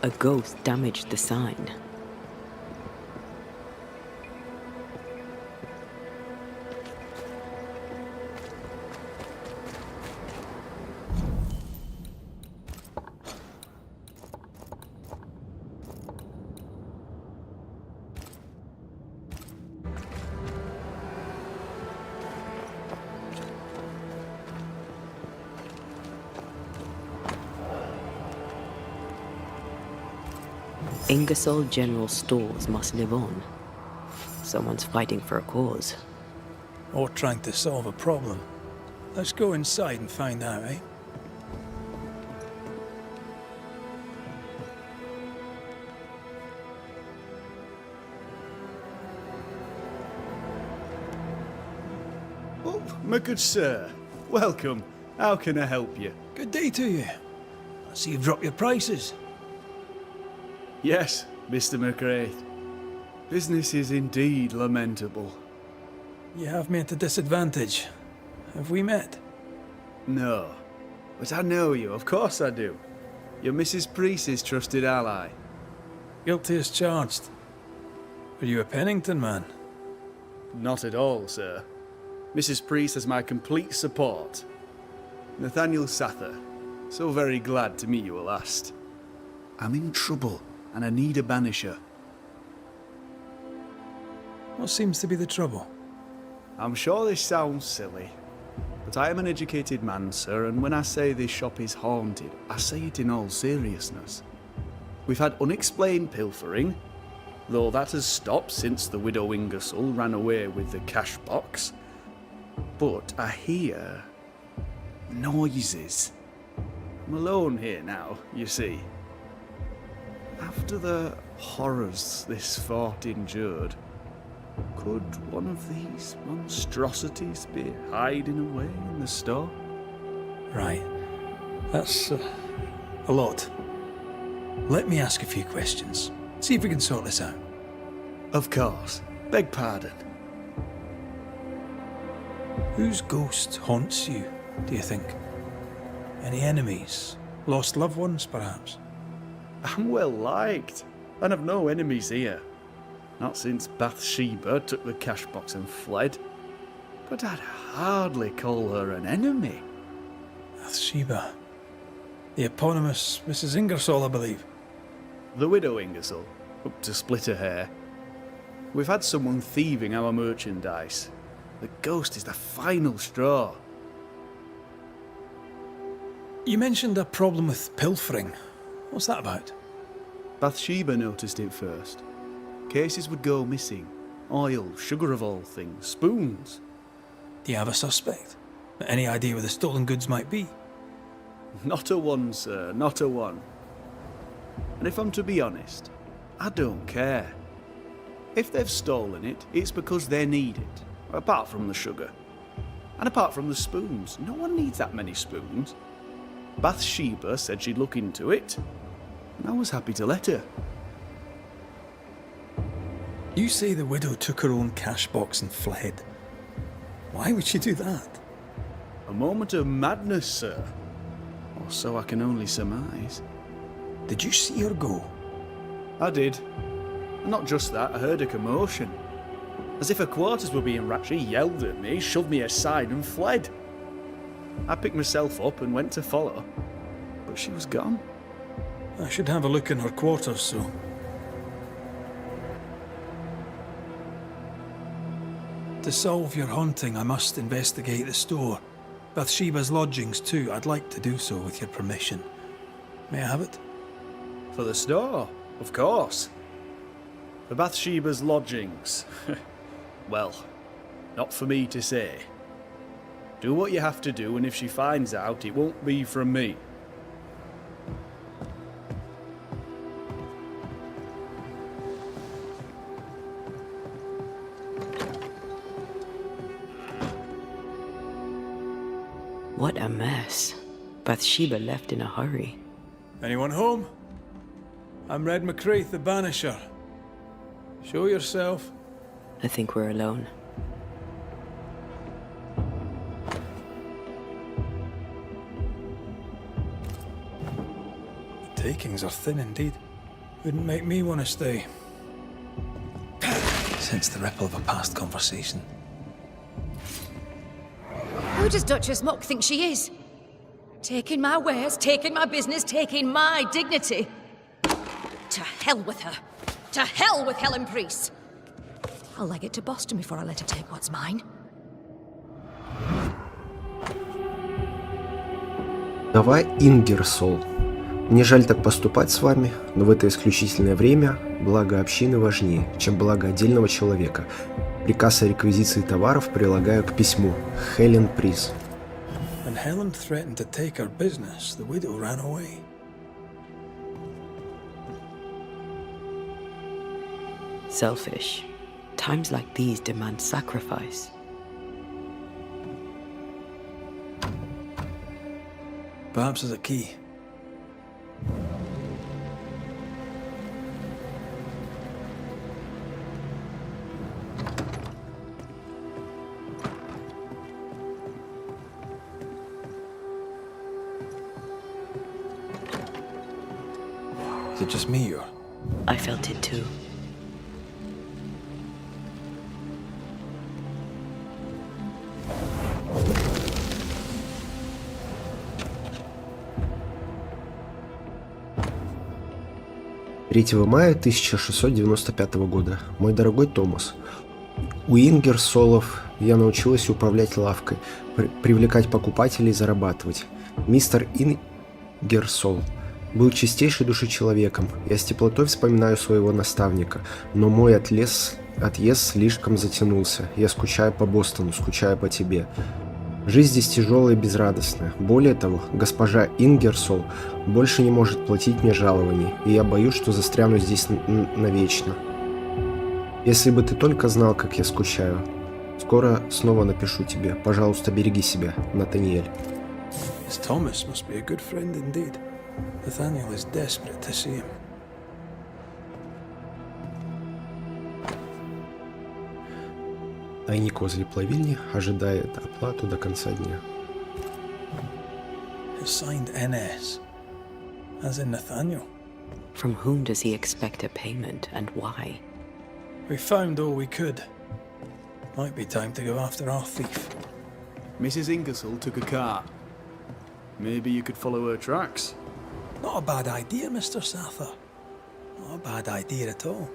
A ghost damaged the sign. Ingersoll General Stores must live on. Someone's fighting for a cause. Or trying to solve a problem. Let's go inside and find out, eh? Oh, my good sir. Welcome. How can I help you? Good day to you. I see you've dropped your prices. Yes, Mr. McGrath. Business is indeed lamentable. You have me at a disadvantage. Have we met? No. But I know you, of course I do. You're Mrs. Priest's trusted ally. Guilty as charged. Are you a Pennington man? Not at all, sir. Mrs. Priest has my complete support. Nathaniel Sather. So very glad to meet you at last. I'm in trouble, and I need a banisher. What seems to be the trouble? I'm sure this sounds silly, but I am an educated man, sir, and when I say this shop is haunted, I say it in all seriousness. We've had unexplained pilfering, though that has stopped since the widow Ingersoll ran away with the cash box. But I hear noises. I'm alone here now, you see. After the horrors this fort endured, could one of these monstrosities be hiding away in the store? Right. That's a lot. Let me ask a few questions. See if we can sort this out. Of course. Beg pardon. Whose ghost haunts you, do you think? Any enemies? Lost loved ones, perhaps? I'm well liked, and I've no enemies here. Not since Bathsheba took the cash box and fled. But I'd hardly call her an enemy. Bathsheba. The eponymous Mrs. Ingersoll, I believe. The widow Ingersoll, up to split her hair. We've had someone thieving our merchandise. The ghost is the final straw. You mentioned a problem with pilfering. What's that about? Bathsheba noticed it first. Cases would go missing. Oil, sugar of all things, spoons. Do you have a suspect? Any idea where the stolen goods might be? Not a one, sir, not a one. And if I'm to be honest, I don't care. If they've stolen it, it's because they need it. Apart from the sugar. And apart from the spoons. No one needs that many spoons. Bathsheba said she'd look into it, and I was happy to let her. You say the widow took her own cash box and fled. Why would she do that? A moment of madness, sir. Or so I can only surmise. Did you see her go? I did. And not just that, I heard a commotion. As if her quarters were being racked, she yelled at me, shoved me aside and fled. I picked myself up and went to follow, but she was gone. I should have a look in her quarters, so... To solve your haunting, I must investigate the store. Bathsheba's lodgings too. I'd like to do so with your permission. May I have it? For the store, of course. For Bathsheba's lodgings. Well, not for me to say. Do what you have to do, and if she finds out, it won't be from me. What a mess. Bathsheba left in a hurry. Anyone home? I'm Red McCraith, the Banisher. Show yourself. I think we're alone. The takings are thin indeed. Wouldn't make me want to stay. Sense the ripple of a past conversation. Who does Duchess Muck think she is? Taking my wares, taking my business, taking my dignity. To hell with her. To hell with Helen Priest. I'll leg it to Boston before I let her take what's mine. Вдова Ингерсол. Мне жаль так поступать с вами, но в это исключительное время благо общины важнее, чем благо отдельного человека. Приказ о реквизиции товаров прилагаю к письму. Хелен Приз. When Helen threatened to take her business, the widow ran away. Selfish. Times like these demand sacrifice. Perhaps there's a key. Is it just me or? I felt it too. Мая 1695 года. Мой дорогой Томас, у Ингерсолов я научилась управлять лавкой, привлекать покупателей и зарабатывать. Мистер Ингерсол был чистейшей души человеком. Я с теплотой вспоминаю своего наставника, но мой отъезд слишком затянулся. Я скучаю по Бостону, скучаю по тебе. Жизнь здесь тяжелая и безрадостная. Более того, госпожа Ингерсол больше не может платить мне жалований, и я боюсь, что застряну здесь навечно. Если бы ты только знал, как я скучаю. Скоро снова напишу тебе. Пожалуйста, береги себя, Натаниэль. This Thomas must be a good friend indeed. Nathaniel is desperate to see him. Тайник возле плавильни ожидает оплату до конца дня. It's signed NS, as in Nathaniel. From whom does he expect a payment and why? We found all we could. Might be time to go after our thief. Mrs. Ingersoll took a car. Maybe you could follow her tracks. Not a bad idea, Mr. Sather. Not a bad idea at all.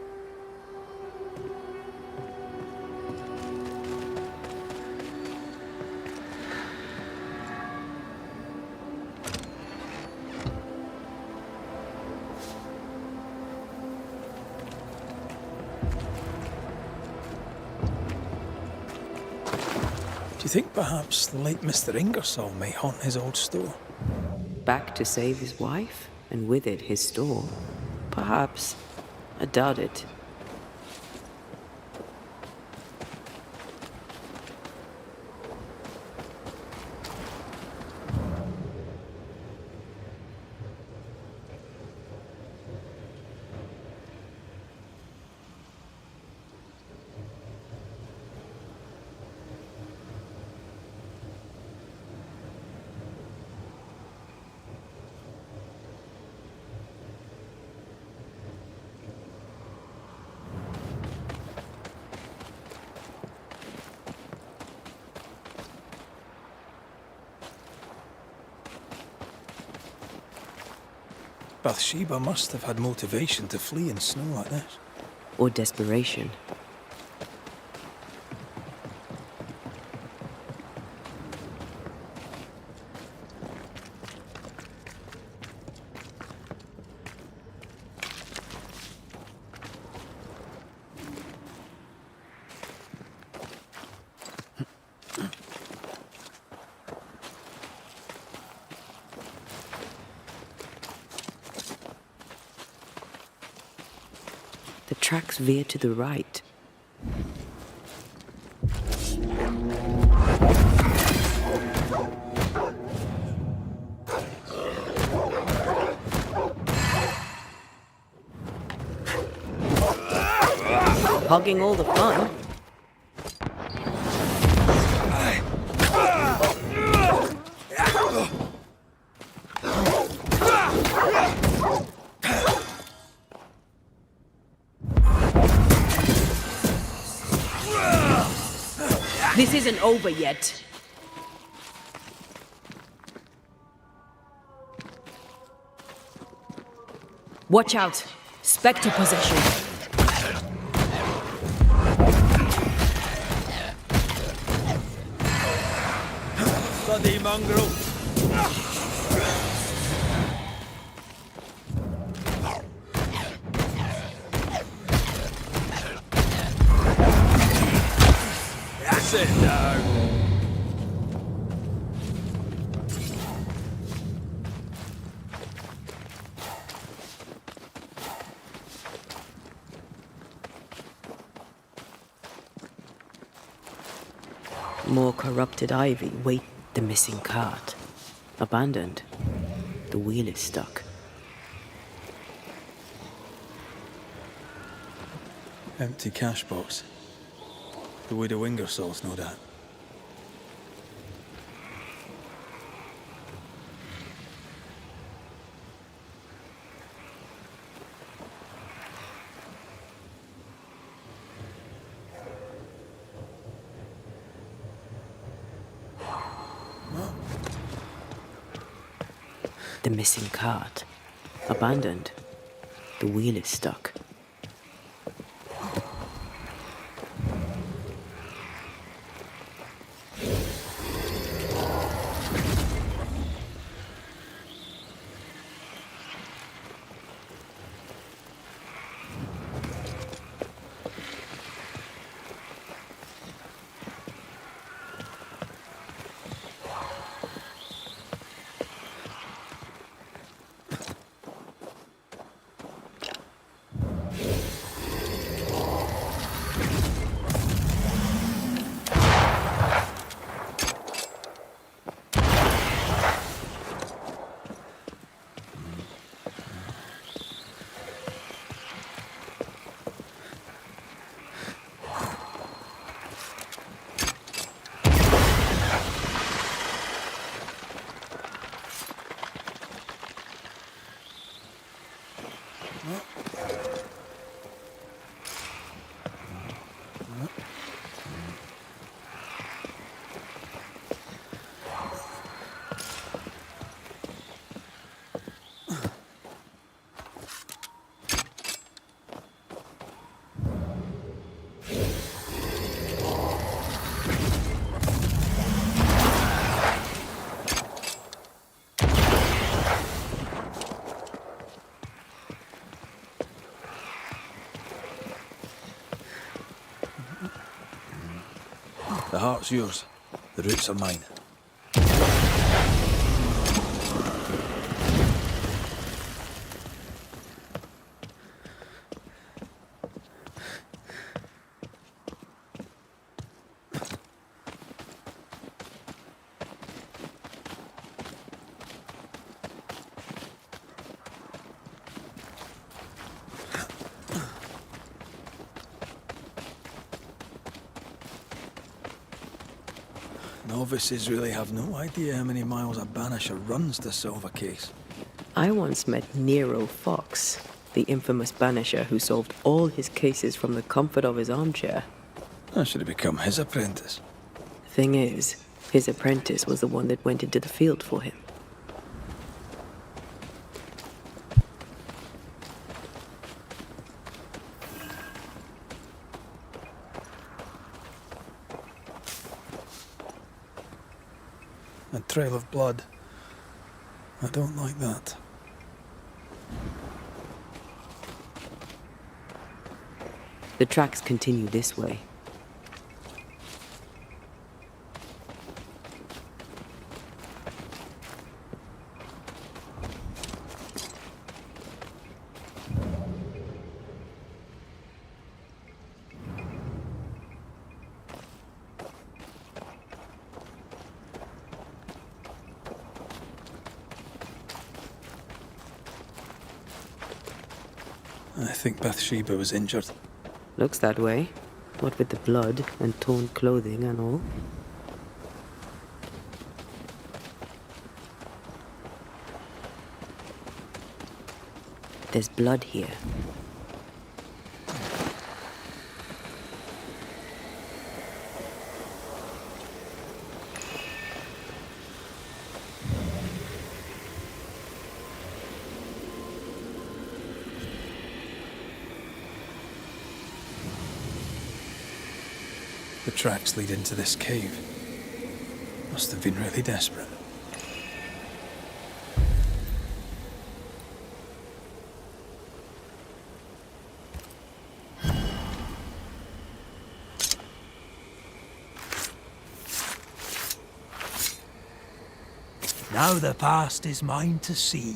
Do you think perhaps the late Mr. Ingersoll may haunt his old store? Back to save his wife, and with it his store? Perhaps. I doubt it. Bathsheba must have had motivation to flee in snow like this. Or desperation. The tracks veer to the right. Hogging all the fun. This isn't over yet. Watch out! Spectre possession. Bloody mongrel! That's it now. More corrupted ivy. Wait, the missing cart. Abandoned. The wheel is stuck. Empty cash box. The widow Ingersoll's, no doubt. The missing cart. Abandoned. The wheel is stuck. The heart's yours. The roots are mine. Novices really have no idea how many miles a banisher runs to solve a case. I once met Nero Fox, the infamous banisher who solved all his cases from the comfort of his armchair. I should have become his apprentice. Thing is, his apprentice was the one that went into the field for him. A trail of blood. I don't like that. The tracks continue this way. I think Bathsheba was injured. Looks that way. What with the blood and torn clothing and all. There's blood here. The tracks lead into this cave. Must have been really desperate. Now the past is mine to see.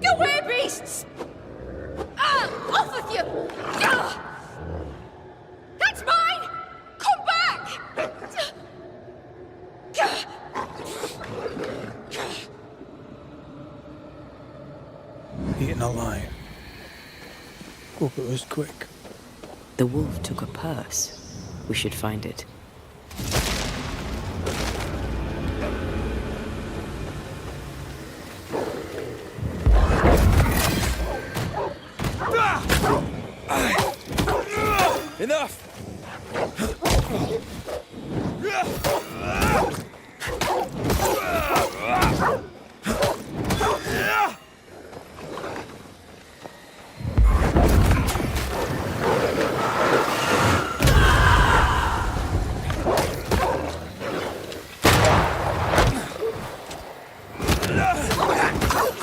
Go away, beasts! Off with you! That's mine! Come back! Eaten alive. Hope it was quick. The wolf took a purse. We should find it. Enough!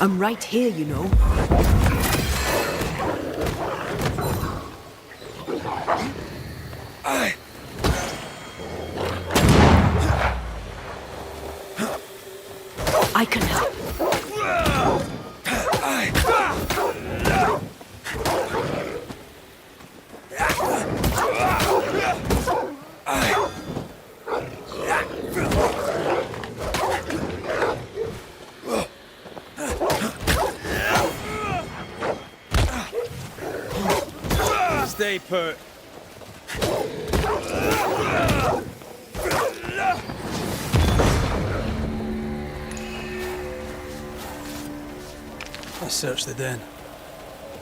I'm right here, you know. I can help. Stay put. I searched the den,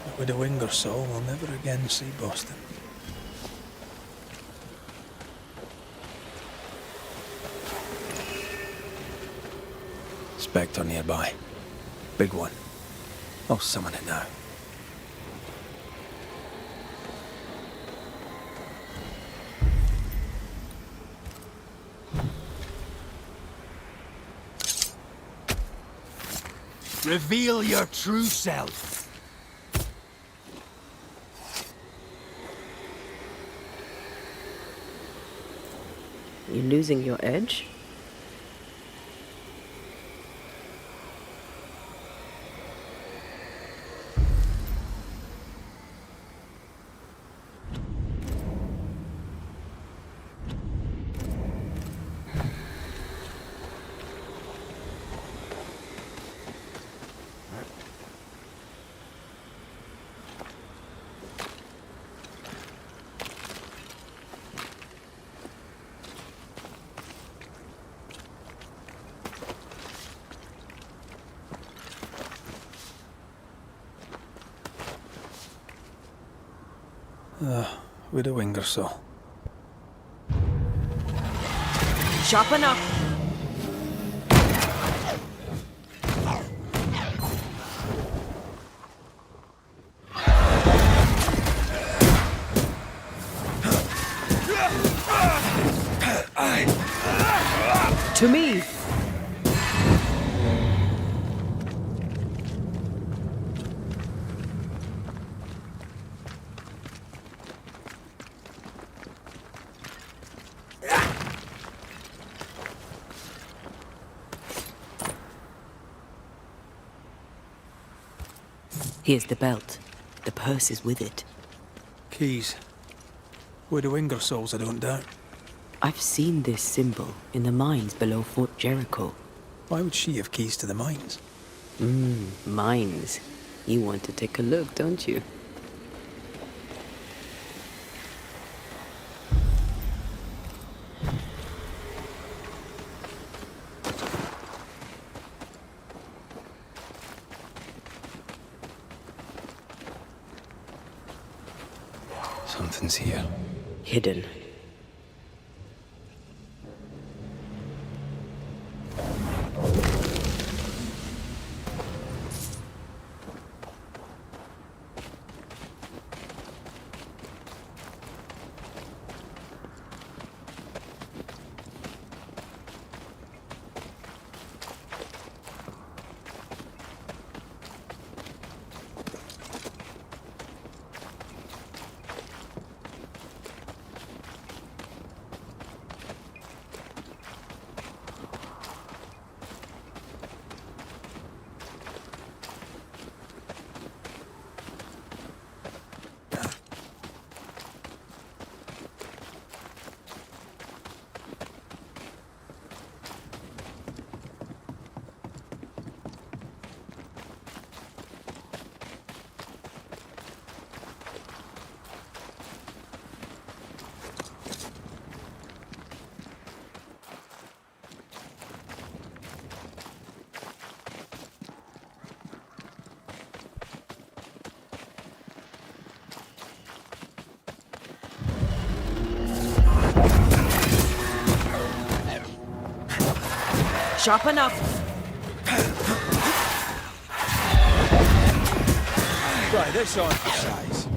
but with a wing or so, we'll never again see Boston. Spectre nearby. Big one. I'll summon it now. Reveal your true self. You losing your edge? With a wing or so. Sharpen up. To me. Here's the belt. The purse is with it. Keys. With a wing or souls, I don't doubt. I've seen this symbol in the mines below Fort Jericho. Why would she have keys to the mines? Mines. You want to take a look, don't you? Something's here. Hidden. Sharp enough. Try this on for size.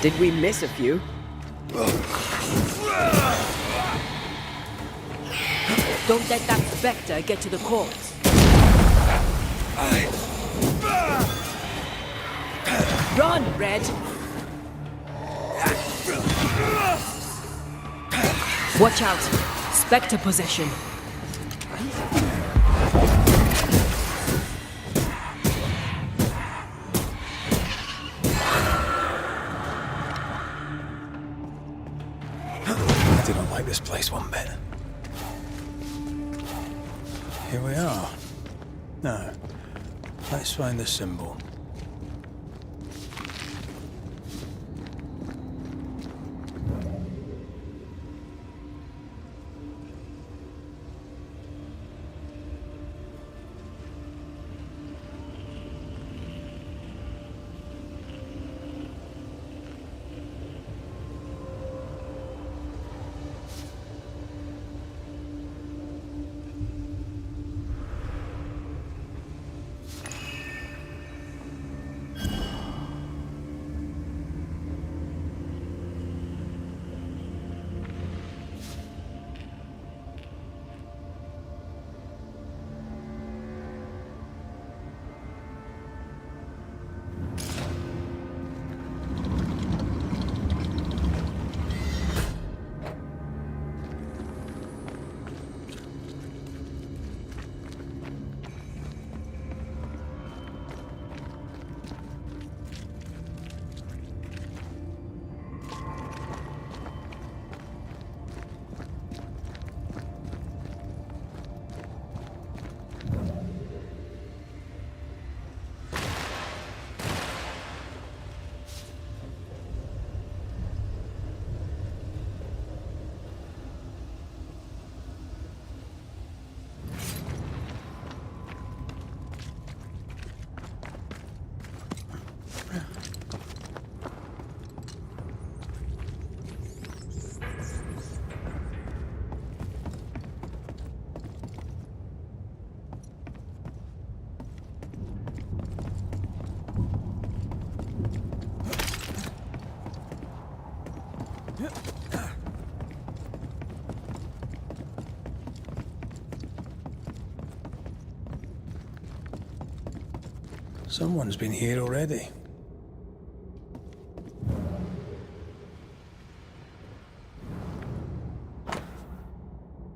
Did we miss a few? Don't let that spectre get to the corpse. Run, Red! Watch out! Spectre possession. I didn't like this place one bit. Here we are. Now, let's find the symbol. Someone's been here already.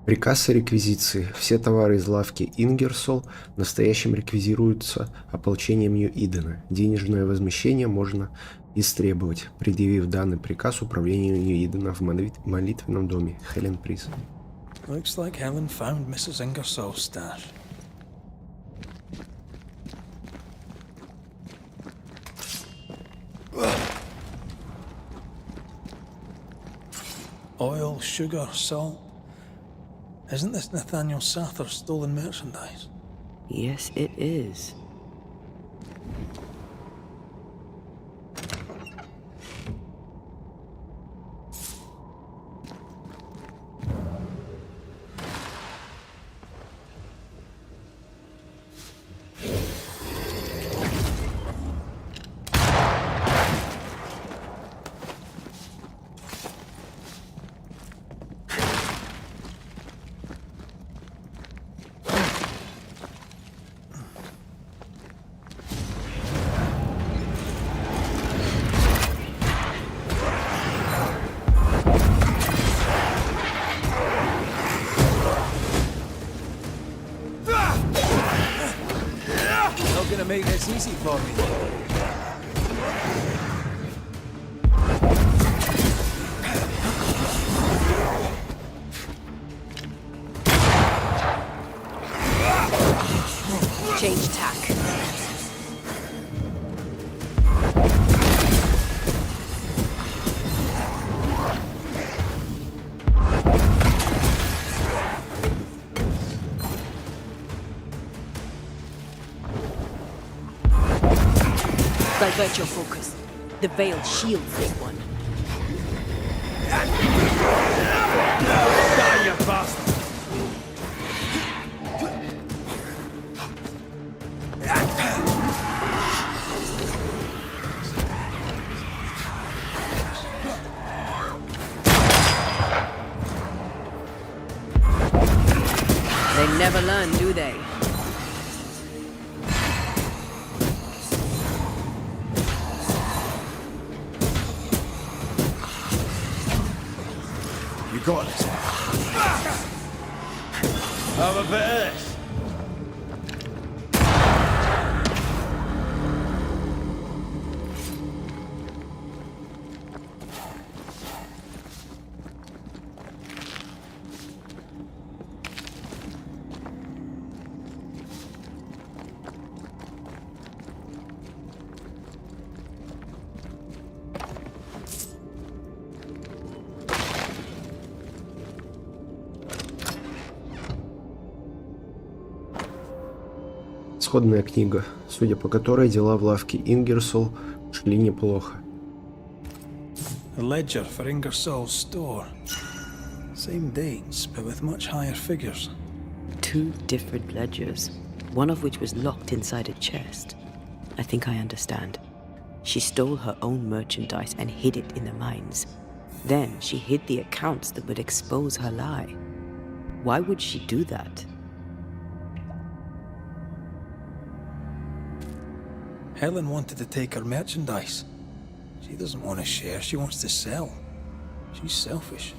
Приказ о реквизиции. Все товары из лавки Ингерсол в настоящем реквизируются ополчением Нью-Идена. Денежное возмещение можно истребовать, предъявив данный приказ управлению Нью-Идена в молитвенном доме. Хелен Прис. Looks like Helen found Mrs. Ingersoll's stash. Oil, sugar, salt. Isn't this Nathaniel Sather's stolen merchandise? Yes, it is. Gonna make this easy for me. Change tack. Divert your focus. The veil shields this one. Die, you bastard! They never learn, do they? You got this. Have a bit of this. Исходная книга, судя по которой дела в лавке Ингерсол шли неплохо. A ledger for Ingersoll's store. Same dates, but with much higher figures. 2 different ledgers, one of which was locked inside a chest. I think I understand. She stole her own merchandise and hid it in the mines. Then she hid the accounts that would expose her lie. Why would she do that? Helen wanted to take her merchandise. She doesn't want to share, she wants to sell. She's selfish.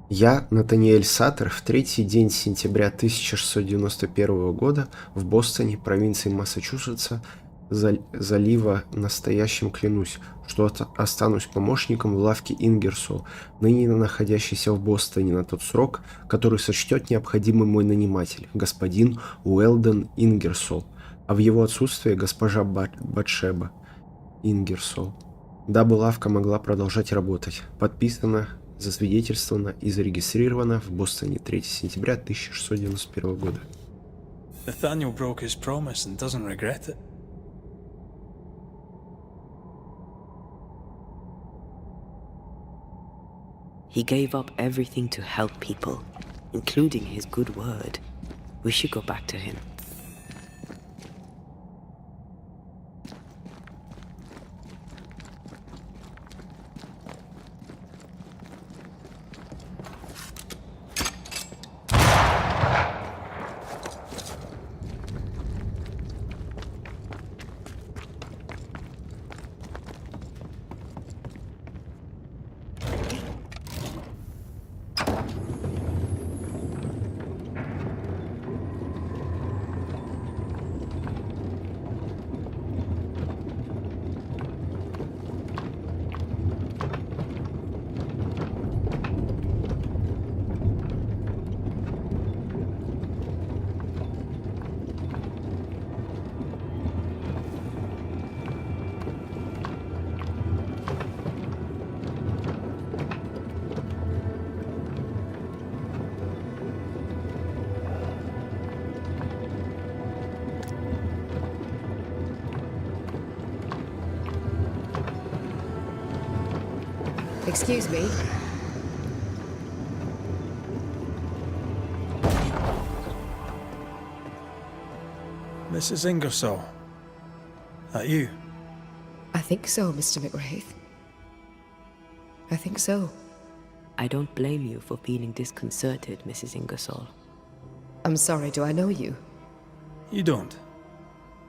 Я, Натаниэль Саттер, в 3-й день сентября 1691 года в Бостоне, провинции Массачусетса, залива настоящим клянусь, что останусь помощником в лавке Ингерсол, ныне находящейся в Бостоне на тот срок, который сочтет необходимым мой наниматель, господин Уэлден Ингерсол, а в его отсутствие госпожа Батшеба Ингерсол, дабы лавка могла продолжать работать. Подписано засвидетельствована и зарегистрирована в Бостоне 3 сентября 1691 года. Nathaniel broke his promise and doesn't regret it. He gave up everything to help people, including his good word. We should go back to him. Excuse me. Mrs. Ingersoll. That you? I think so, Mr. McWraith. I think so. I don't blame you for feeling disconcerted, Mrs. Ingersoll. I'm sorry, do I know you? You don't.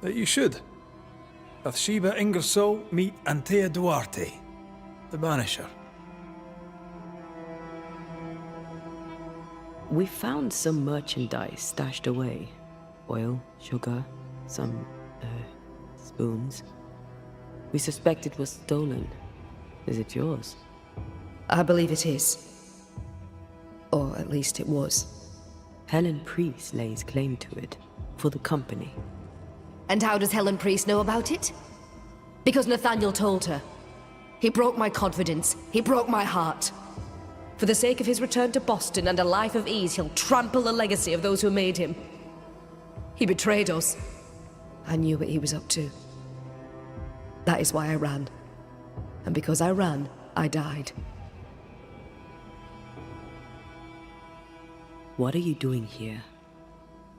But you should. Bathsheba Ingersoll, meet Antea Duarte, the Banisher. We found some merchandise stashed away. Oil, sugar, some, spoons. We suspect it was stolen. Is it yours? I believe it is. Or at least it was. Helen Priest lays claim to it, for the company. And how does Helen Priest know about it? Because Nathaniel told her. He broke my confidence. He broke my heart. For the sake of his return to Boston and a life of ease, he'll trample the legacy of those who made him. He betrayed us. I knew what he was up to. That is why I ran. And because I ran, I died. What are you doing here?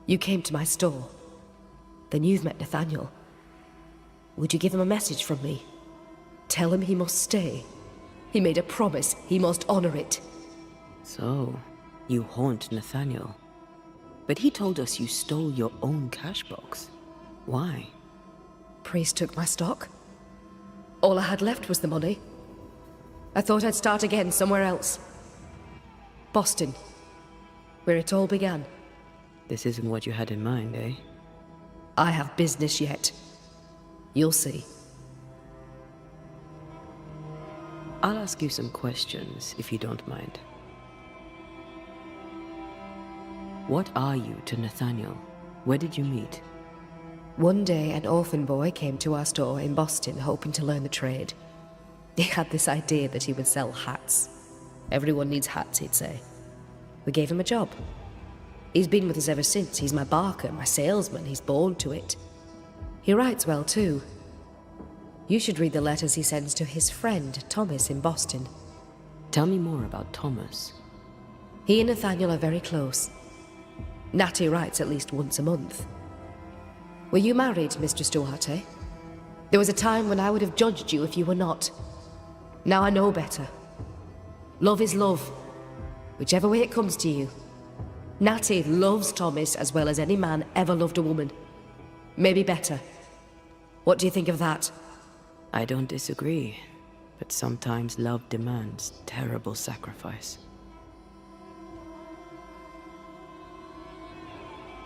You came to my store. Then you've met Nathaniel. Would you give him a message from me? Tell him he must stay. He made a promise. He must honor it. So, you haunt Nathaniel. But he told us you stole your own cash box. Why? Priest took my stock. All I had left was the money. I thought I'd start again somewhere else. Boston, where it all began. This isn't what you had in mind, eh? I have business yet. You'll see. I'll ask you some questions, if you don't mind. What are you to Nathaniel? Where did you meet? One day, an orphan boy came to our store in Boston, hoping to learn the trade. He had this idea that he would sell hats. Everyone needs hats, he'd say. We gave him a job. He's been with us ever since. He's my barker, my salesman. He's born to it. He writes well, too. You should read the letters he sends to his friend, Thomas, in Boston. Tell me more about Thomas. He and Nathaniel are very close. Natty writes at least once a month. Were you married, Mistress Duarte? There was a time when I would have judged you if you were not. Now I know better. Love is love, whichever way it comes to you. Natty loves Thomas as well as any man ever loved a woman. Maybe better. What do you think of that? I don't disagree, but sometimes love demands terrible sacrifice.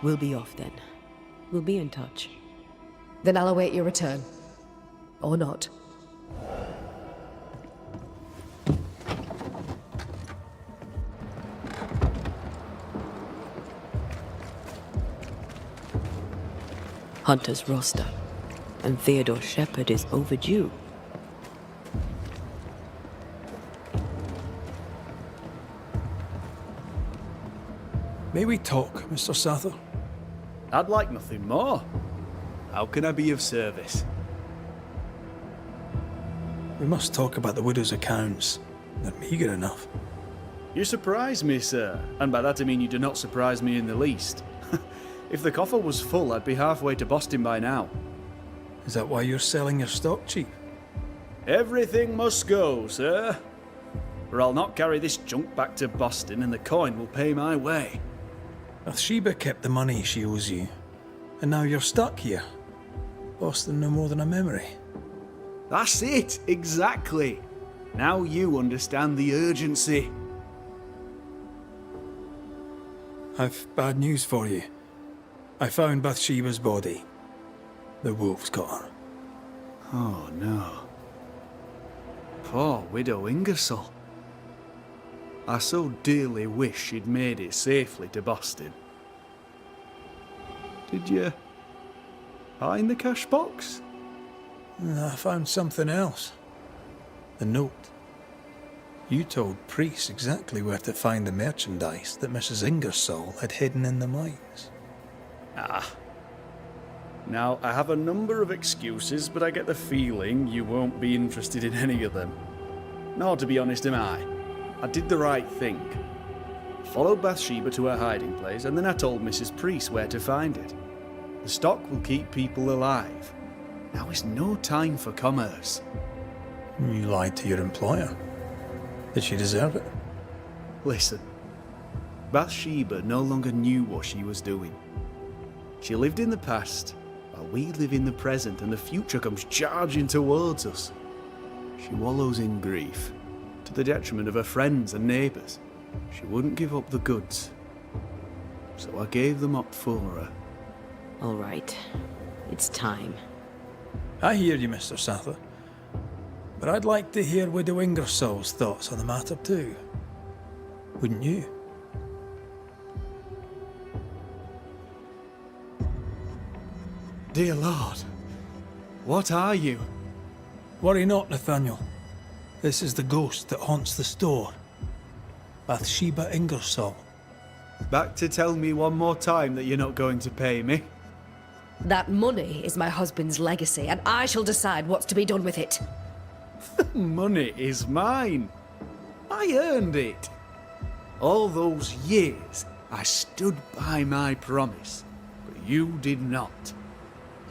We'll be off then. We'll be in touch. Then I'll await your return. Or not. Hunter's roster, and Theodore Shepard is overdue. May we talk, Mr. Sather? I'd like nothing more. How can I be of service? We must talk about the widow's accounts. They're meagre enough. You surprise me, sir, and by that I mean you do not surprise me in the least. If the coffer was full, I'd be halfway to Boston by now. Is that why you're selling your stock cheap? Everything must go, sir. Or I'll not carry this junk back to Boston and the coin will pay my way. Bathsheba kept the money she owes you, and now you're stuck here. Boston no more than a memory. That's it, exactly. Now you understand the urgency. I've bad news for you. I found Bathsheba's body. The wolves got her. Oh no. Poor widow Ingersoll. I so dearly wish she'd made it safely to Boston. Did you find the cash box? I found something else. The note. You told Priest exactly where to find the merchandise that Mrs. Ingersoll had hidden in the mines. Now, I have a number of excuses, but I get the feeling you won't be interested in any of them. Nor, to be honest, am I. I did the right thing. Followed Bathsheba to her hiding place, and then I told Mrs. Priest where to find it. The stock will keep people alive. Now is no time for commerce. You lied to your employer. Did she deserve it? Listen, Bathsheba no longer knew what she was doing. She lived in the past, while we live in the present and the future comes charging towards us. She wallows in grief, to the detriment of her friends and neighbours. She wouldn't give up the goods, so I gave them up for her. All right. It's time. I hear you, Mr. Sather. But I'd like to hear Widow Ingersoll's thoughts on the matter too. Wouldn't you? Dear Lord, what are you? Worry not, Nathaniel. This is the ghost that haunts the store. Bathsheba Ingersoll. Back to tell me one more time that you're not going to pay me? That money is my husband's legacy, and I shall decide what's to be done with it. Money is mine. I earned it. All those years, I stood by my promise, but you did not.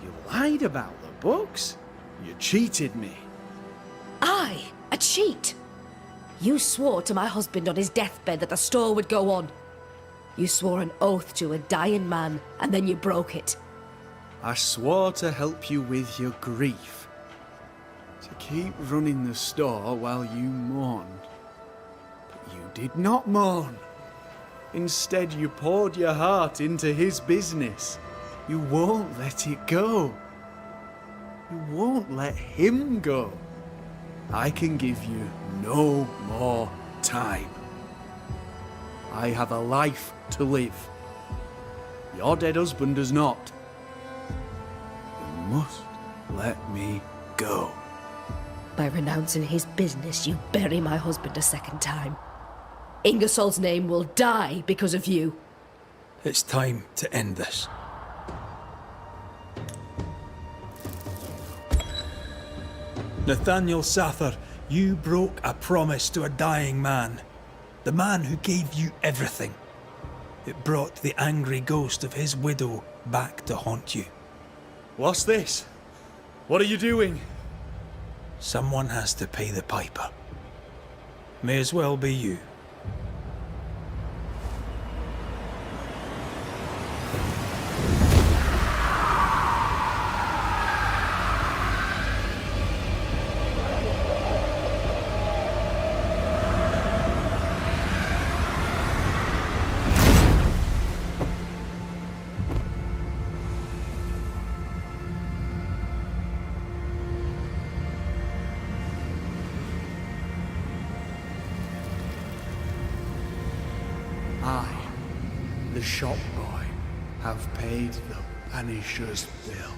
You lied about the books. You cheated me. I, a cheat? You swore to my husband on his deathbed that the store would go on. You swore an oath to a dying man, and then you broke it. I swore to help you with your grief. To keep running the store while you mourned. But you did not mourn. Instead, you poured your heart into his business. You won't let it go. You won't let him go. I can give you no more time. I have a life to live. Your dead husband does not. You must let me go. By renouncing his business, you bury my husband a second time. Ingersoll's name will die because of you. It's time to end this. Nathaniel Sather, you broke a promise to a dying man. The man who gave you everything. It brought the angry ghost of his widow back to haunt you. What's this? What are you doing? Someone has to pay the piper. May as well be you. I, the shop boy, have paid the Banishers' bill.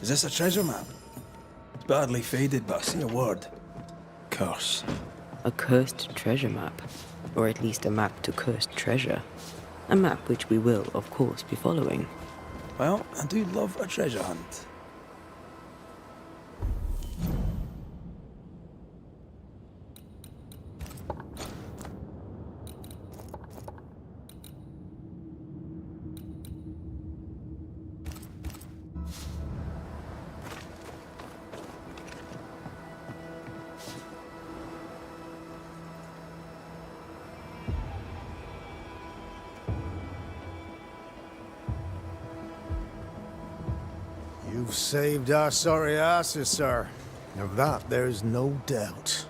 Is this a treasure map? It's badly faded, but I see a word. Curse. A cursed treasure map. Or at least a map to cursed treasure. A map which we will, of course, be following. Well, I do love a treasure hunt. You've saved our sorry asses, sir. Of that, there's no doubt.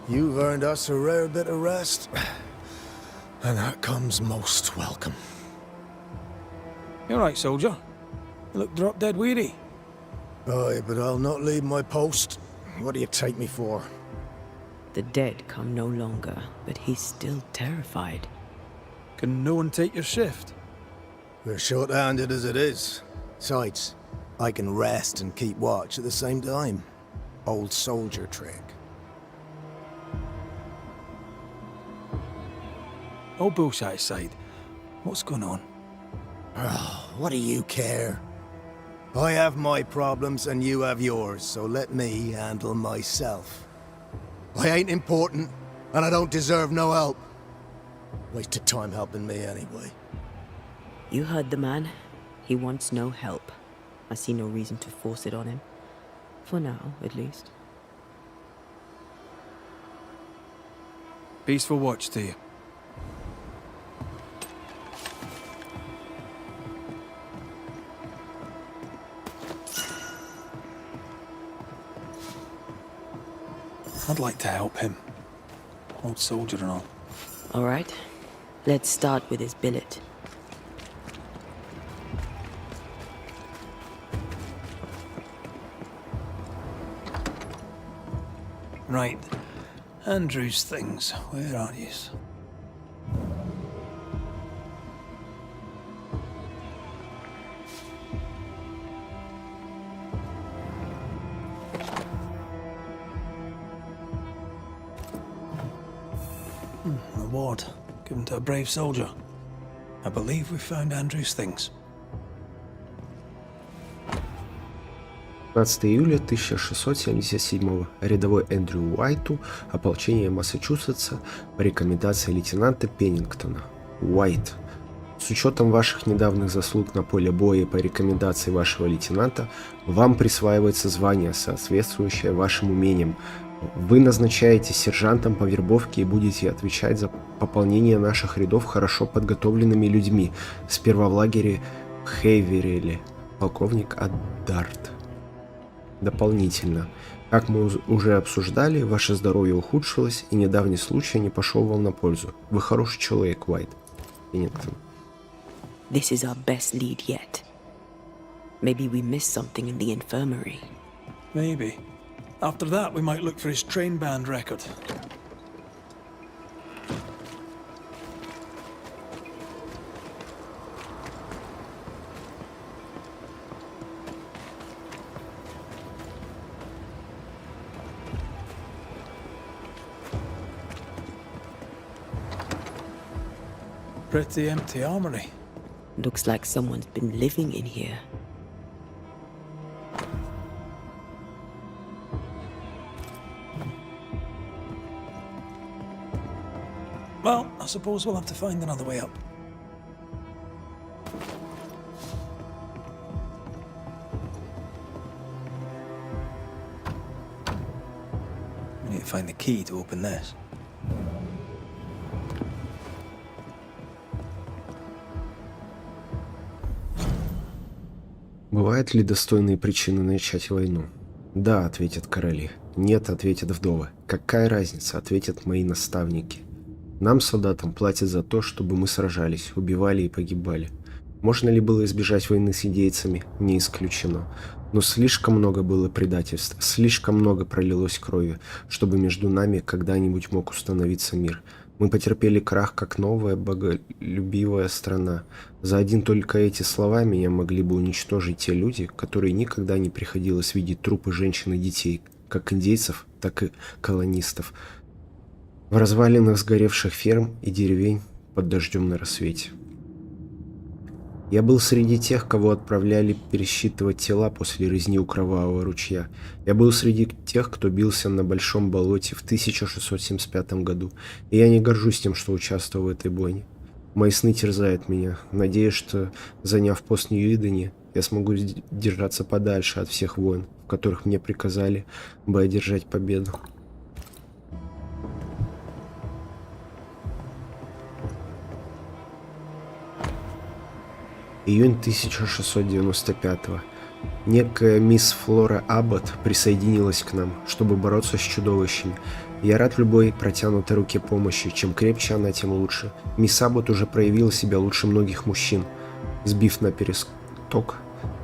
You've earned us a rare bit of rest, and that comes most welcome. You alright, soldier? You look drop dead weary. Aye, but I'll not leave my post. What do you take me for? The dead come no longer, but he's still terrified. Can no one take your shift? We're short-handed as it is. Besides, I can rest and keep watch at the same time. Old soldier trick. All bullshit aside, what's going on? Oh, what do you care? I have my problems and you have yours, so let me handle myself. I ain't important, and I don't deserve no help. Wasted time helping me anyway. You heard the man. He wants no help. I see no reason to force it on him. For now, at least. Peaceful watch to you. I'd like to help him. Old soldier and all. All right. Let's start with his billet. Right. Andrew's things. Where are yous? Reward given to a brave soldier. I believe we found Andrew's things. 15 июля 1677 рядовой Эндрю Уайту, ополчение Массачусетса, по рекомендации лейтенанта Пеннингтона. Уайт. С учетом ваших недавних заслуг на поле боя и по рекомендации вашего лейтенанта, вам присваивается звание, соответствующее вашим умениям. Вы назначаетесь сержантом по вербовке и будете отвечать за пополнение наших рядов хорошо подготовленными людьми. Сперва в лагере Хейвереле, полковник Аддарт. Дополнительно. Как мы уже обсуждали, ваше здоровье ухудшилось, и недавний случай не пошел вам на пользу. Вы хороший человек, Уайт. Пеннингтон. This is our best lead yet. Maybe we missed something in the infirmary. Maybe. After that, we might look for his train band record. Pretty empty armory. Looks like someone's been living in here. Well, I suppose we'll have to find another way up. We need to find the key to open this. Бывают ли достойные причины начать войну? Да, ответят короли. Нет, ответят вдовы. Какая разница, ответят мои наставники. Нам, солдатам, платят за то, чтобы мы сражались, убивали и погибали. Можно ли было избежать войны с индейцами? Не исключено. Но слишком много было предательств, слишком много пролилось крови, чтобы между нами когда-нибудь мог установиться мир. Мы потерпели крах, как новая, боголюбивая страна. За один только эти слова меня могли бы уничтожить те люди, которые никогда не приходилось видеть трупы женщин и детей, как индейцев, так и колонистов, в развалинах сгоревших ферм и деревень под дождем на рассвете. Я был среди тех, кого отправляли пересчитывать тела после резни у Кровавого ручья. Я был среди тех, кто бился на Большом болоте в 1675 году, и я не горжусь тем, что участвовал в этой бойне. Мои сны терзают меня, надеюсь, что, заняв пост в Нью-Идене, я смогу держаться подальше от всех войн, в которых мне приказали бы одержать победу. Июнь 1695-го. Некая мисс Флора Аббот присоединилась к нам, чтобы бороться с чудовищами. Я рад любой протянутой руке помощи. Чем крепче она, тем лучше. Мисс Аббот уже проявила себя лучше многих мужчин, сбив на пересток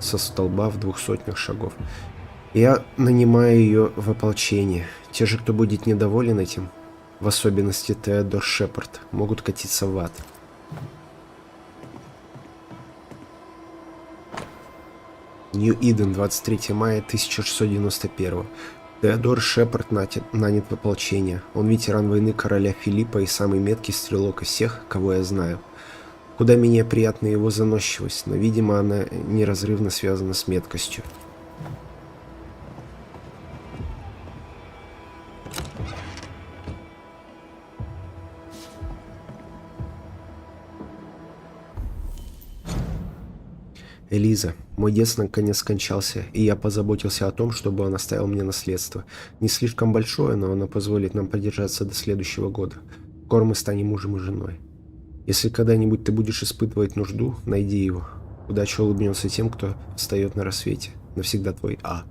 со столба в 200 шагов. Я нанимаю ее в ополчение. Те же, кто будет недоволен этим, в особенности Теодор Шепард, могут катиться в ад. Нью-Иден, 23 мая 1691. Теодор Шепард нанят в ополчение. Он ветеран войны короля Филиппа и самый меткий стрелок из всех, кого я знаю. Куда менее приятна его заносчивость, но, видимо, она неразрывно связана с меткостью. Элиза. Мой дед наконец скончался, и я позаботился о том, чтобы он оставил мне наследство. Не слишком большое, но оно позволит нам продержаться до следующего года. Скоро мы станем мужем и женой. Если когда-нибудь ты будешь испытывать нужду, найди его. Удача улыбнется тем, кто встает на рассвете. Навсегда твой А.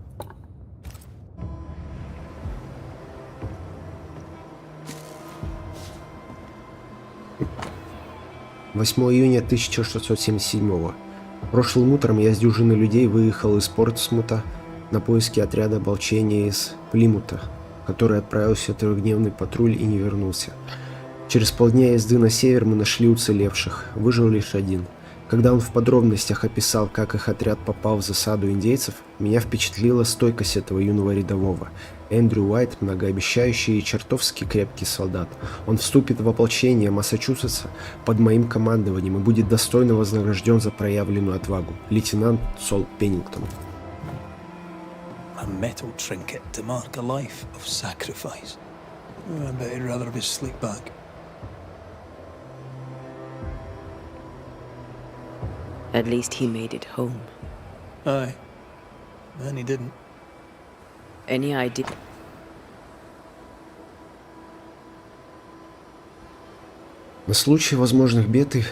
июня 1677. Прошлым утром я с дюжиной людей выехал из Портсмута на поиски отряда ополчения из Плимута, который отправился в трехдневный патруль и не вернулся. Через полдня езды на север мы нашли уцелевших, выжил лишь один. Когда он в подробностях описал, как их отряд попал в засаду индейцев, меня впечатлила стойкость этого юного рядового. Эндрю Уайт, многообещающий и чертовски крепкий солдат. Он вступит в ополчение Массачусетса под моим командованием и будет достойно вознагражден за проявленную отвагу. Лейтенант Сол Пеннингтон. A metal trinket to mark a life of sacrifice. I bet he'd rather have his sleep back. At least he made it home. Aye. And he didn't. Any idea? На случай возможных бед и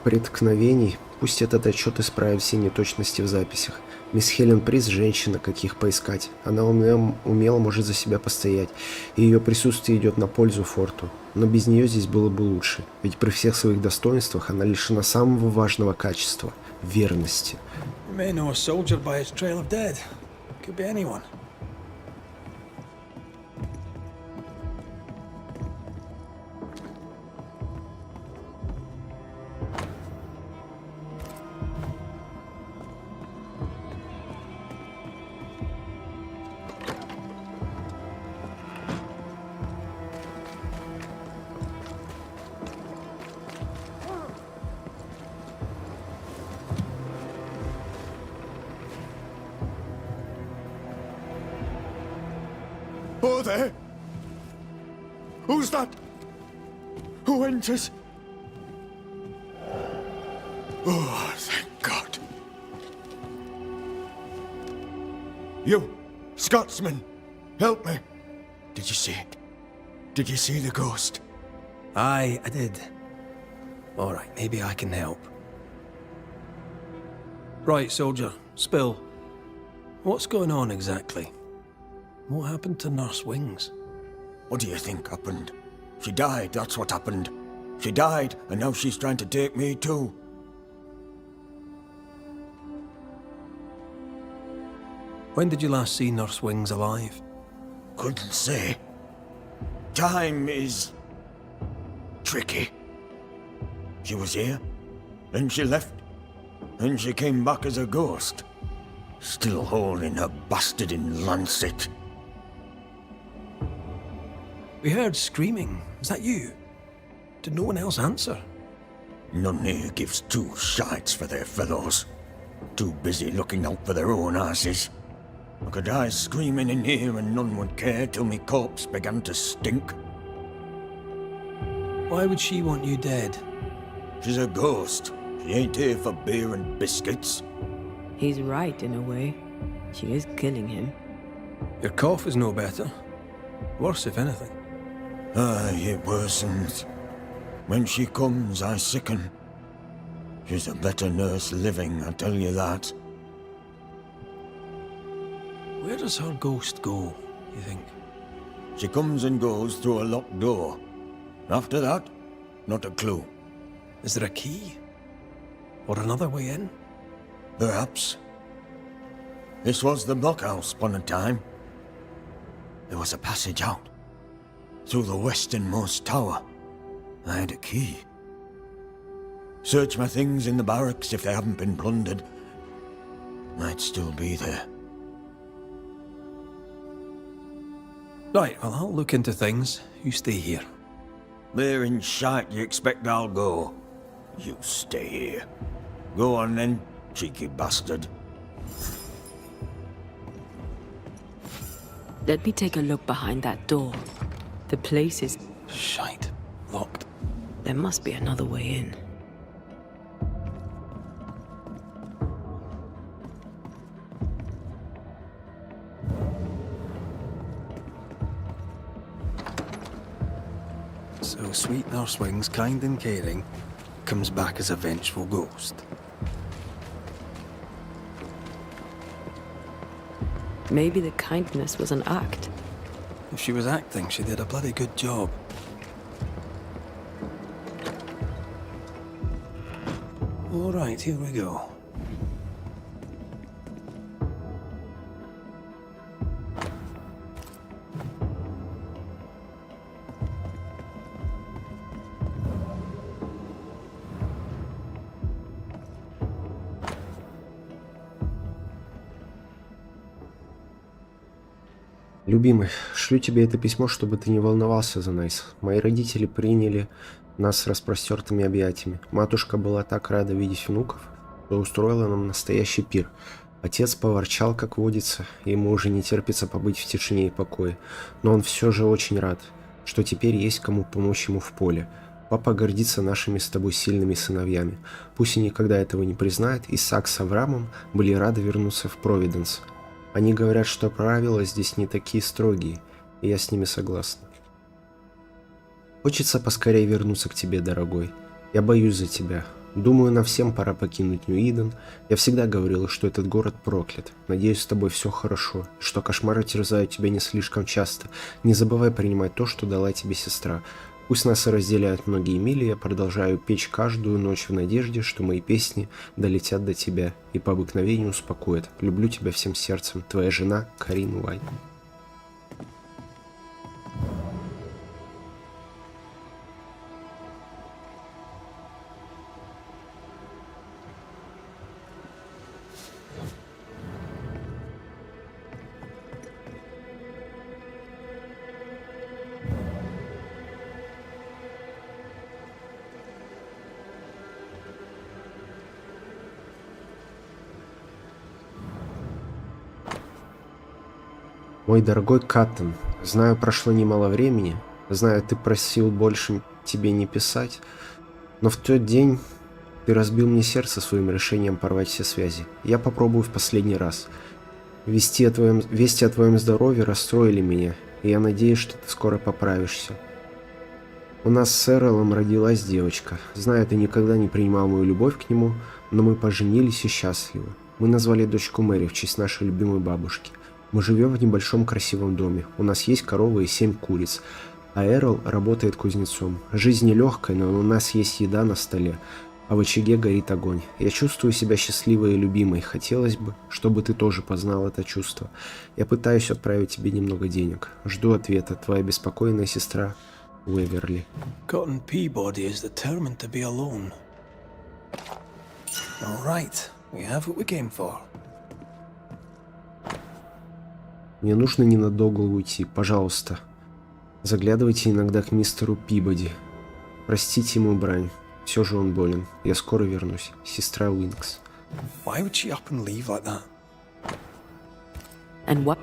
преткновений, пусть этот отчет исправит все неточности в записях. Мисс Хелен Прис – женщина, каких поискать. Она умело может за себя постоять, и ее присутствие идет на пользу форту. Но без нее здесь было бы лучше, ведь при всех своих достоинствах она лишена самого важного качества – верности. Oh, there! Who's that? Who enters? Oh, thank God. You, Scotsman, help me. Did you see it? Did you see the ghost? Aye, I did. All right, maybe I can help. Right, soldier, spill. What's going on exactly? What happened to Nurse Wings? What do you think happened? She died, that's what happened. She died, and now she's trying to take me too. When did you last see Nurse Wings alive? Couldn't say. Time is tricky. She was here, then she left, then she came back as a ghost, still holding her bastard in lancet. We heard screaming. Was that you? Did no one else answer? None here gives two shites for their fellows. Too busy looking out for their own asses. I could die screaming in here and none would care till me corpse began to stink. Why would she want you dead? She's a ghost. She ain't here for beer and biscuits. He's right in a way. She is killing him. Your cough is no better. Worse, if anything. Aye, it worsens. When she comes, I sicken. She's a better nurse living, I tell you that. Where does her ghost go, you think? She comes and goes through a locked door. After that, not a clue. Is there a key? Or another way in? Perhaps. This was the blockhouse upon a time. There was a passage out. Through the westernmost tower. I had a key. Search my things in the barracks if they haven't been plundered. Might still be there. Right, well, I'll look into things. You stay here. There in shite you expect I'll go. You stay here. Go on then, cheeky bastard. Let me take a look behind that door. The place is... Shite. Locked. There must be another way in. So sweet nurse wings, kind and caring, comes back as a vengeful ghost. Maybe the kindness was an act. If she was acting, she did a bloody good job. All right, here we go. Любимый, шлю тебе это письмо, чтобы ты не волновался за нас. Мои родители приняли нас с распростертыми объятиями. Матушка была так рада видеть внуков, что устроила нам настоящий пир. Отец поворчал, как водится, и ему уже не терпится побыть в тишине и покое. Но он все же очень рад, что теперь есть кому помочь ему в поле. Папа гордится нашими с тобой сильными сыновьями. Пусть и никогда этого не признает, Исаак с Авраамом были рады вернуться в Провиденс. Они говорят, что правила здесь не такие строгие, и я с ними согласна. Хочется поскорее вернуться к тебе, дорогой. Я боюсь за тебя. Думаю, нам всем пора покинуть Нью-Иден. Я всегда говорила, что этот город проклят. Надеюсь, с тобой все хорошо, и что кошмары терзают тебя не слишком часто. Не забывай принимать то, что дала тебе сестра. Пусть нас и разделяют многие мили, я продолжаю петь каждую ночь в надежде, что мои песни долетят до тебя и по обыкновению успокоят. Люблю тебя всем сердцем. Твоя жена Карин Уайт. Мой дорогой Каттон, знаю, прошло немало времени, знаю, ты просил больше тебе не писать, но в тот день ты разбил мне сердце своим решением порвать все связи. Я попробую в последний раз. Вести о твоем здоровье расстроили меня, и я надеюсь, что ты скоро поправишься. У нас с Эролом родилась девочка. Знаю, ты никогда не принимал мою любовь к нему, но мы поженились и счастливы. Мы назвали дочку Мэри в честь нашей любимой бабушки. Мы живем в небольшом красивом доме. У нас есть корова и 7 куриц. А Эрол работает кузнецом. Жизнь нелегкая, но у нас есть еда на столе. А в очаге горит огонь. Я чувствую себя счастливой и любимой. Хотелось бы, чтобы ты тоже познал это чувство. Я пытаюсь отправить тебе немного денег. Жду ответа. Твоя беспокойная сестра Уэверли. Cotton Peabody is determined to be alone. All right, we have what we came for. Мне нужно ненадолго уйти, пожалуйста. Заглядывайте иногда к мистеру Пибоди. Простите ему брань. Все же он болен. Я скоро вернусь. Сестра Уинкс. Why would she up and leave like that? And what?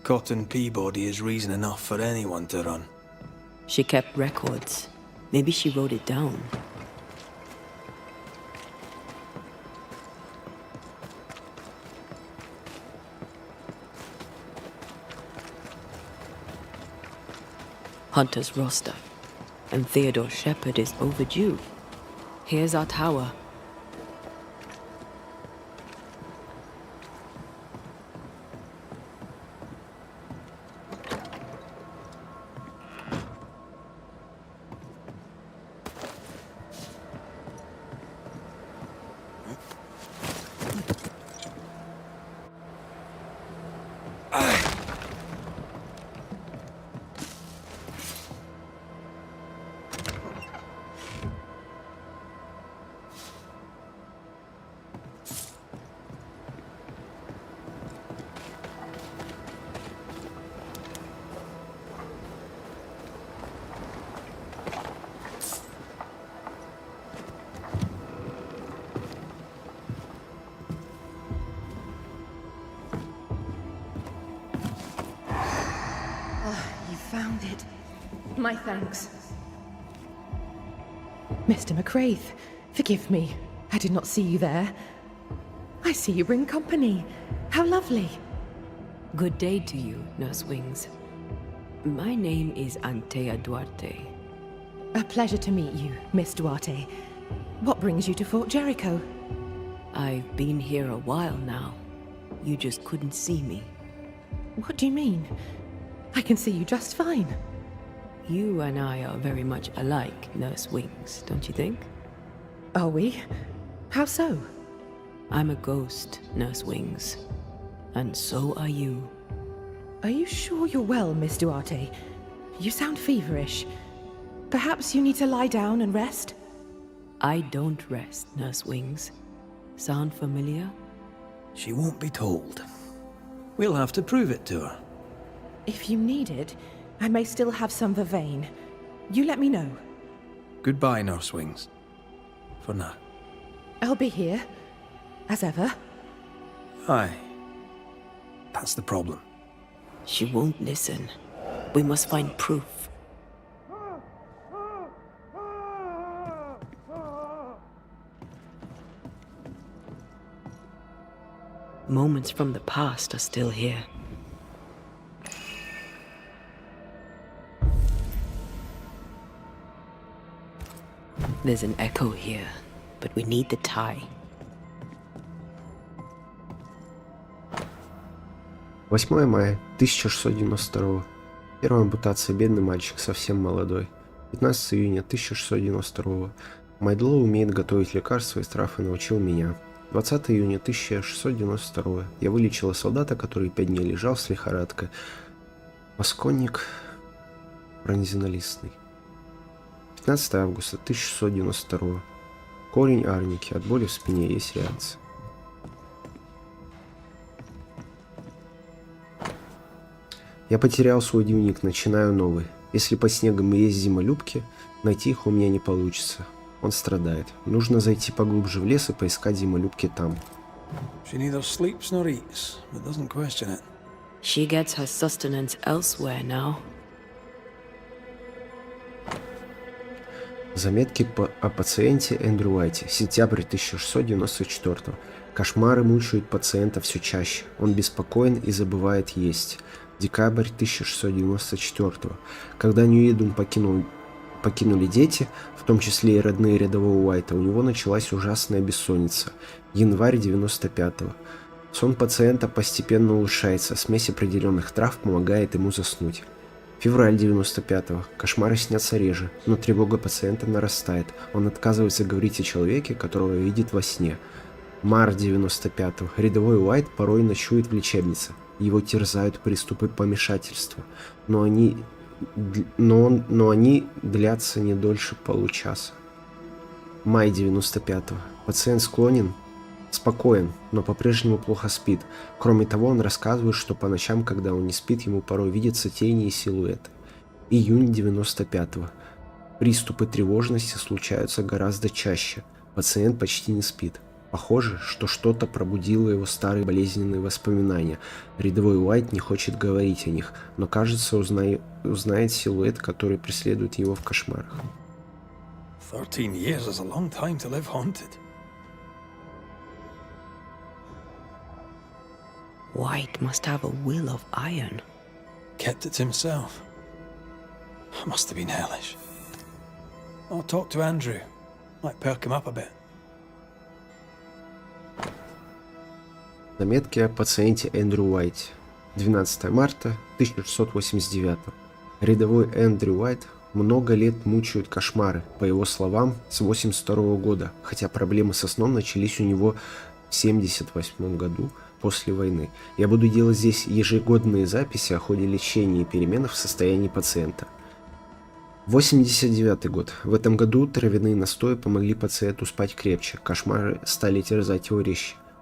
Cotton Peabody is reason enough for anyone to run. She kept records. Maybe she wrote it down. Hunter's roster. And Theodore Shepard is overdue. Here's our tower. Found it. My thanks. Mr. McCraith, forgive me. I did not see you there. I see you bring company. How lovely. Good day to you, Nurse Wings. My name is Antea Duarte. A pleasure to meet you, Miss Duarte. What brings you to Fort Jericho? I've been here a while now. You just couldn't see me. What do you mean? I can see you just fine. You and I are very much alike, Nurse Wings, don't you think? Are we? How so? I'm a ghost, Nurse Wings. And so are you. Are you sure you're well, Miss Duarte? You sound feverish. Perhaps you need to lie down and rest? I don't rest, Nurse Wings. Sound familiar? She won't be told. We'll have to prove it to her. If you need it, I may still have some vervain. You let me know. Goodbye, Nurse Wings. For now. I'll be here, as ever. Aye. That's the problem. She won't listen. We must find proof. Moments from the past are still here. There's an echo here, but we need the tie. 8 мая 1692. Первая ампутация, бедный мальчик, совсем молодой. 15 июня 1692. Майдлоу умеет готовить лекарства из трав и научил меня. 20 июня 1692. Я вылечила солдата, который 5 дней лежал с лихорадкой. Восконник пронзинолистный. 15 августа 1692. Корень арники. От боли в спине есть реакция. Я потерял свой дневник, начинаю новый. Если под снегом и есть зимолюбки, найти их у меня не получится. Он страдает. Нужно зайти поглубже в лес и поискать зимолюбки там. She neither sleeps nor eats, but doesn't question it. She gets her sustenance elsewhere now. Заметки о пациенте Эндрю Уайте. Сентябрь 1694. Кошмары мучают пациента все чаще. Он беспокоен и забывает есть. Декабрь 1694. Когда Ньюидум покинули дети, в том числе и родные рядового Уайта, у него началась ужасная бессонница. Январь 95-го. Сон пациента постепенно улучшается, смесь определенных трав помогает ему заснуть. Февраль 95-го. Кошмары снятся реже, но тревога пациента нарастает. Он отказывается говорить о человеке, которого видит во сне. Март 95-го. Рядовой Уайт порой ночует в лечебнице. Его терзают приступы помешательства, но они длятся не дольше получаса. Май 95-го. Пациент спокоен, но по-прежнему плохо спит. Кроме того, он рассказывает, что по ночам, когда он не спит, ему порой видятся тени и силуэты. Июнь 95-го. Приступы тревожности случаются гораздо чаще. Пациент почти не спит. Похоже, что что-то пробудило его старые болезненные воспоминания. Рядовой Уайт не хочет говорить о них, но, кажется, узнает силуэт, который преследует его в кошмарах. 13 years is a long time to live haunted. White must have a will of iron. Kept it to himself. Must have been hellish. I'll talk to Andrew. Might perk him up a bit. Заметки о пациенте Эндрю Уайте. 12 марта 1689. Рядовой Эндрю Уайт много лет мучают кошмары, по его словам, с 82 года, хотя проблемы со сном начались у него в 78 году после войны. Я буду делать здесь ежегодные записи о ходе лечения и переменах в состоянии пациента. 89 год. В этом году травяные настои помогли пациенту спать крепче, кошмары стали терзать его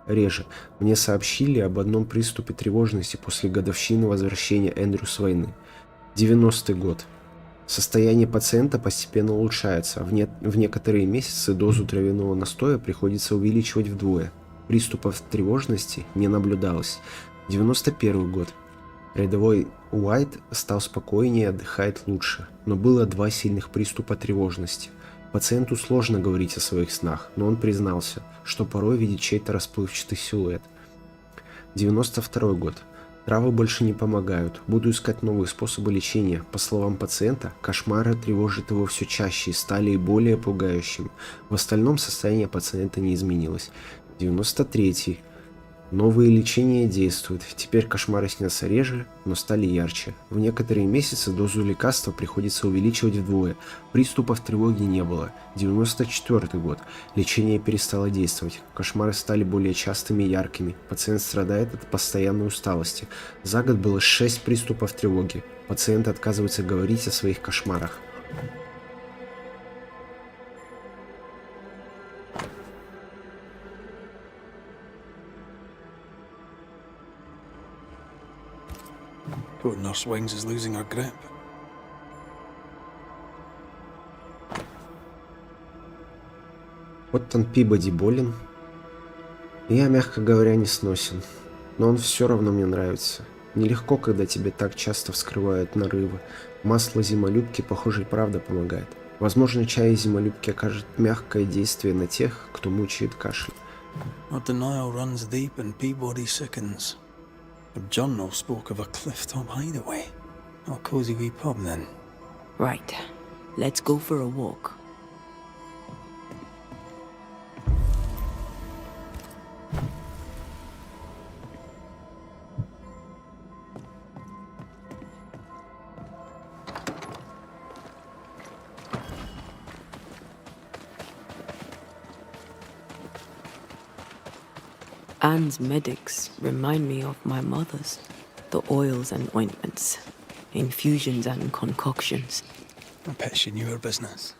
реже. Мне сообщили об одном приступе тревожности после годовщины возвращения Эндрю с войны. 90-й год. Состояние пациента постепенно улучшается. В некоторые месяцы дозу травяного настоя приходится увеличивать вдвое. Приступов тревожности не наблюдалось. 91 год. Рядовой Уайт стал спокойнее и отдыхает лучше, но было 2 сильных приступа тревожности. Пациенту сложно говорить о своих снах, но он признался, что порой видит чей-то расплывчатый силуэт. 92 год. Травы больше не помогают. Буду искать новые способы лечения. По словам пациента, кошмары тревожат его все чаще и стали более пугающими. В остальном состояние пациента не изменилось. 93. Новые лечения действуют. Теперь кошмары снятся реже, но стали ярче. В некоторые месяцы дозу лекарства приходится увеличивать вдвое. Приступов тревоги не было. 94 год. Лечение перестало действовать. Кошмары стали более частыми и яркими. Пациент страдает от постоянной усталости. За год было 6 приступов тревоги. Пациент отказывается говорить о своих кошмарах. Poor Nurse Wings is losing her grip. Оттон Пибоди болен. Я, мягко говоря, не сносен. Но он все равно мне нравится. Нелегко, когда тебе так часто вскрывают нарывы. Масло зимолюбки, похоже, и правда помогает. Возможно, чай зимолюбки окажет мягкое действие на тех, кто мучает кашель. Our denial runs deep and Peabody sickens. John no spoke of a cliff-top hideaway. A cozy wee pub, then. Right. Let's go for a walk. Anne's medics remind me of my mother's. The oils and ointments, infusions and concoctions. I bet she knew her business.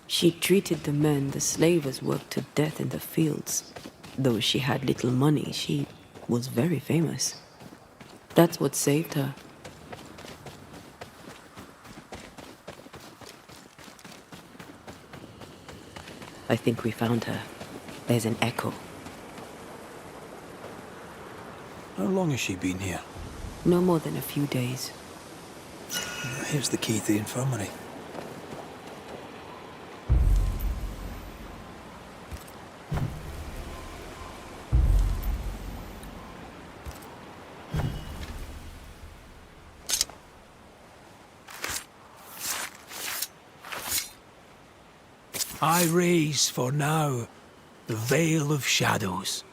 She treated the men the slavers worked to death in the fields. Though she had little money, she was very famous. That's what saved her. I think we found her. There's an echo. How long has she been here? No more than a few days. Here's the key to the infirmary. I raise for now the veil of shadows.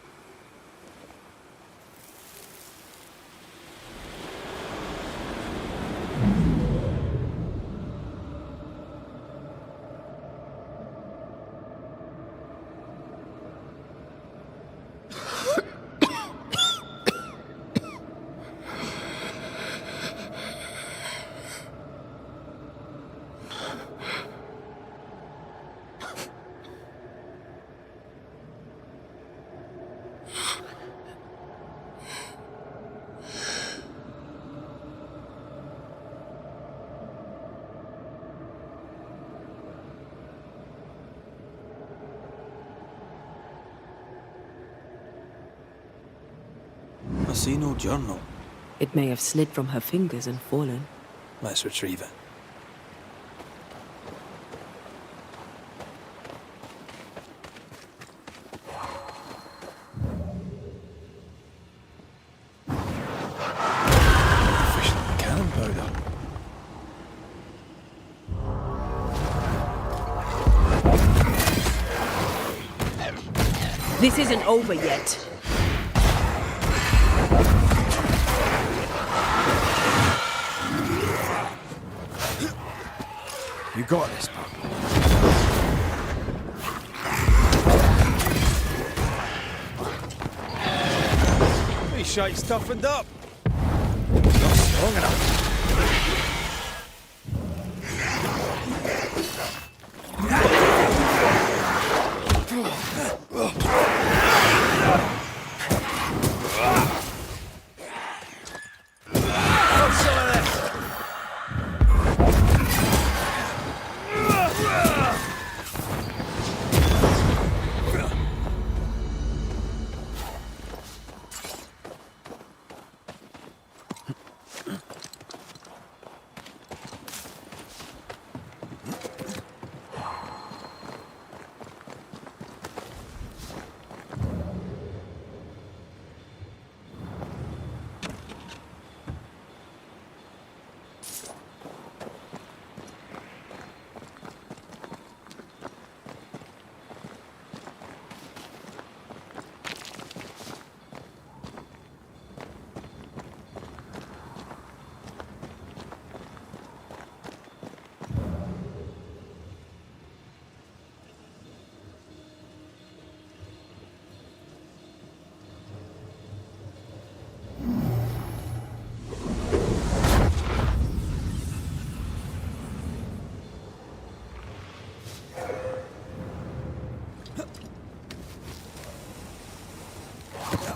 I see no journal. It may have slid from her fingers and fallen. Let's retrieve it. Artificial cannon powder. This isn't over yet. You got this, pal. These shite's toughened up. Not strong enough.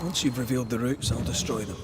Once you've revealed the roots, I'll destroy them.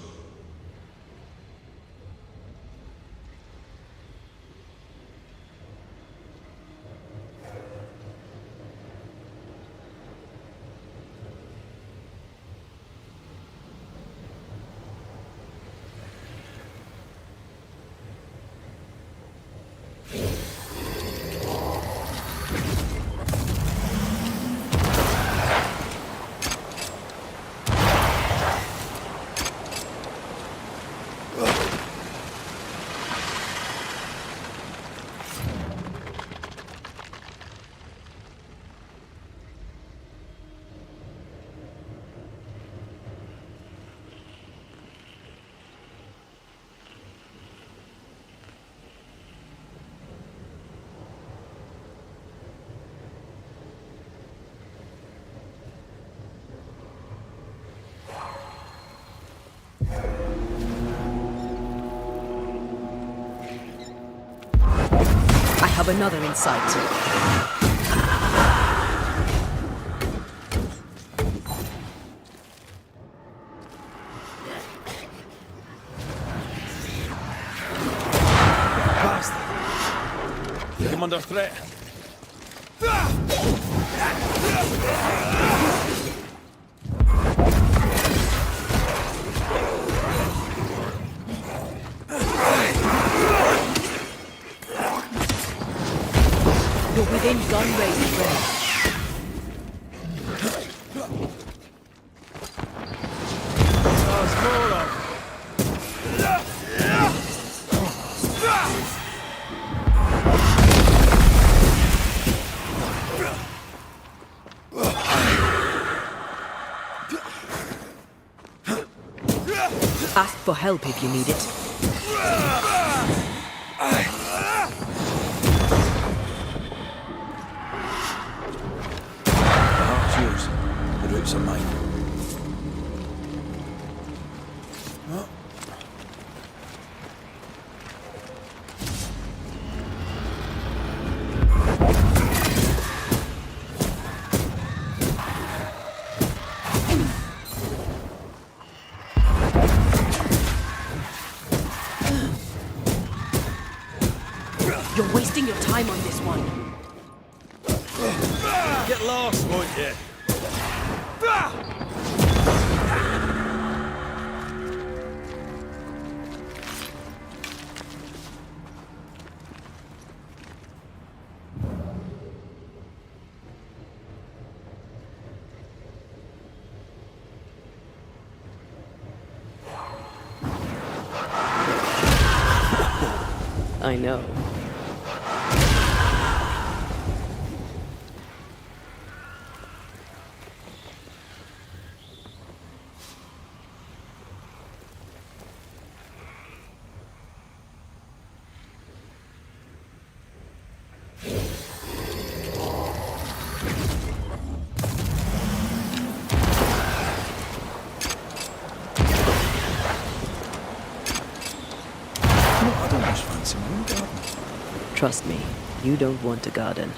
I have another in sight. Bastard. I'm under threat. You're within gun range, friend. Ask for help if you need it. Yours. The roots are mine. Oh. You're wasting your time on this one. Get lost, won't you? I know. I don't much fancy my own garden. Trust me, you don't want a garden.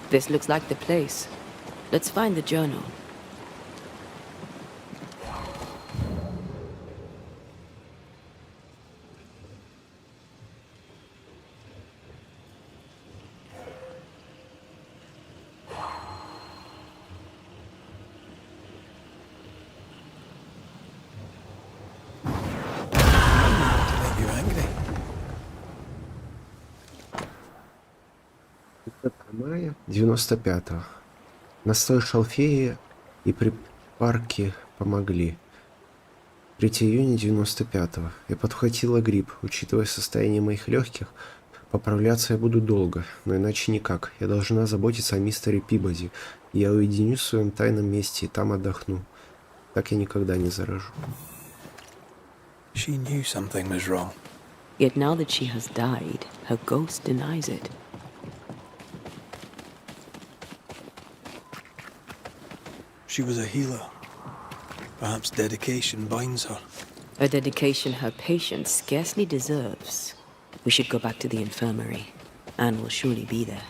This looks like the place. Let's find the journal. To make you angry. 5 мая 95-го. Настой шалфея и припарки помогли. 3 июня 95-го. Я подхватила грипп. Учитывая состояние моих легких, поправляться я буду долго, но иначе никак. Я должна заботиться о мистере Пибоди. Я уединюсь в своем тайном месте и там отдохну. Так я никогда не заражу. She knew something was wrong. Yet now that she has died, her ghost denies it. She was a healer. Perhaps dedication binds her. A dedication her patient scarcely deserves. We should go back to the infirmary. Anne will surely be there.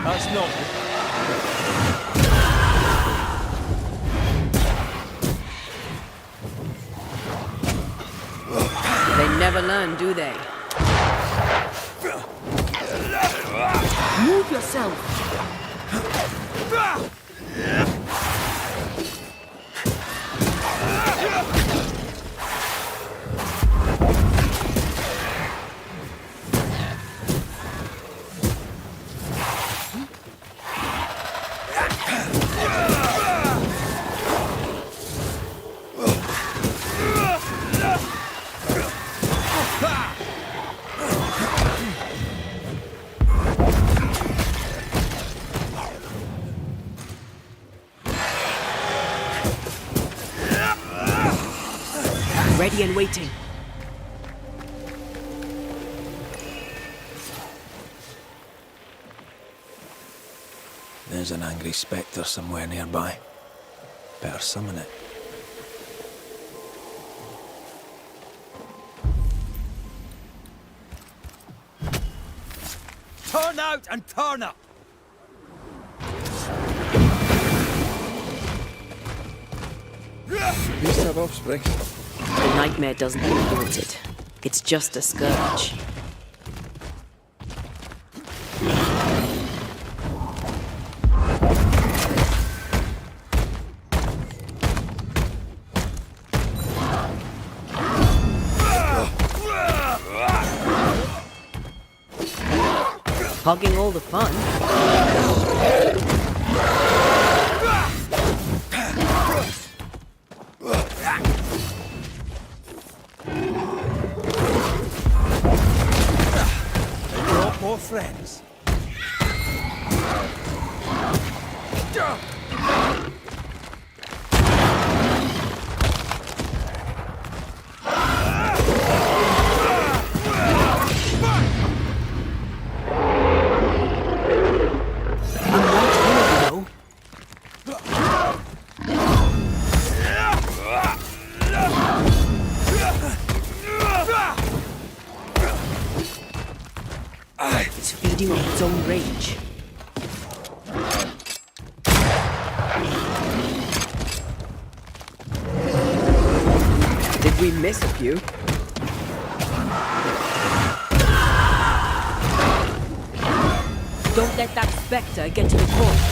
That's not. They never learn, do they? Move yourself! Ready and waiting. There's an angry spectre somewhere nearby. Better summon it. Turn out and turn up! Used to have offspring. The nightmare doesn't influence it. It's just a scourge. Hogging all the fun. More friends. It's feeding on its own rage. Did we miss a few? Don't let that spectre get to the corpse.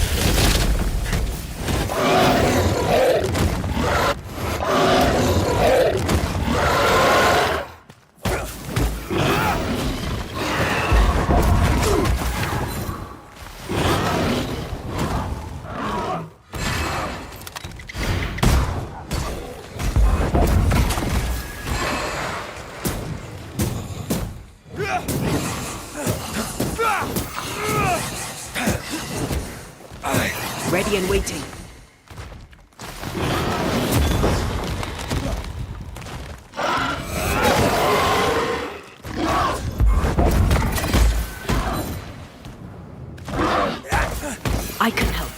Ready and waiting. I can help.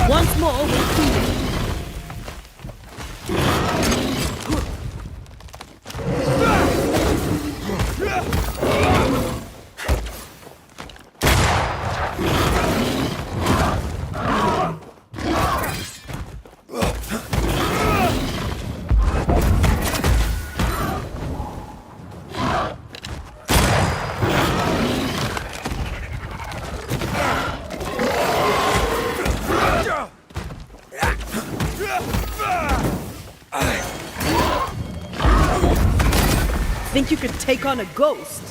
Once more, we'll feed it. Think you could take on a ghost?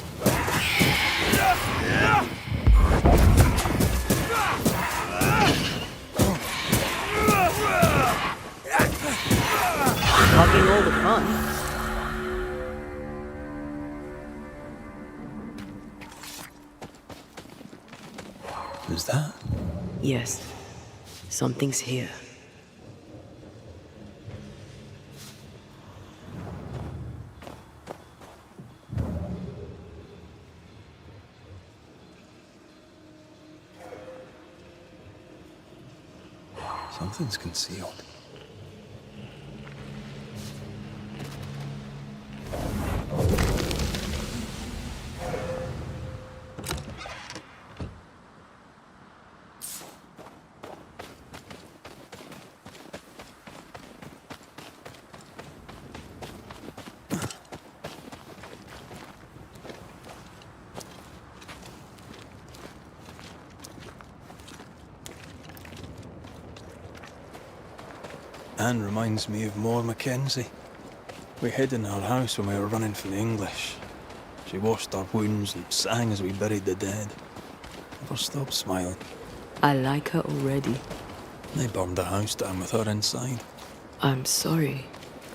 Hogging all the fun. Who's that? Yes, something's here. Something's concealed. Anne reminds me of Moore Mackenzie. We hid in her house when we were running from the English. She washed our wounds and sang as we buried the dead. Never stopped smiling. I like her already. They burned the house down with her inside. I'm sorry.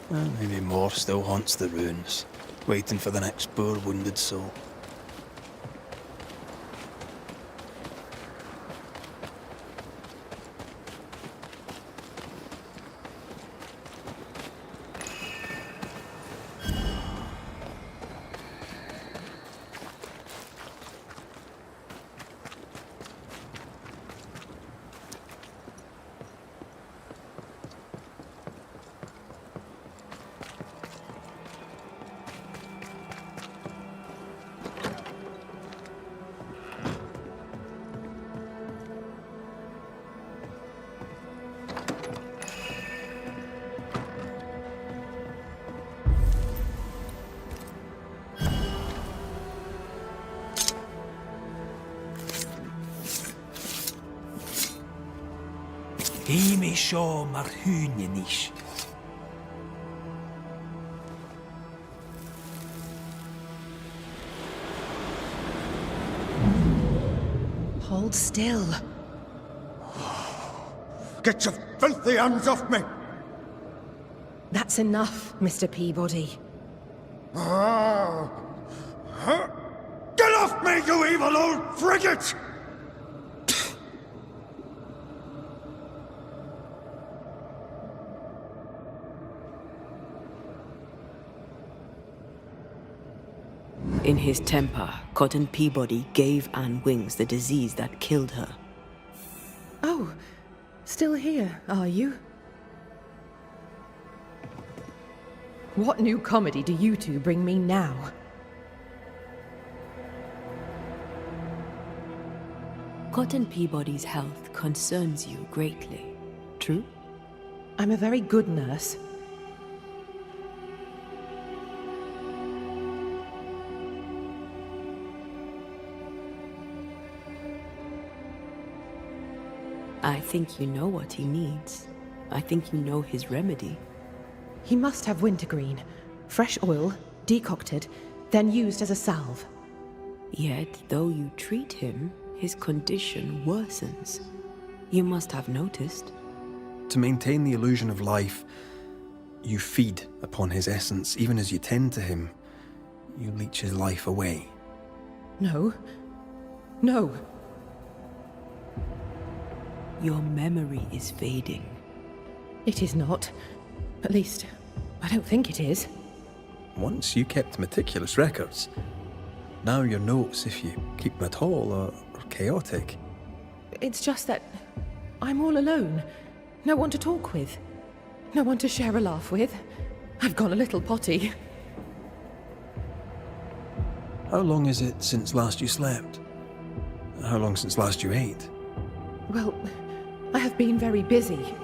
Well, maybe more still haunts the ruins, waiting for the next poor wounded soul. He me show mar húnjenish. Hold still. Get your filthy hands off me! That's enough, Mr. Peabody. Ah. Huh? Get off me, you evil old frigate! In his temper, Cotton Peabody gave Anne Wings the disease that killed her. Oh, still here, are you? What new comedy do you two bring me now? Cotton Peabody's health concerns you greatly, true? I'm a very good nurse. I think you know what he needs. I think you know his remedy. He must have wintergreen, fresh oil, decocted, then used as a salve. Yet, though you treat him, his condition worsens. You must have noticed. To maintain the illusion of life, you feed upon his essence. Even as you tend to him, you leech his life away. No. No. Your memory is fading. It is not. At least, I don't think it is. Once you kept meticulous records. Now your notes, if you keep them at all, are chaotic. It's just that I'm all alone. No one to talk with. No one to share a laugh with. I've gone a little potty. How long is it since last you slept? How long since last you ate? Well, I have been very busy.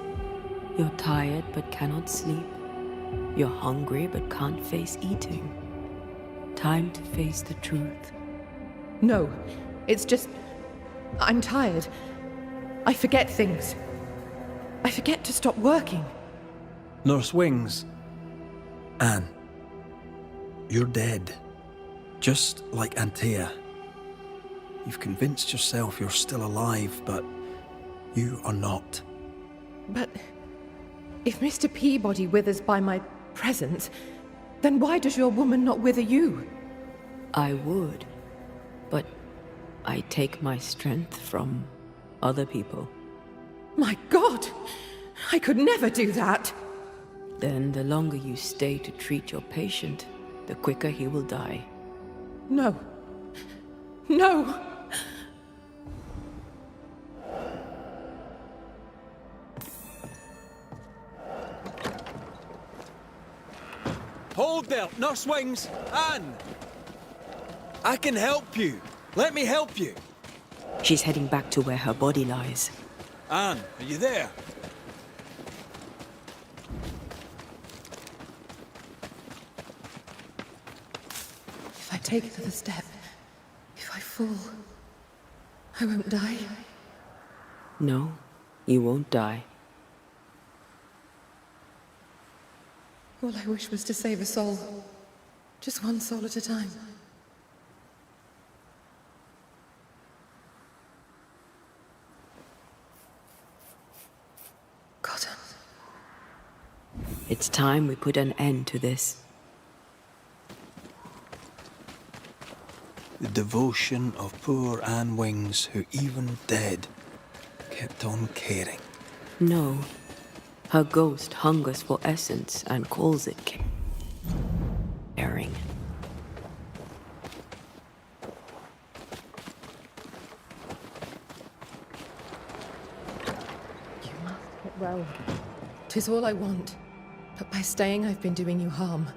You're tired but cannot sleep. You're hungry but can't face eating. Time to face the truth. No, it's just... I'm tired. I forget things. I forget to stop working. Nurse Wings. Anne. You're dead. Just like Antea. You've convinced yourself you're still alive, but you are not. But if Mr. Peabody withers by my presence, then why does your woman not wither you? I would, but I take my strength from other people. My God! I could never do that! Then the longer you stay to treat your patient, the quicker he will die. No. No! Hold there, Nurse Wings! Anne! I can help you. Let me help you. She's heading back to where her body lies. Anne, are you there? If I take another step, if I fall, I won't die. No, you won't die. All I wish was to save a soul. Just one soul at a time. It's time we put an end to this. The devotion of poor Anne Wings, who even dead, kept on caring. No. Her ghost hungers for essence and calls it caring. You must get well. 'Tis all I want. But by staying, I've been doing you harm.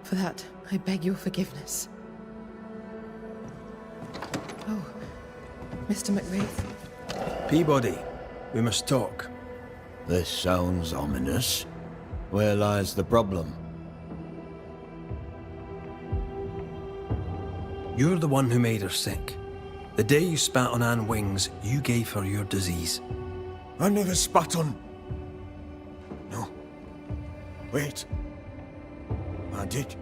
For that, I beg your forgiveness. Oh, Mr. McWraith. Peabody, we must talk. This sounds ominous. Where lies the problem? You're the one who made her sick. The day you spat on Anne Wings, you gave her your disease. I never spat on... No. Wait. I did.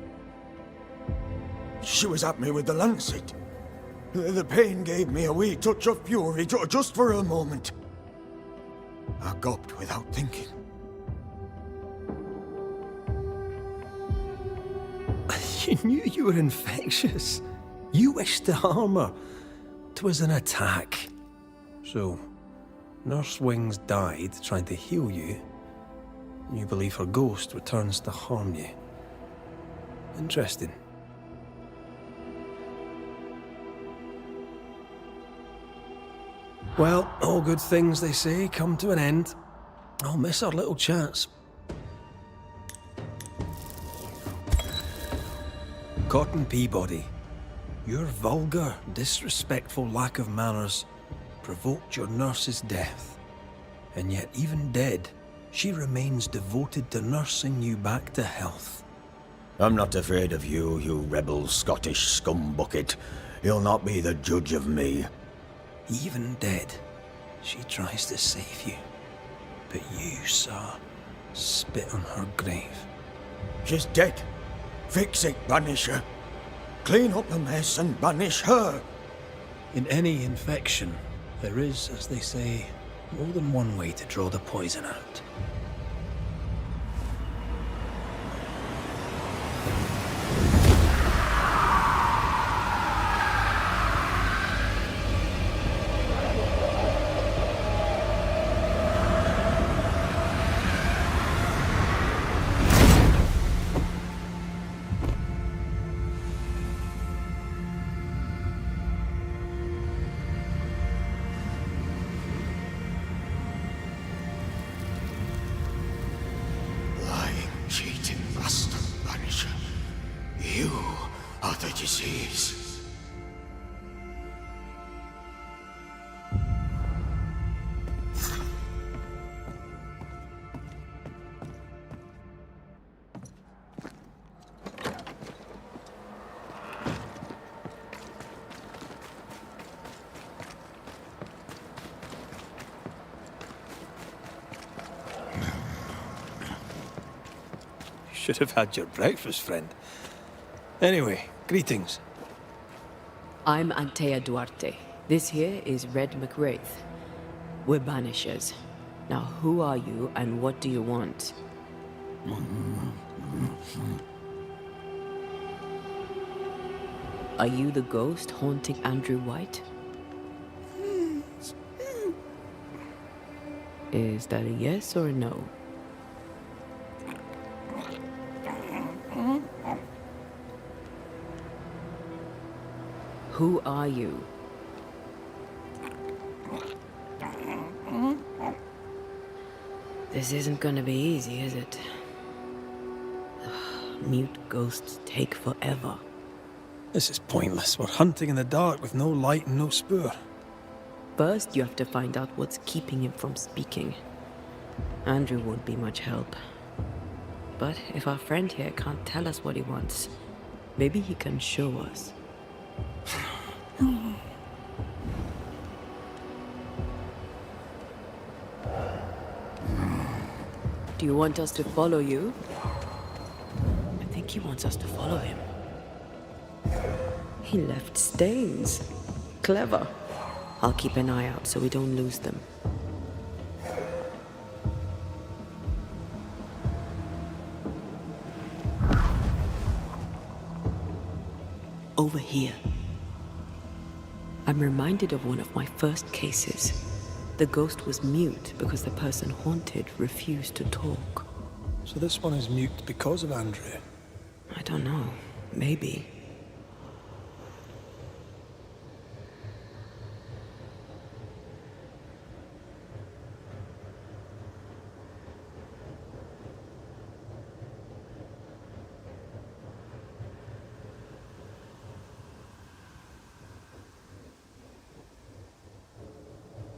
She was at me with the lancet. The pain gave me a wee touch of fury, just for a moment. I gulped without thinking. You knew you were infectious. You wished to harm her. 'Twas an attack. So, Nurse Wings died trying to heal you. You believe her ghost returns to harm you. Interesting. Well, all good things, they say, come to an end. I'll miss our little chance. Cotton Peabody, your vulgar, disrespectful lack of manners provoked your nurse's death. And yet, even dead, she remains devoted to nursing you back to health. I'm not afraid of you, you rebel Scottish scumbucket. You'll not be the judge of me. Even dead, she tries to save you. But you, sir, spit on her grave. She's dead. Fix it, Banisher. Clean up the mess and banish her. In any infection, there is, as they say, more than one way to draw the poison out. Cheating bastard, Banisher. You are the disease. Should have had your breakfast, friend. Anyway, greetings. I'm Antea Duarte. This here is Red McWraith. We're Banishers. Now, who are you and what do you want? Are you the ghost haunting Andrew White? Is that a yes or a no? Who are you? This isn't gonna be easy, is it? Mute ghosts take forever. This is pointless. We're hunting in the dark with no light and no spoor. First, you have to find out what's keeping him from speaking. Andrew won't be much help. But if our friend here can't tell us what he wants, maybe he can show us. Do you want us to follow you? I think he wants us to follow him. He left stains. Clever. I'll keep an eye out so we don't lose them. Over here. I'm reminded of one of my first cases. The ghost was mute because the person haunted refused to talk. So this one is mute because of Andrew? I don't know. Maybe.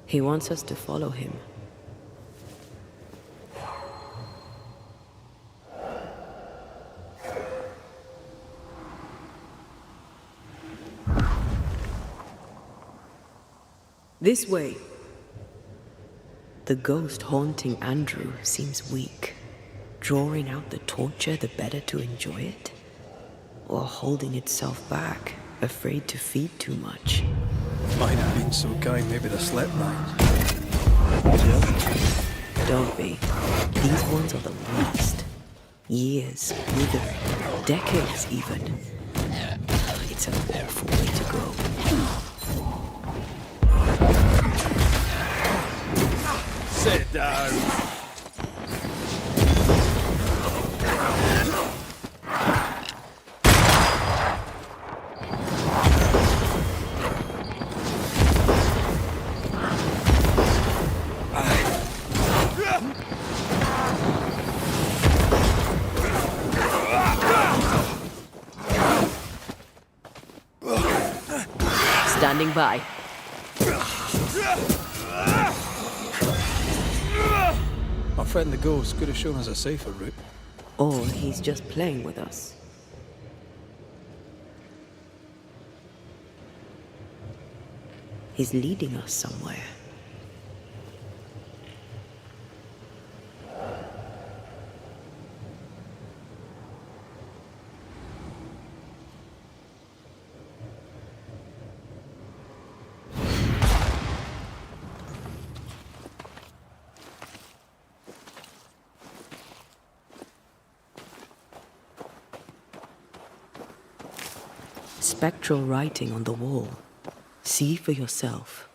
He wants us to follow him. This way. The ghost haunting Andrew seems weak. Drawing out the torture the better to enjoy it? Or holding itself back, afraid to feed too much? Might have been so kind, maybe they slept night. Don't be. These ones are the worst. Years, withering, decades even. It's an awful way to go. Sit down. Standing by. Our friend the ghost could have shown us a safer route. Or he's just playing with us. He's leading us somewhere. Spectral writing on the wall. See for yourself.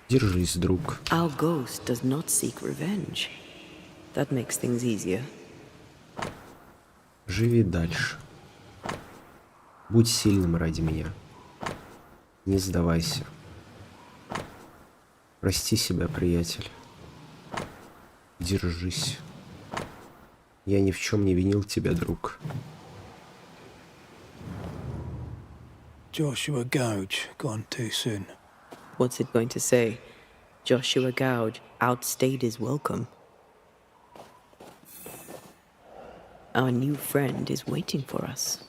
Держись, друг. Our ghost does not seek revenge. That makes things easier. Живи дальше. Будь сильным ради меня. Не сдавайся. Прости себя, приятель. Держись. Я ни в чем не винил тебя, друг. Joshua Gouge gone too soon. What's it going to say? Joshua Gouge outstayed his welcome. Our new friend is waiting for us.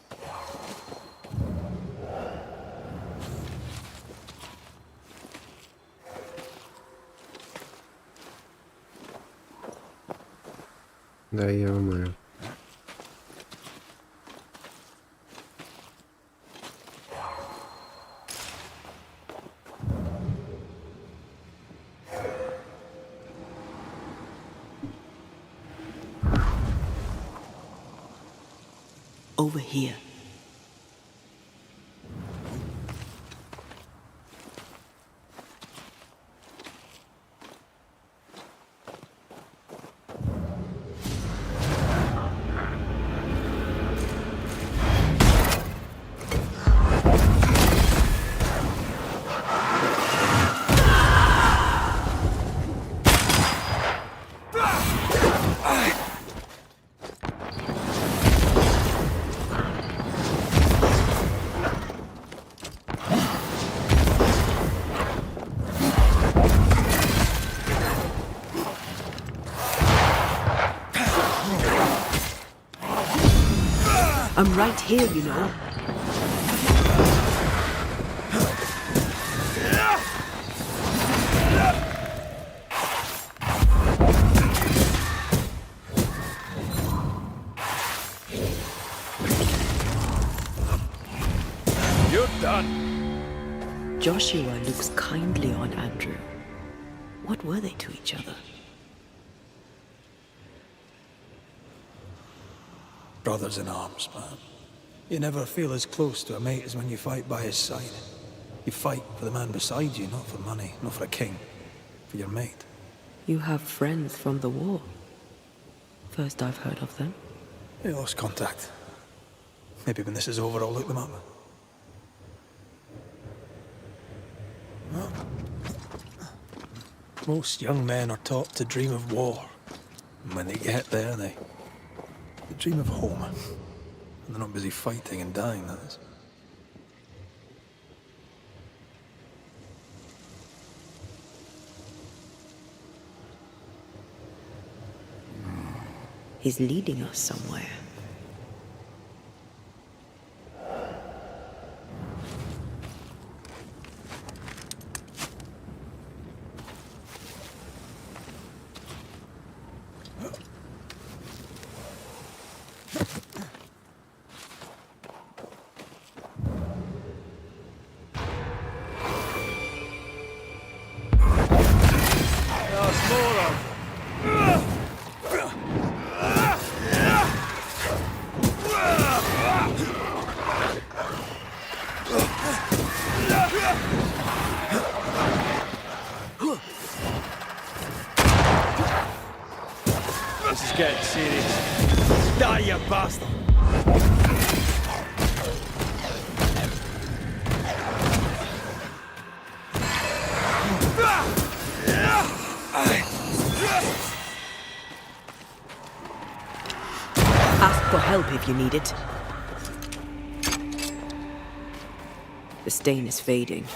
Да, я умею. Over here. I'm right here, you know. You're done. Joshua looks kindly on Andrew. What were they to each other? brothers in arms, man. You never feel as close to a mate as when you fight by his side. You fight for the man beside you, not for money, not for a king. For your mate. You have friends from the war. First I've heard of them. They lost contact. Maybe when this is over, I'll look them up. Well, most young men are taught to dream of war. And when they get there, they dream of home. And they're not busy fighting and dying, that is. He's leading us somewhere. This is getting serious. Die, you bastard! Ask for help if you need it. The stain is fading.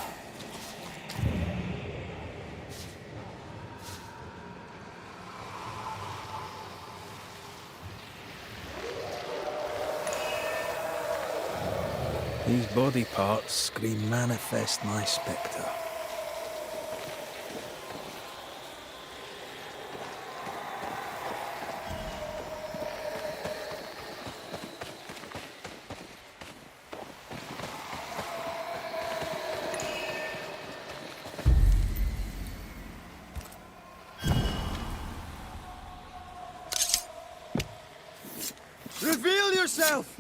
These body parts scream manifest my spectre. Reveal yourself!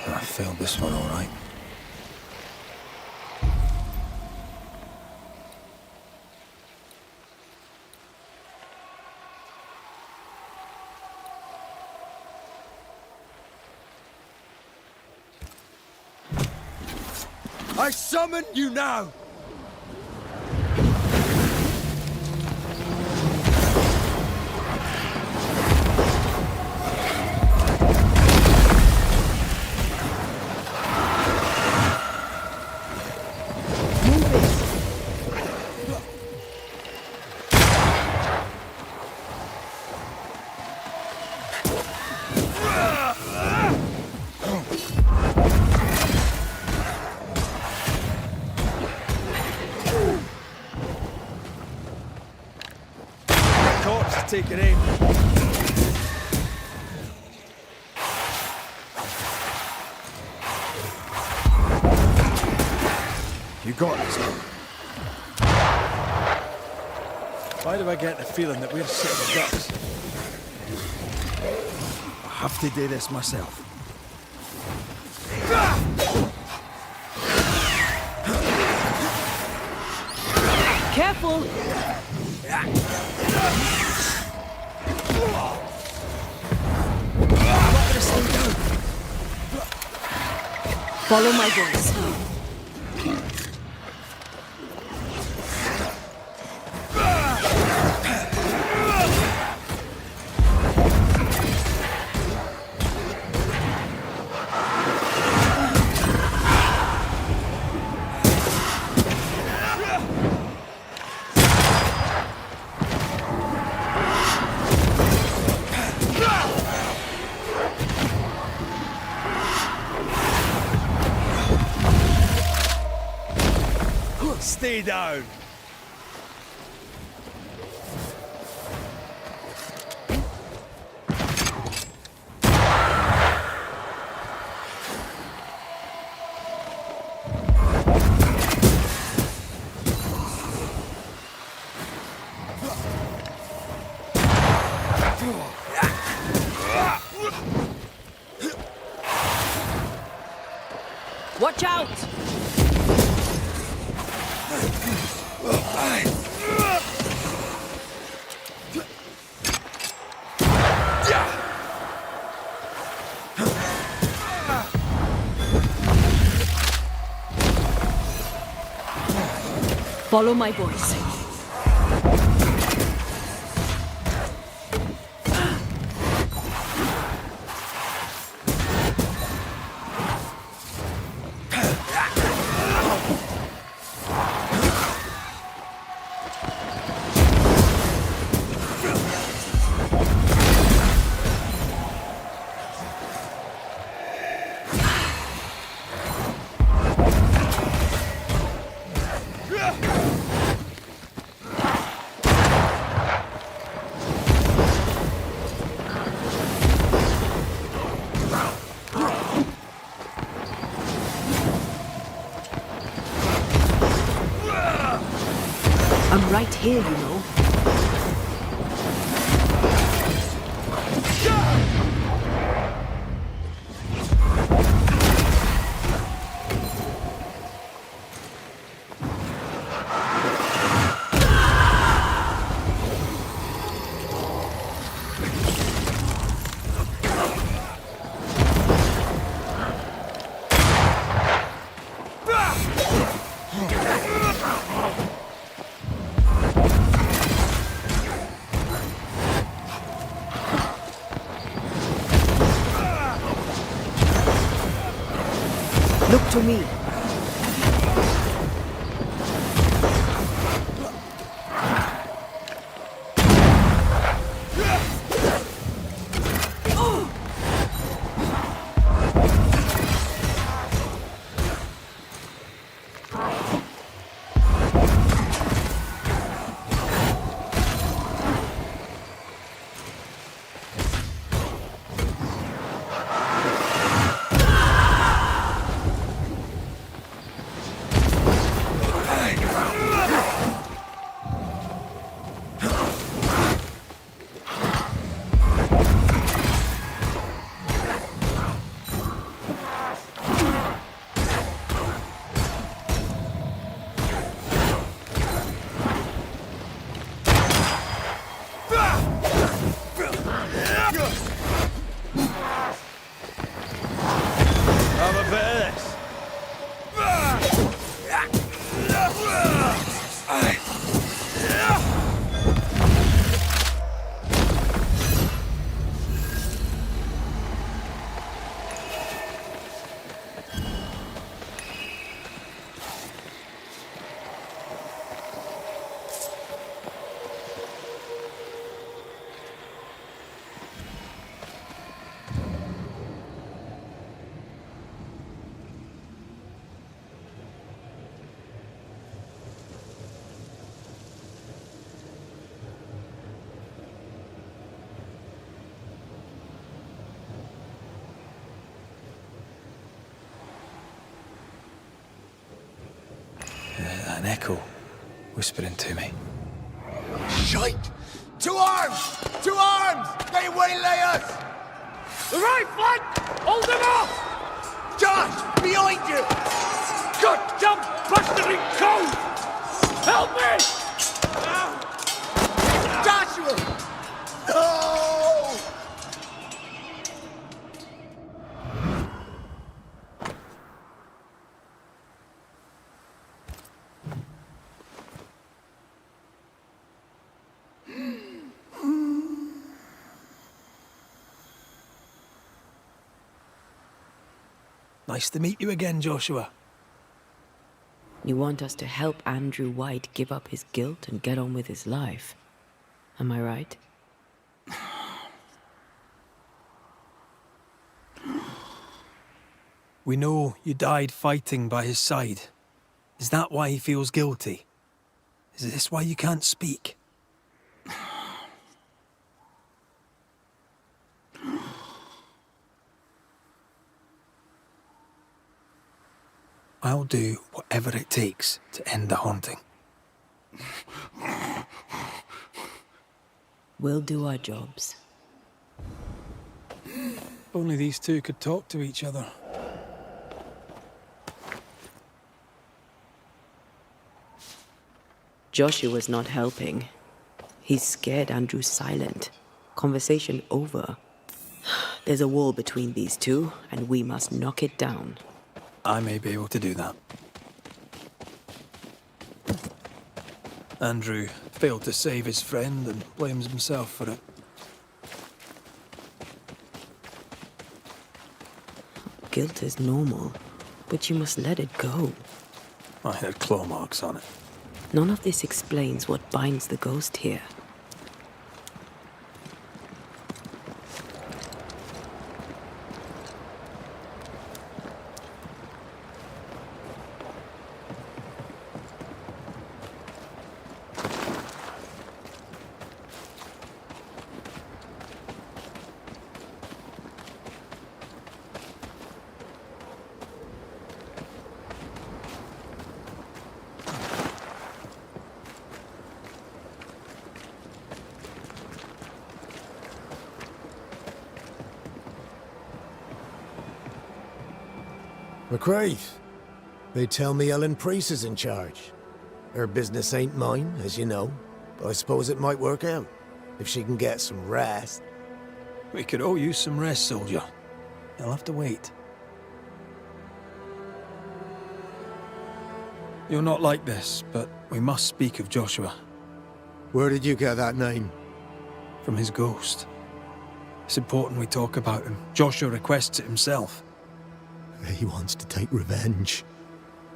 I failed this one all right. I summon you now! Take it aim. You got this. Why do I get the feeling that we're sitting ducks? I have to do this myself. Careful! Follow my voice. Stay down! Watch out! Follow my voice. I'm right here, you know. Look to me. An echo whispering to me. Shite! To arms! To arms! They waylay us! The right flank! Hold them off! Josh! Behind you! Goddamn blustering cold! Help me! Joshua! No! Nice to meet you again, Joshua. You want us to help Andrew White give up his guilt and get on with his life. Am I right? We know you died fighting by his side. Is that why he feels guilty? Is this why you can't speak? I'll do whatever it takes to end the haunting. We'll do our jobs. Only these two could talk to each other. Joshua's not helping. He's scared Andrew's silent. Conversation over. There's a wall between these two, and we must knock it down. I may be able to do that. Andrew failed to save his friend and blames himself for it. Guilt is normal, but you must let it go. I had claw marks on it. None of this explains what binds the ghost here. McCraith, they tell me Ellen Priest is in charge. Her business ain't mine, as you know, but I suppose it might work out, if she can get some rest. We could all use some rest, soldier. You'll have to wait. You're not like this, but we must speak of Joshua. Where did you get that name? From his ghost. It's important we talk about him. Joshua requests it himself. He wants to take revenge.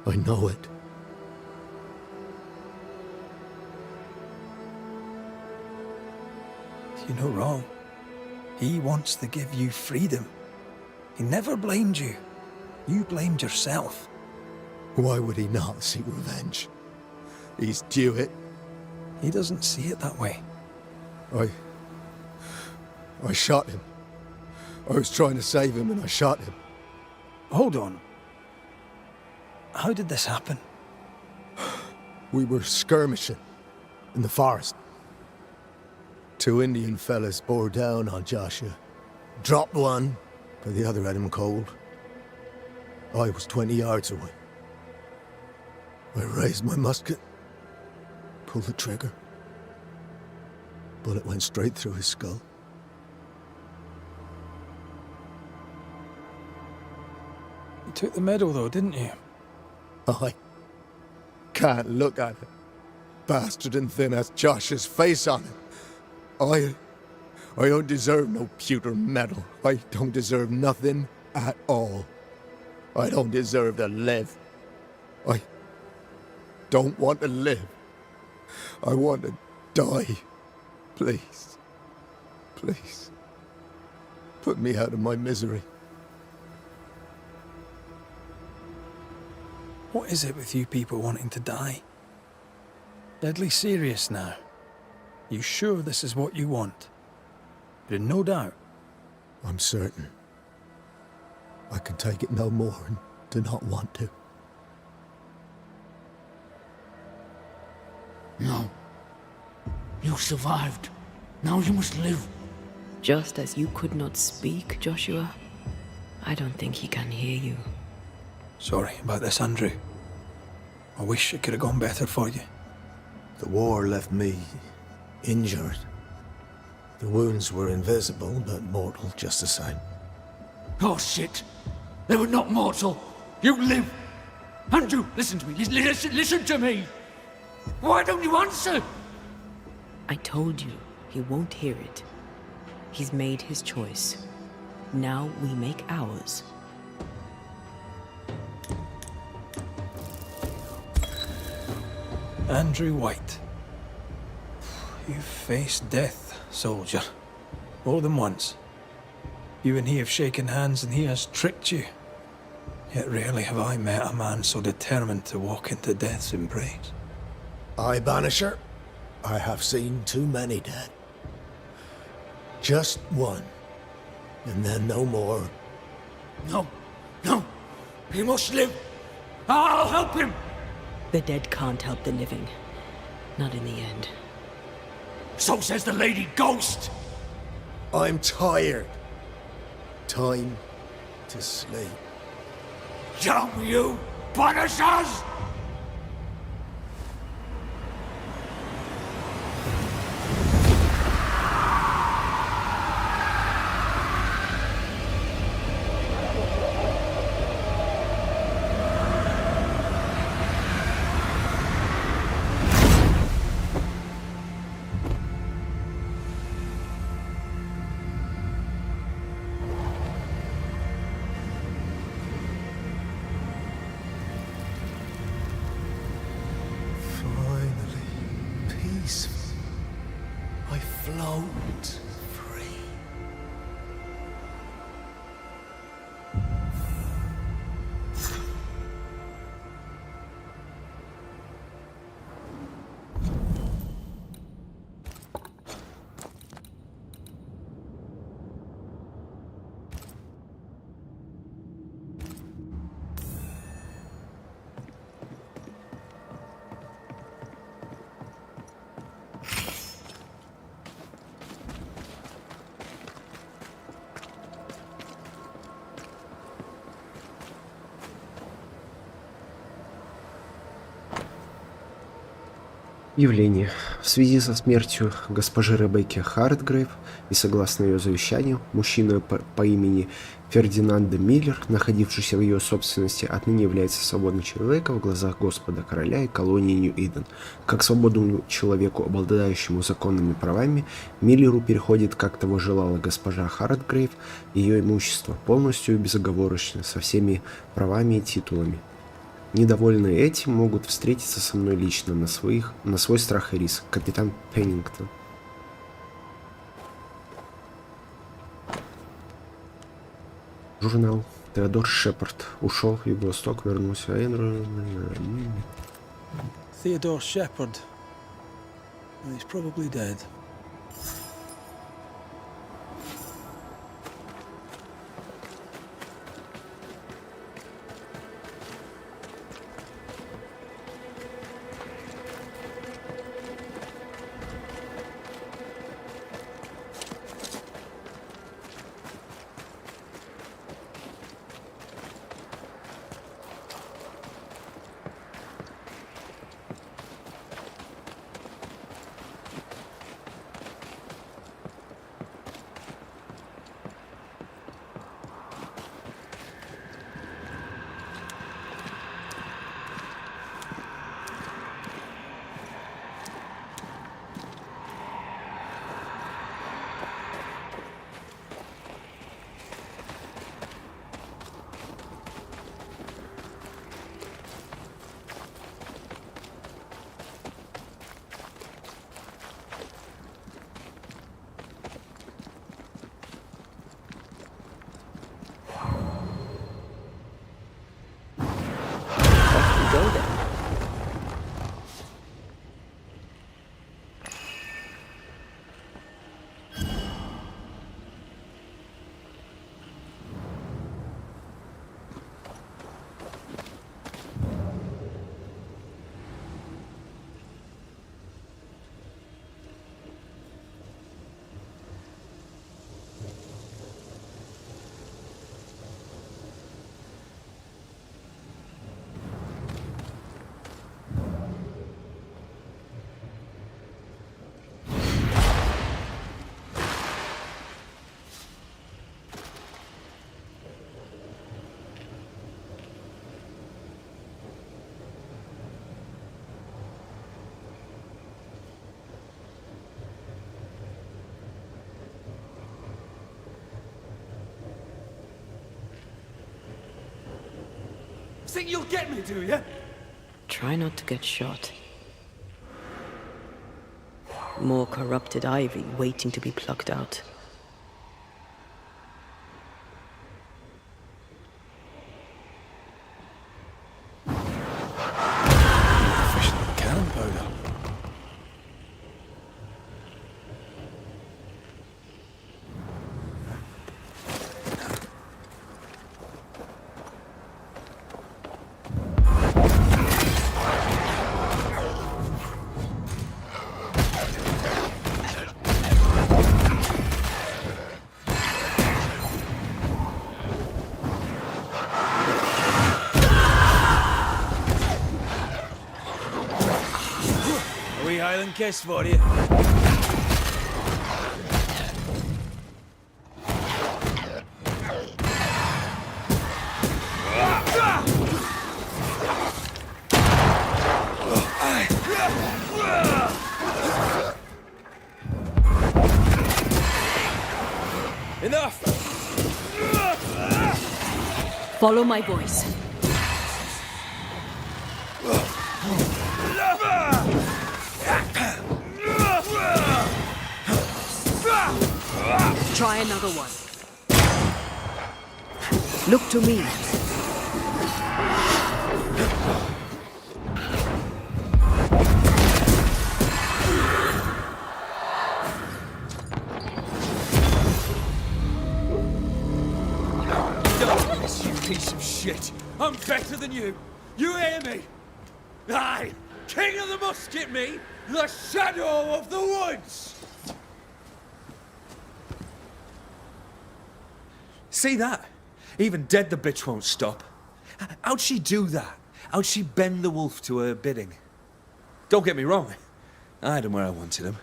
I know it. You're no wrong. He wants to give you freedom. He never blamed you. You blamed yourself. Why would he not seek revenge? He's due it. He doesn't see it that way. I shot him. I was trying to save him and I shot him. Hold on. How did this happen? We were skirmishing in the forest. Two Indian fellas bore down on Joshua. Dropped one, but the other had him cold. I was 20 yards away. I raised my musket, pulled the trigger. Bullet went straight through his skull. You took the medal though, didn't you? I can't look at it. Bastard and thin has Josh's face on it. I don't deserve no pewter medal. I don't deserve nothing at all. I don't deserve to live. I don't want to live. I want to die. Please. Please. Put me out of my misery. What is it with you people wanting to die? Deadly serious now. You sure this is what you want? You're in no doubt. I'm certain. I can take it no more and do not want to. No. You survived. Now you must live. Just as you could not speak, Joshua, I don't think he can hear you. Sorry about this, Andrew. I wish it could have gone better for you. The war left me injured. The wounds were invisible, but mortal just the same. Oh, shit. They were not mortal. You live. Andrew, listen to me. Listen to me. Why don't you answer? I told you, he won't hear it. He's made his choice. Now we make ours. Andrew White. You've faced death, soldier. More than once. You and he have shaken hands and he has tricked you. Yet rarely have I met a man so determined to walk into death's embrace. I, Banisher, I have seen too many dead. Just one, and then no more. No. He must live. I'll help him. The dead can't help the living. Not in the end. So says the Lady Ghost. I'm tired. time to sleep. Damn you, Banishers! I float free. Явление. В связи со смертью госпожи Ребекки Хартгрейв и согласно ее завещанию, мужчина по имени Фердинанда Миллер, находившийся в ее собственности, отныне является свободным человеком в глазах Господа Короля и колонии Нью-Иден. Как свободному человеку, обладающему законными правами, Миллеру переходит, как того желала госпожа Хартгрейв, ее имущество полностью и безоговорочно, со всеми правами и титулами. Недовольные этим могут встретиться со мной лично на свой страх и риск. Капитан Пеннингтон. Журнал. Теодор Шепард. Ушел в Юго-Восток, вернулся. Theodore Shepard. He's probably dead. Think you'll get me, do you? Try not to get shot. More corrupted ivy waiting to be plucked out. Official cannon powder. Wee Highland kiss for you. Enough! Follow my voice. Try another one. Look to me. You piece of shit! I'm better than you! You hear me? I, King of the Musket me, the Shadow of the Woods! See that? Even dead the bitch won't stop. How'd she do that? How'd she bend the wolf to her bidding? Don't get me wrong. I had him where I wanted him.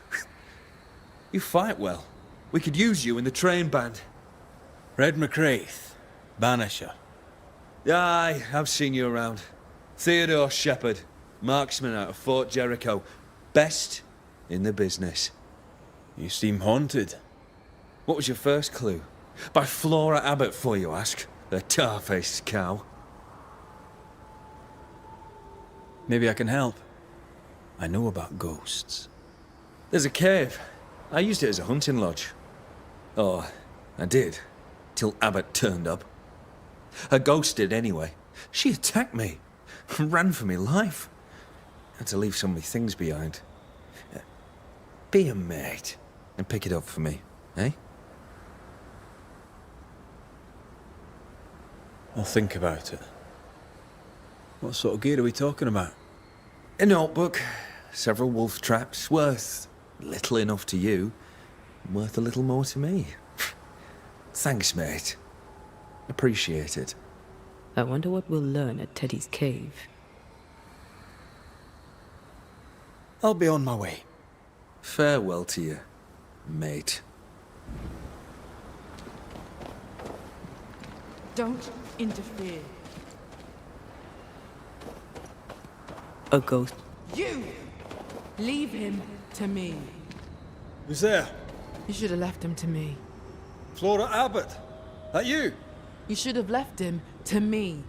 You fight well. We could use you in the train band. Red McCraith, Banisher. Aye, I've seen you around. Theodore Shepherd, marksman out of Fort Jericho. Best in the business. You seem haunted. What was your first clue? By Flora Abbott, for you ask. The tar-faced cow. Maybe I can help. I know about ghosts. There's a cave. I used it as a hunting lodge. Oh, I did. Till Abbott turned up. A ghost did anyway. She attacked me. Ran for me life. Had to leave so many things behind. Be a mate and pick it up for me, eh? I'll think about it. What sort of gear are we talking about? A notebook, several wolf traps, worth little enough to you, worth a little more to me. Thanks, mate. Appreciate it. I wonder what we'll learn at Teddy's cave. I'll be on my way. Farewell to you, mate. Don't interfere. A ghost. You! Leave him to me. Who's there? You should have left him to me. Flora Abbott. That you? You should have left him to me.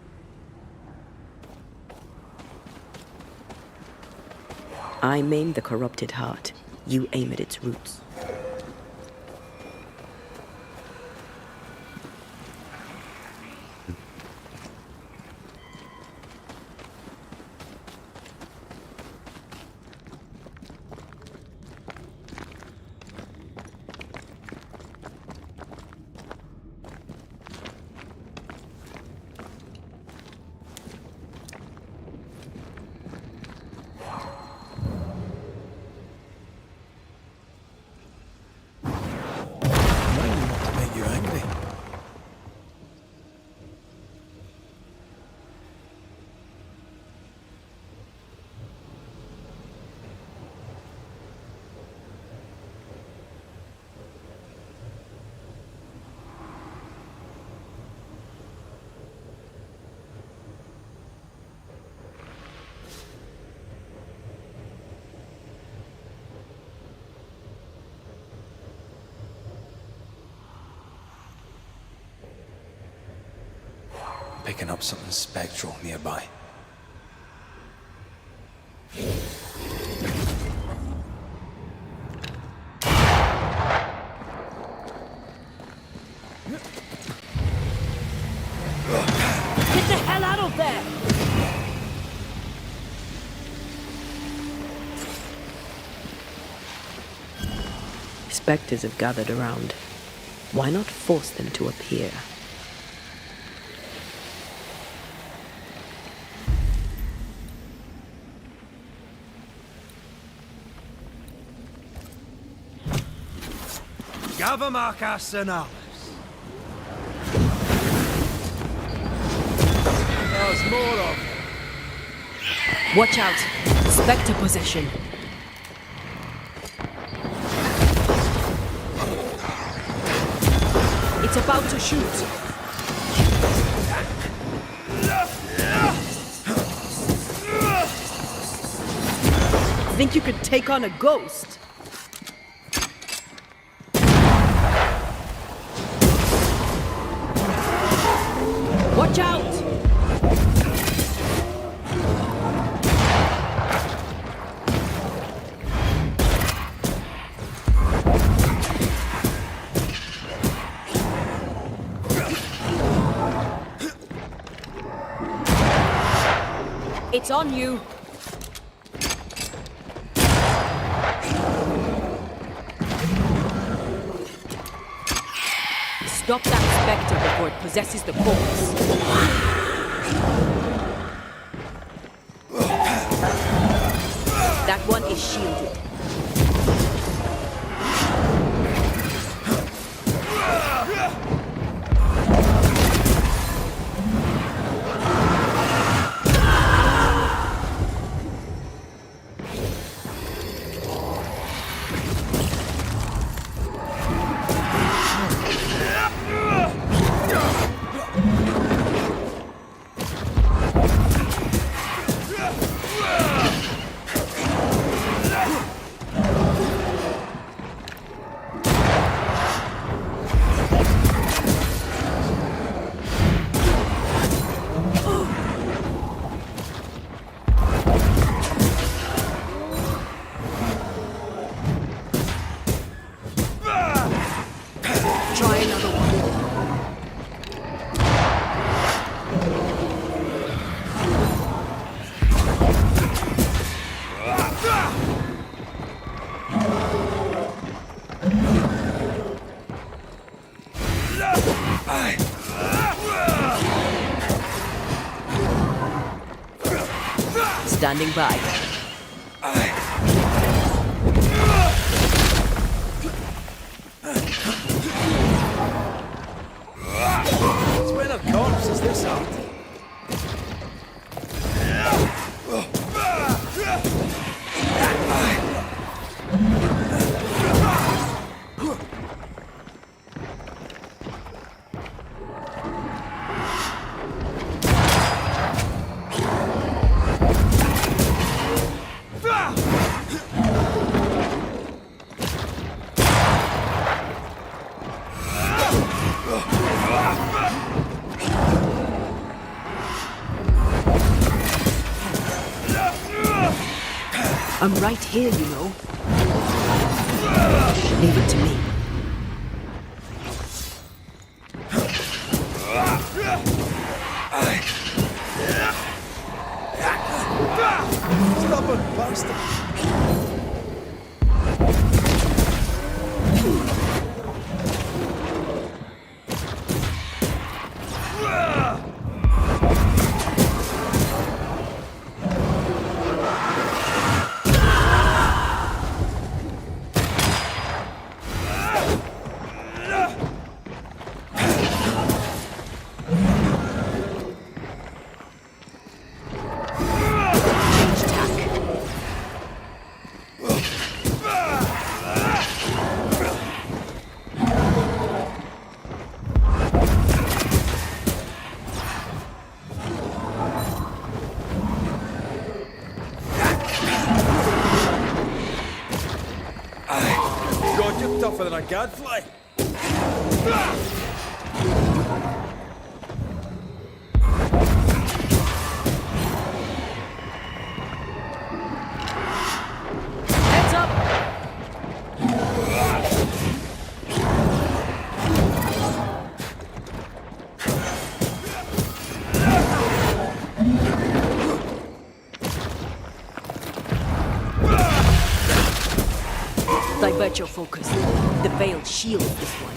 I maim the corrupted heart. You aim at its roots. Picking up something spectral nearby. Get the hell out of there! Spectres have gathered around. Why not force them to appear? Gavamarca Senalis. There's more of. Watch out! Spectre possession. about to shoot. Think you could take on a ghost? Watch out! It's on you. Stop that spectre before it possesses the corpse. That one is shielded. Standing by. What of corpse is this out? I'm right here, you know. Leave it to me. Stop it, bastard! God, you're tougher than a gadfly. Heads up! Divert your focus. The veiled shield this one.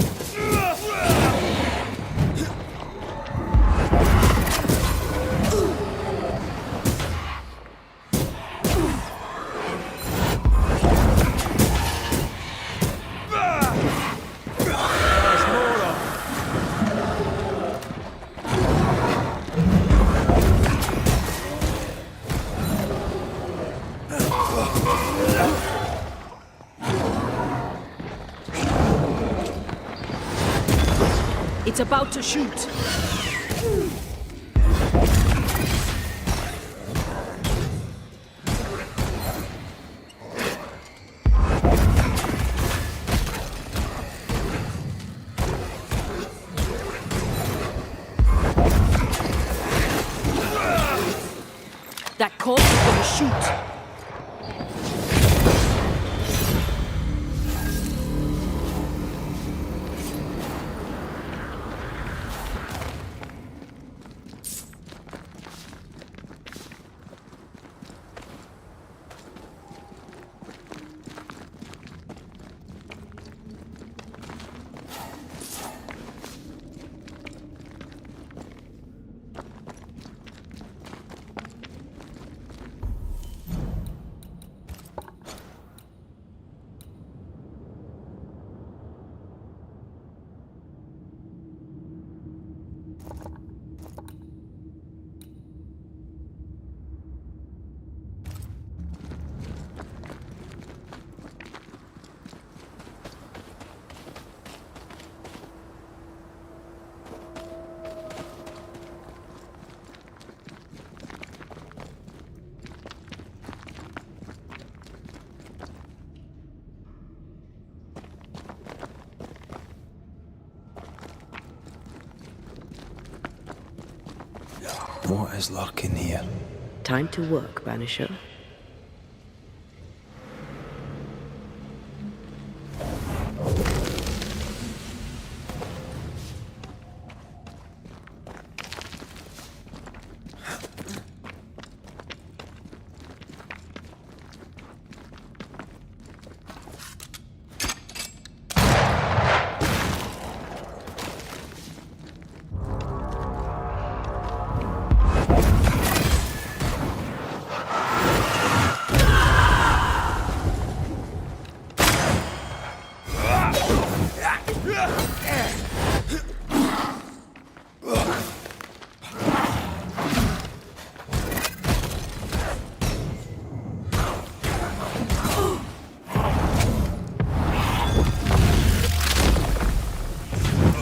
It's about to shoot. That corpse is gonna shoot. What is lurking here? Time to work, Banisher.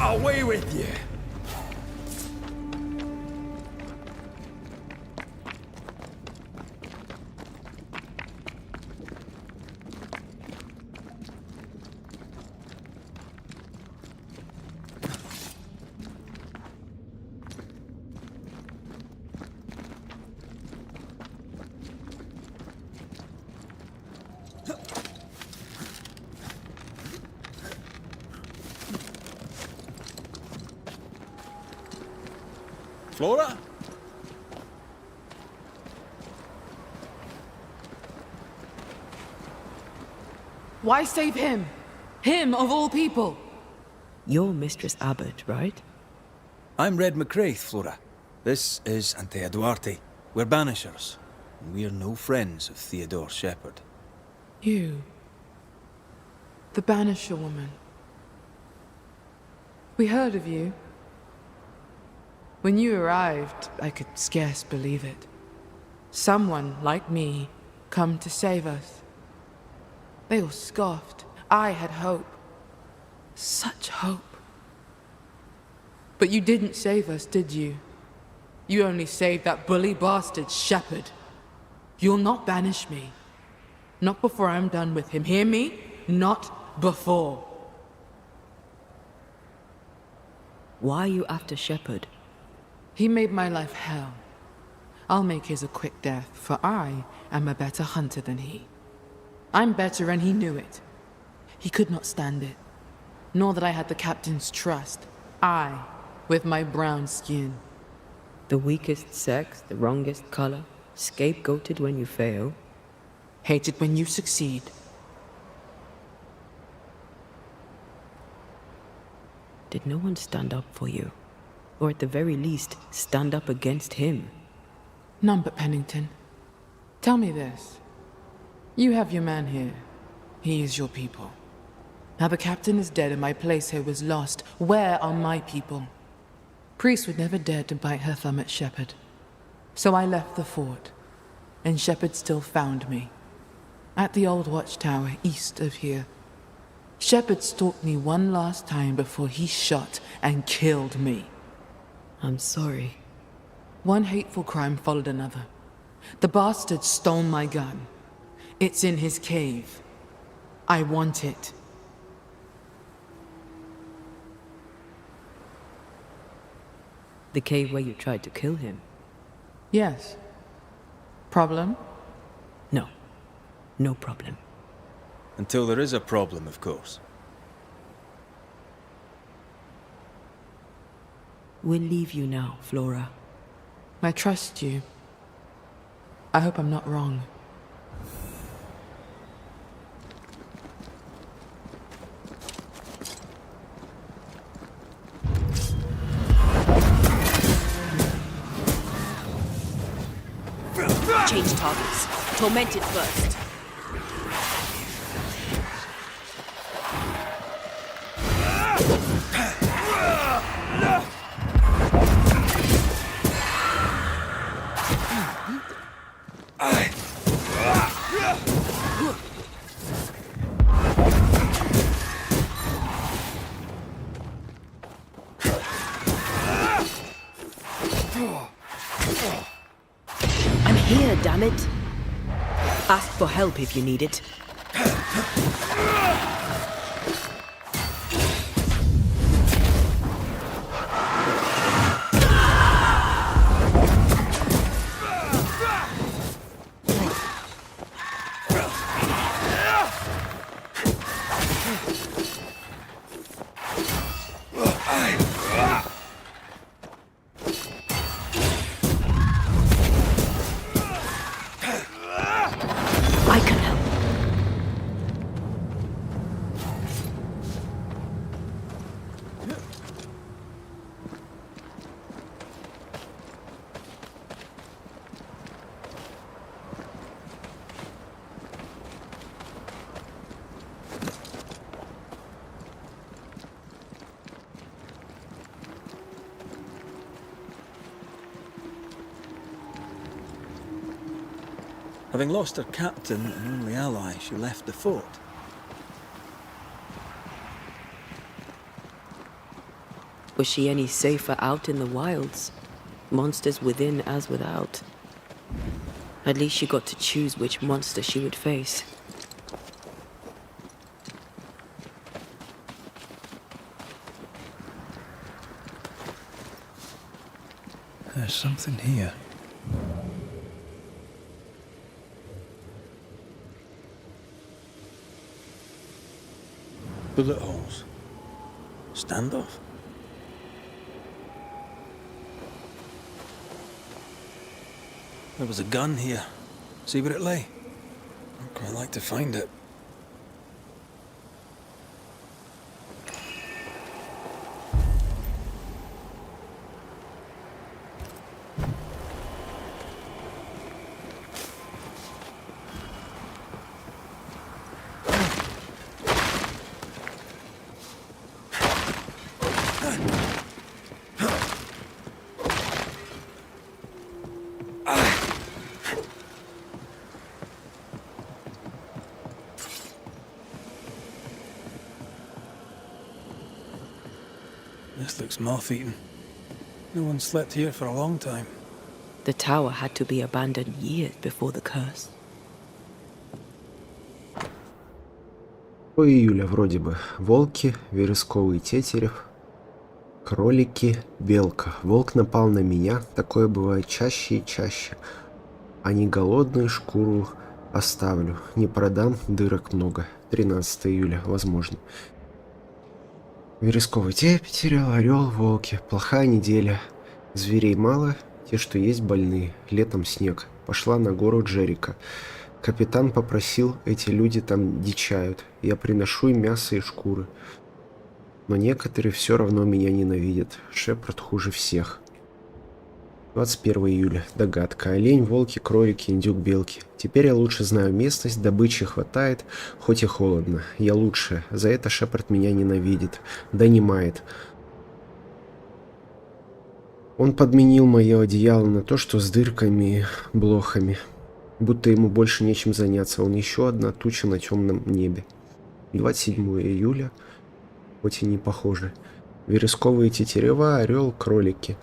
Away with you! Flora? Why save him? Him of all people? You're Mistress Abbott, right? I'm Red McCraith, Flora. This is Antea Duarte. We're Banishers. And we're no friends of Theodore Shepherd. You. The Banisher woman. We heard of you. When you arrived, I could scarce believe it. Someone like me come to save us. They all scoffed. I had hope. Such hope. But you didn't save us, did you? You only saved that bully bastard Shepherd. You'll not banish me. Not before I'm done with him. Hear me? Not before. Why are you after Shepherd? He made my life hell. I'll make his a quick death, for I am a better hunter than he. I'm better, and he knew it. He could not stand it, nor that I had the captain's trust. I, with my brown skin. The weakest sex, the wrongest color, scapegoated when you fail. Hated when you succeed. Did no one stand up for you? Or at the very least, stand up against him? None but Pennington. Tell me this. You have your man here. He is your people. Now the captain is dead and my place here was lost. Where are my people? Priest would never dare to bite her thumb at Shepherd. So I left the fort, and Shepherd still found me. At the old watchtower east of here. Shepard stalked me one last time before he shot and killed me. I'm sorry. One hateful crime followed another. The bastard stole my gun. It's in his cave. I want it. The cave where you tried to kill him? Yes. Problem? No. No problem. Until there is a problem, of course. We'll leave you now, Flora. I trust you. I hope I'm not wrong. Change targets. Tormented first. I'm here, damn it. Ask for help if you need it. I can help. Having lost her captain and only ally, she left the fort. Was she any safer out in the wilds? Monsters within as without. At least she got to choose which monster she would face. There's something here. Bullet holes. Standoff. There was a gun here. See where it lay? I'd quite like to find it. This looks moth-eaten. No one slept here for a long time. The tower had to be abandoned years before the curse. По июля вроде бы. Волки, вересковый тетерев, кролики, белка. Волк напал на меня. Такое бывает чаще и чаще. Они голодные, шкуру оставлю. Не продам, дырок много. 13 июля, возможно. Вересковый тетерев, орел, волки. Плохая неделя. Зверей мало, те, что есть, больные. Летом снег. Пошла на гору Джерика. Капитан попросил, эти люди там дичают. Я приношу им мясо и шкуры. Но некоторые все равно меня ненавидят. Шепард хуже всех. 21 июля. Догадка. Олень, волки, кролики, индюк, белки. Теперь я лучше знаю местность, добычи хватает, хоть и холодно. Я лучше. За это Шепард меня ненавидит. Донимает. Он подменил мое одеяло на то, что с дырками и блохами. Будто ему больше нечем заняться. Он еще одна туча на темном небе. 27 июля, хоть и не похожи. Вересковые тетерева, орел, кролики.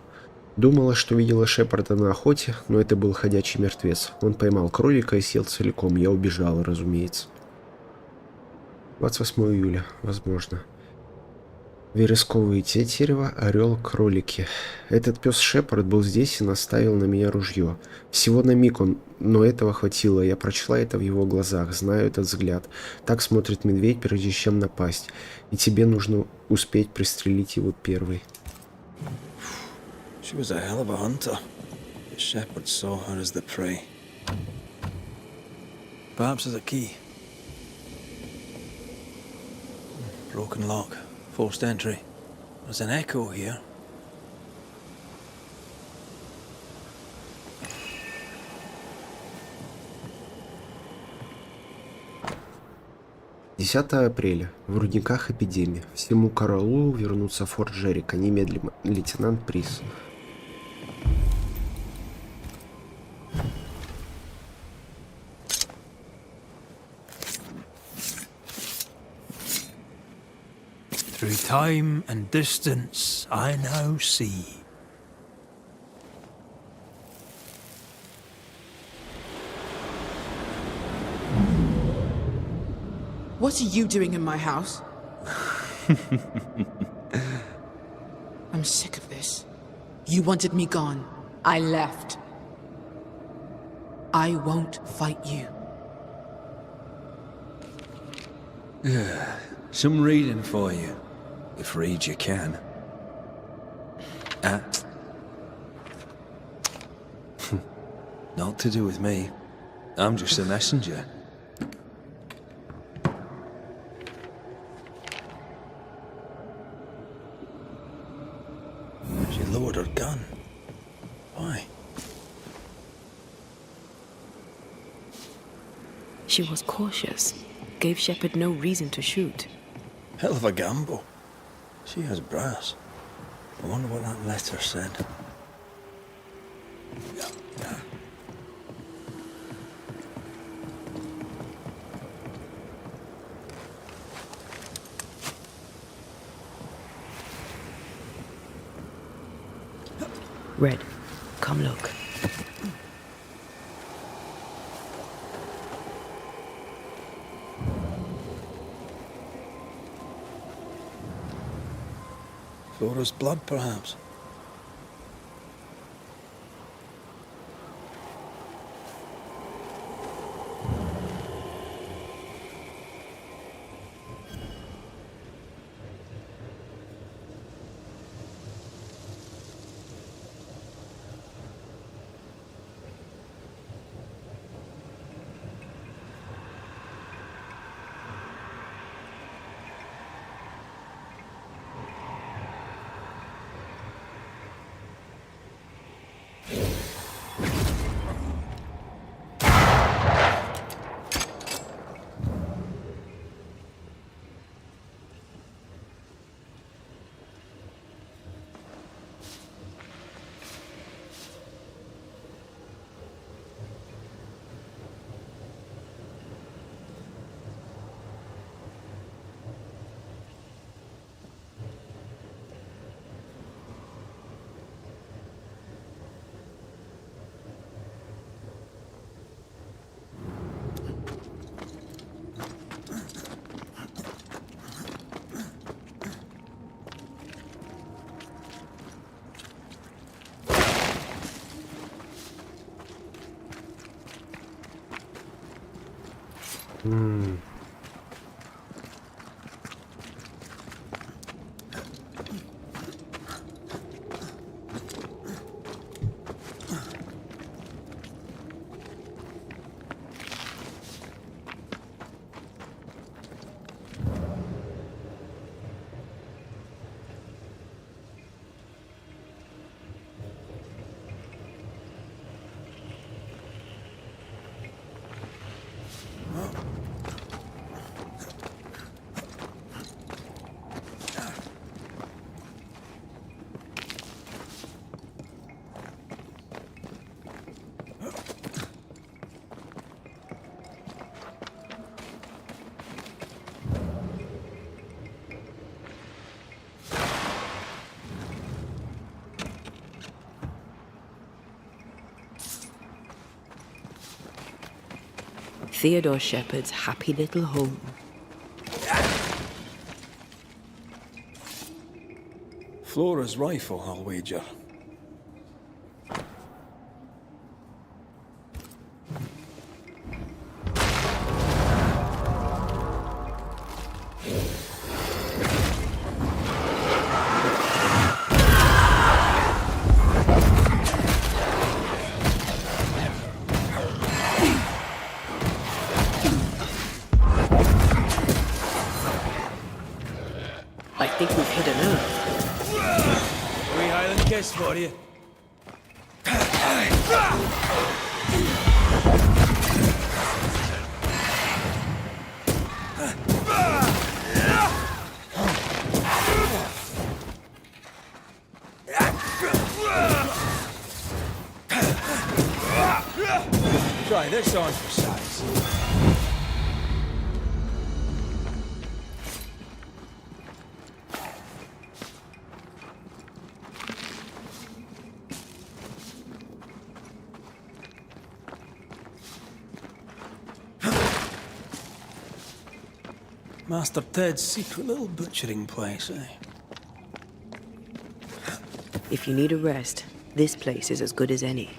Думала, что видела Шепарда на охоте, но это был ходячий мертвец. Он поймал кролика и съел целиком. Я убежала, разумеется. 28 июля, возможно. Вересковые тетерева, орел, кролики. Этот пес Шепард был здесь и наставил на меня ружье. Всего на миг но этого хватило. Я прочла это в его глазах, знаю этот взгляд. Так смотрит медведь, прежде чем напасть. И тебе нужно успеть пристрелить его первый. She was a hell of a hunter. The shepherd saw her as the prey. Perhaps there's a key. Broken lock. Forced entry. There's an echo here. Апреля. В рудниках эпидемия. Всему караулу вернуться в форт Джерика. Немедленно. Лейтенант Прис. Through time and distance, I now see. What are you doing in my house? I'm sick of this. You wanted me gone. I left. I won't fight you. Some reading for you, if read you can. Not to do with me. I'm just a messenger. She lowered her gun. Why? She was cautious. Gave Shepard no reason to shoot. Hell of a gamble. She has brass. I wonder what that letter said. Red, come look. Flora's blood, perhaps. Theodore Shepard's happy little home. Flora's rifle, I'll wager. I think we've hit a nerve. Wee Highland kiss for you. Try this on for size. Master Ted's secret little butchering place, eh? If you need a rest, this place is as good as any.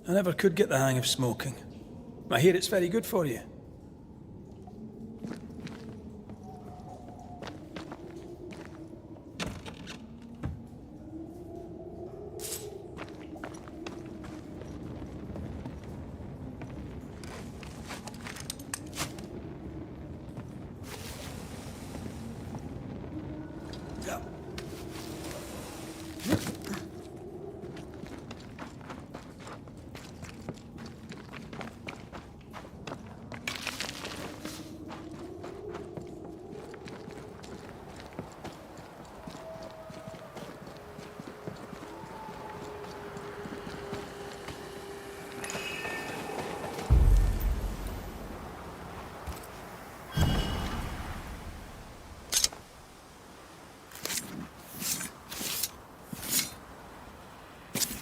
I never could get the hang of smoking. I hear it's very good for you.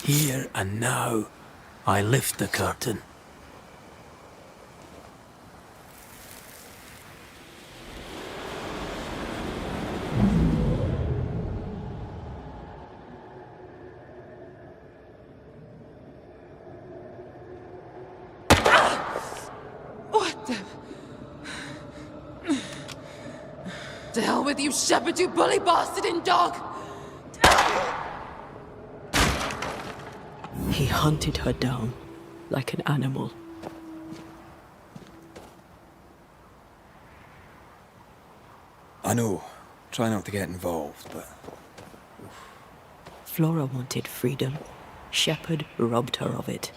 Here and now, I lift the curtain. What the... To hell with you, shepherd, you bully bastard and dog! He hunted her down like an animal. I know. Try not to get involved, but... Flora wanted freedom. Shepherd robbed her of it.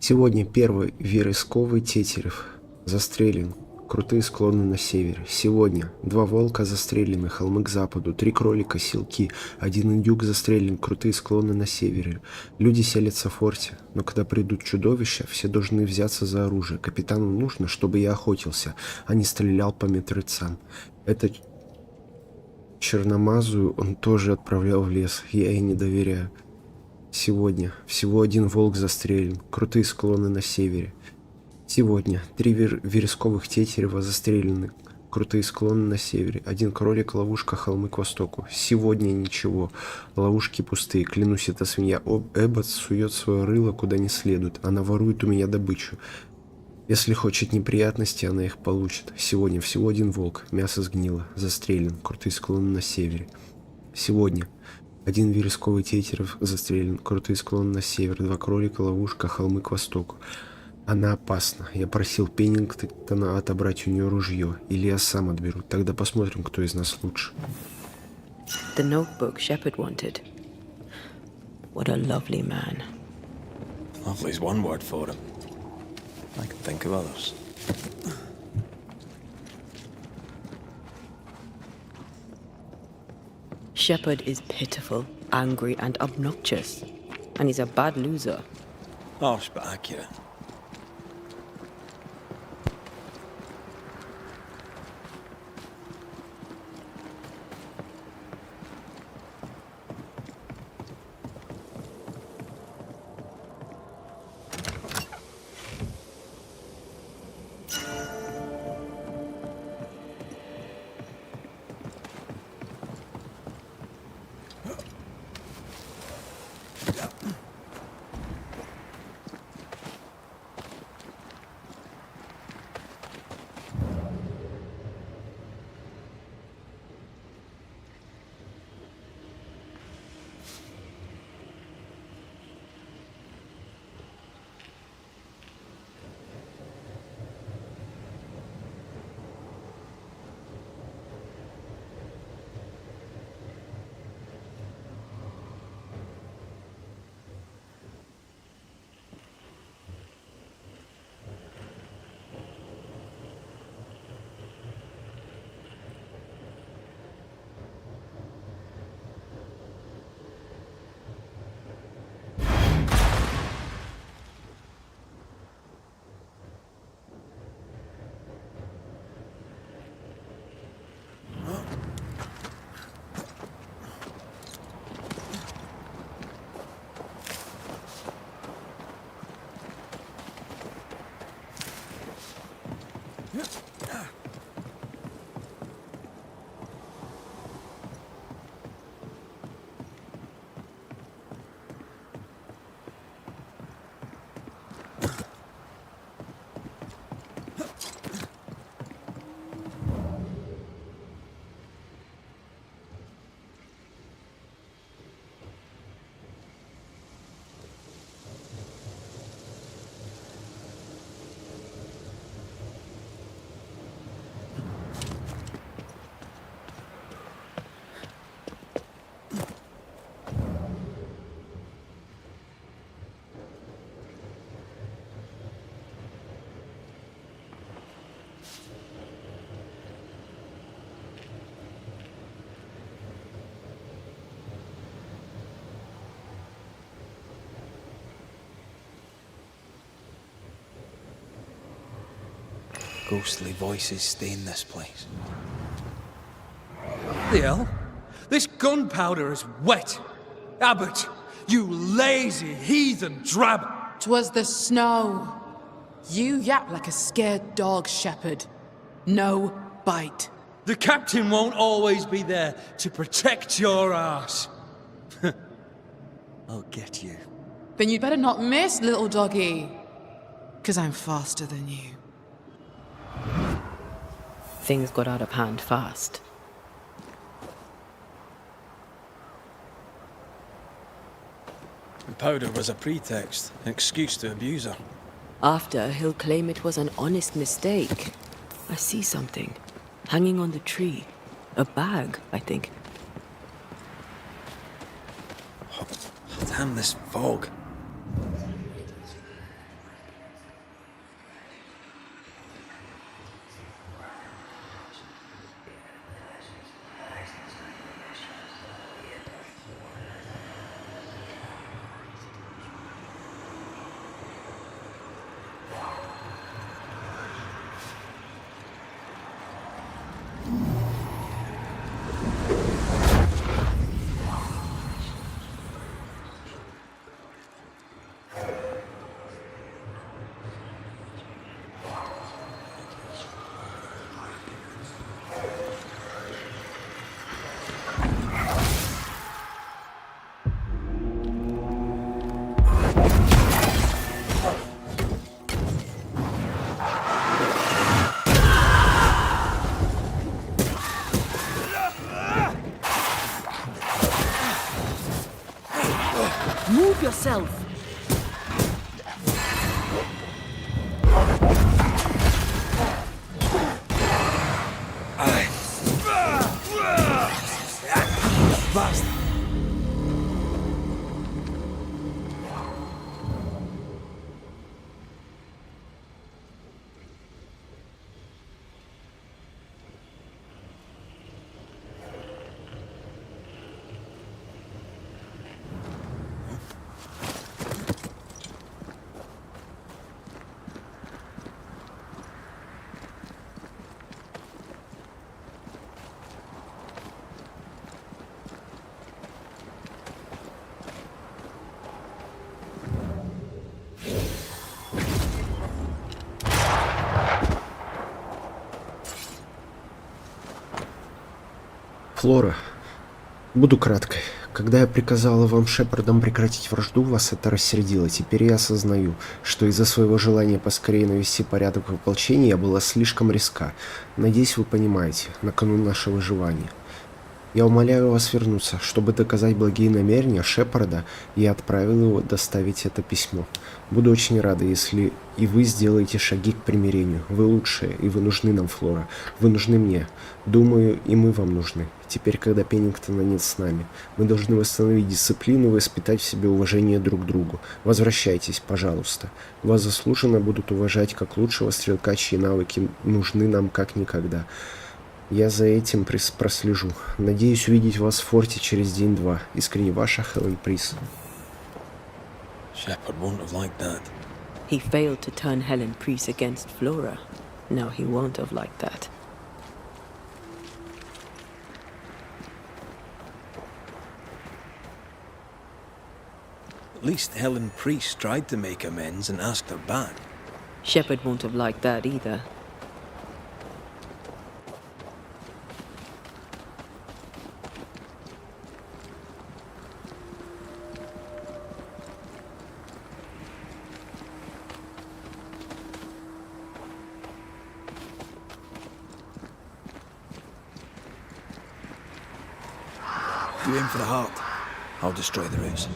Сегодня первый вересковый тетерев застрелен. Крутые склоны на севере. Сегодня 2 волка застрелены, холмы к западу, 3 кролика, селки, 1 индюк застрелен, крутые склоны на севере. Люди селятся в форте, но когда придут чудовища, все должны взяться за оружие. Капитану нужно, чтобы я охотился, а не стрелял по мертвецам. Это черномазую он тоже отправлял в лес, я ей не доверяю. Сегодня всего 1 волк застрелен, крутые склоны на севере. Сегодня 3 вересковых тетерева застрелены, крутые склоны на севере. 1 кролик, ловушка, холмы к востоку. Сегодня ничего, ловушки пустые. Клянусь, эта свинья Эббот сует свое рыло куда не следует. Она ворует у меня добычу. Если хочет неприятностей, она их получит. Сегодня всего 1 волк, мясо сгнило, застрелен, крутые склоны на севере. Сегодня 1 вересковый тетерев застрелен, крутые склоны на север, 2 кролика, ловушка, холмы к востоку. Она опасна. Я просил Пеннингтона отобрать у нее ружье, или я сам отберу. Тогда посмотрим, кто из нас лучше. The notebook Shepherd wanted. What a lovely man. Lovely's one word for him. I can think of others. Shepherd is pitiful, angry, and obnoxious. And he's a bad loser. Harsh but accurate. ghostly voices stay in this place. The hell? This gunpowder is wet. Abbott, you lazy heathen drab. 'Twas the snow. You yap like a scared dog, shepherd. No bite. The captain won't always be there to protect your ass. I'll get you. Then you'd better not miss, little doggy. 'Cause I'm faster than you. Things got out of hand fast. The powder was a pretext, an excuse to abuse her. After, he'll claim it was an honest mistake. I see something. Hanging on the tree. A bag, I think. Oh, damn this fog. Move yourself! Basta! Флора, буду краткой. Когда я приказала вам, шепардам, прекратить вражду, вас это рассердило. Теперь я осознаю, что из-за своего желания поскорее навести порядок в ополчении я была слишком резка. Надеюсь, вы понимаете, на кону наше выживание. Я умоляю вас вернуться. Чтобы доказать благие намерения Шепарда, я отправил его доставить это письмо. Буду очень рада, если и вы сделаете шаги к примирению. Вы лучшие, и вы нужны нам, Флора. Вы нужны мне. Думаю, и мы вам нужны. Теперь, когда Пеннингтона нет с нами, мы должны восстановить дисциплину и воспитать в себе уважение друг к другу. Возвращайтесь, пожалуйста. Вас заслуженно будут уважать как лучшего стрелка, чьи навыки нужны нам как никогда. Я за этим прослежу. Надеюсь увидеть вас в форте через день-два. Искренне ваша, Хелен Прис. Shepard won't have liked that. He failed to turn Helen Priest against Flora. Now he won't have liked that. At least Helen Priest tried to make amends and asked her back. Shepard won't have liked that either. You aim for the heart. I'll destroy the roots.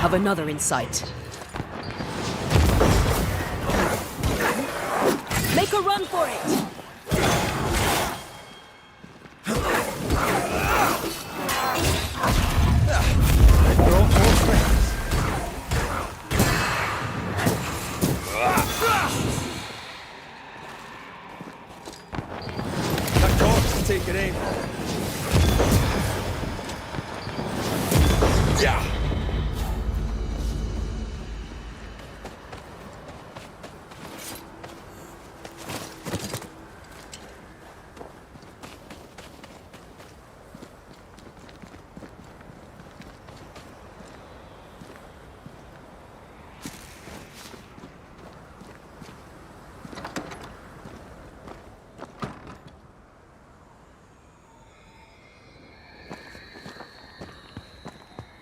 have another in sight. Make a run for it! Take it aim. Yeah.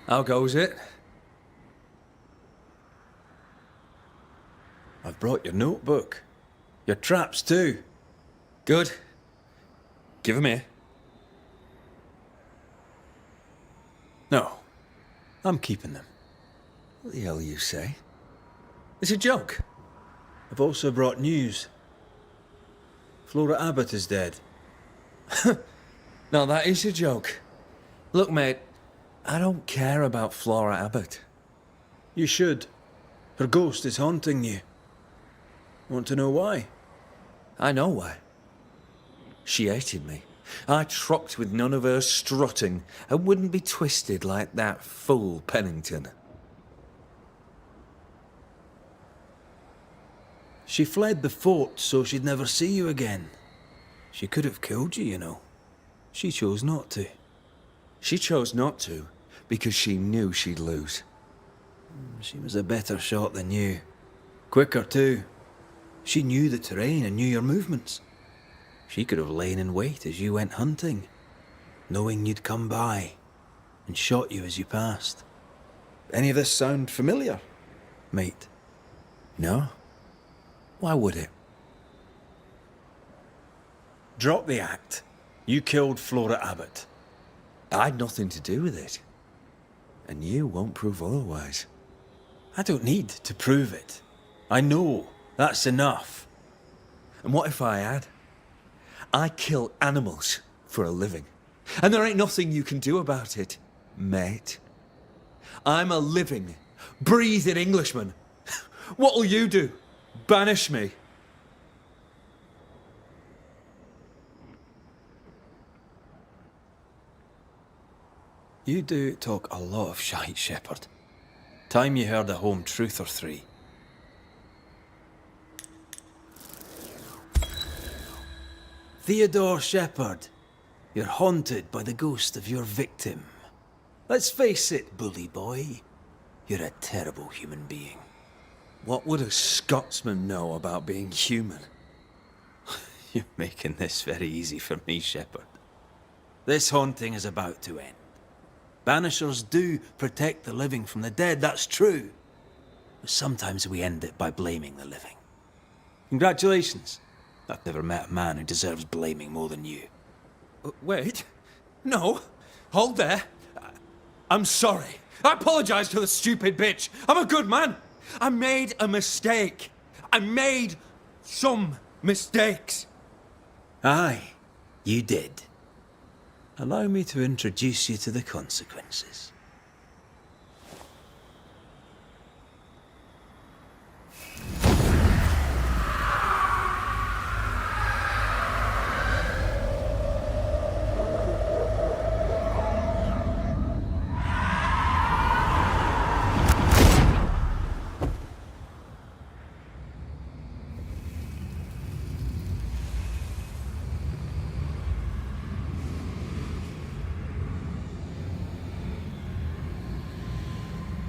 How goes it? I've brought your notebook. Your traps too. Good. Give 'em here. No, I'm keeping them. What the hell you say? It's a joke. I've also brought news. Flora Abbott is dead. No, that is a joke. Look, mate, I don't care about Flora Abbott. You should. Her ghost is haunting you. Want to know why? I know why. She hated me. I trocked with none of her strutting and wouldn't be twisted like that fool Pennington. She fled the fort so she'd never see you again. She could have killed you, you know. She chose not to. She chose not to because she knew she'd lose. She was a better shot than you. Quicker, too. She knew the terrain and knew your movements. She could have lain in wait as you went hunting, knowing you'd come by, and shot you as you passed. Any of this sound familiar, mate? No? Why would it? Drop the act. You killed Flora Abbott. I'd nothing to do with it. And you won't prove otherwise. I don't need to prove it. I know. That's enough. And what if I had? I kill animals for a living. And there ain't nothing you can do about it, mate. I'm a living, breathing Englishman. What'll you do? Banish me? You do talk a lot of shite, Shepherd. Time you heard a home truth or three. Theodore Shepherd, you're haunted by the ghost of your victim. Let's face it, bully boy, you're a terrible human being. What would a Scotsman know about being human? You're making this very easy for me, Shepherd. This haunting is about to end. Banishers do protect the living from the dead, that's true. But sometimes we end it by blaming the living. Congratulations. I've never met a man who deserves blaming more than you. Wait. No. Hold there. I'm sorry. I apologize to the stupid bitch. I'm a good man. I made a mistake. I made some mistakes. Aye, you did. Allow me to introduce you to the consequences.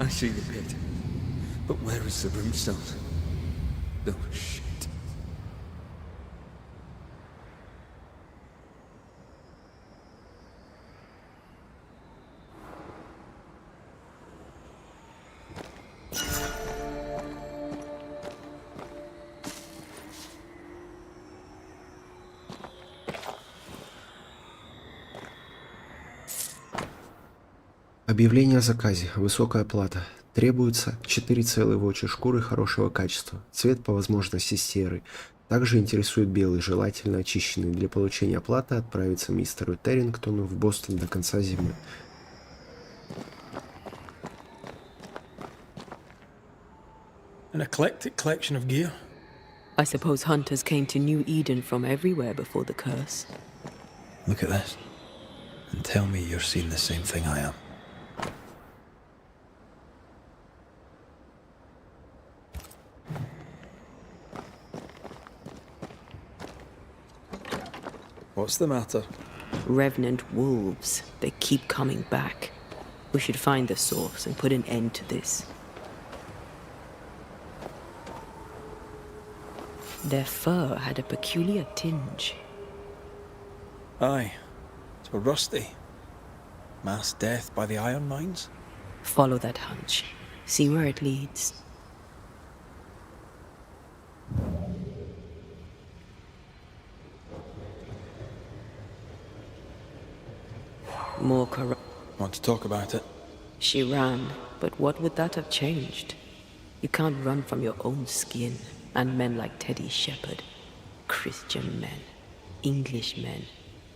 I see the pit. But where is the brimstone? Oh, shit. Объявление о заказе. Высокая плата. Требуется 4 целые волчьи шкуры хорошего качества, цвет по возможности серый. Также интересует белый, желательно очищенный. Для получения оплаты отправиться мистеру Террингтону в Бостон до конца зимы. An eclectic collection of gear. I suppose hunters came to New Eden from everywhere before the curse. Look at this. And tell me you're seeing the same thing I am. What's the matter? Revenant wolves. They keep coming back. We should find the source and put an end to this. Their fur had a peculiar tinge. Aye. So rusty. Mass death by the iron mines? Follow that hunch. See where it leads. More corrupt. Want to talk about it? She ran, but what would that have changed? You can't run from your own skin, and men like Teddy Shepherd. Christian men, English men,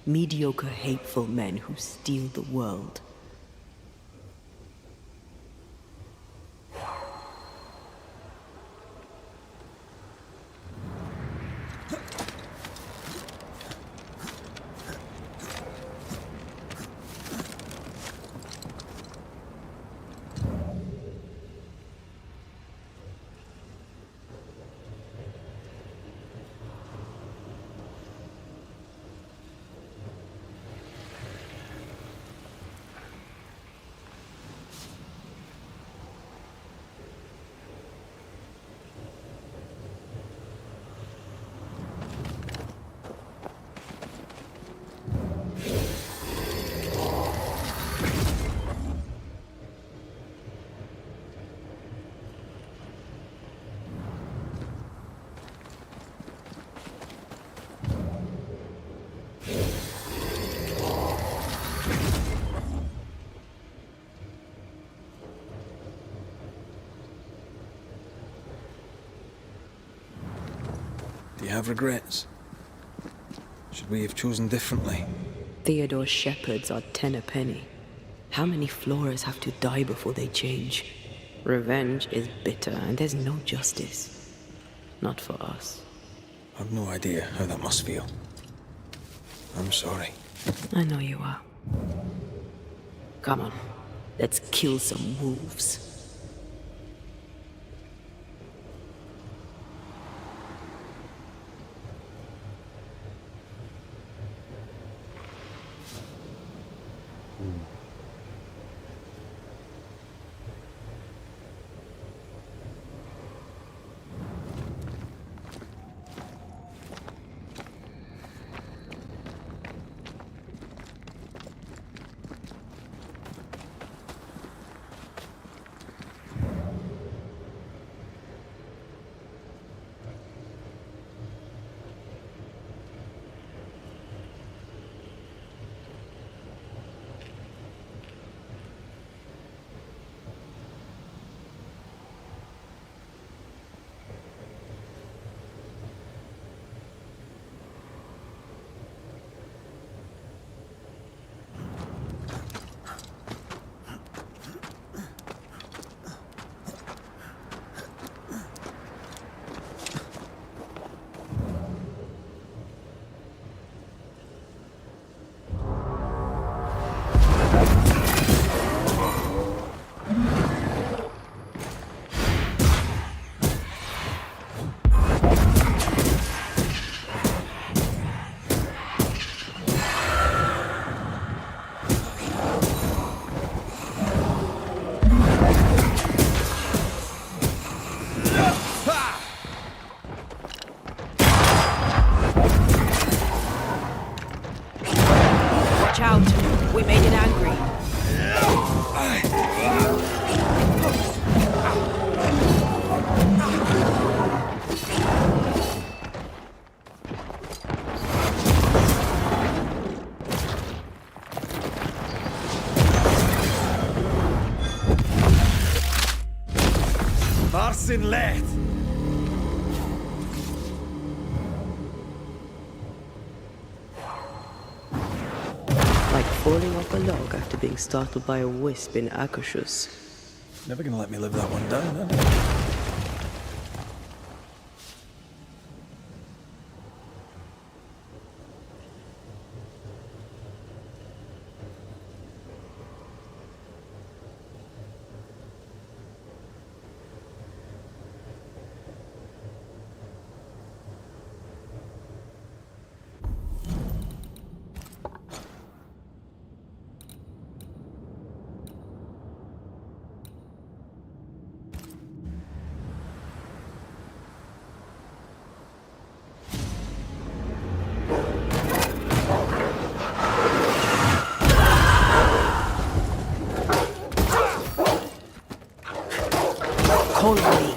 mediocre, hateful men who steal the world. Do you have regrets? Should we have chosen differently? Theodore Shepherds are 10 a penny. How many Floras have to die before they change? Revenge is bitter, and there's no justice. Not for us. I've no idea how that must feel. I'm sorry. I know you are. Come on, let's kill some wolves. in lead! Like falling off a log after being startled by a wisp in Akashus. Never gonna let me live that one down, are they? Call me.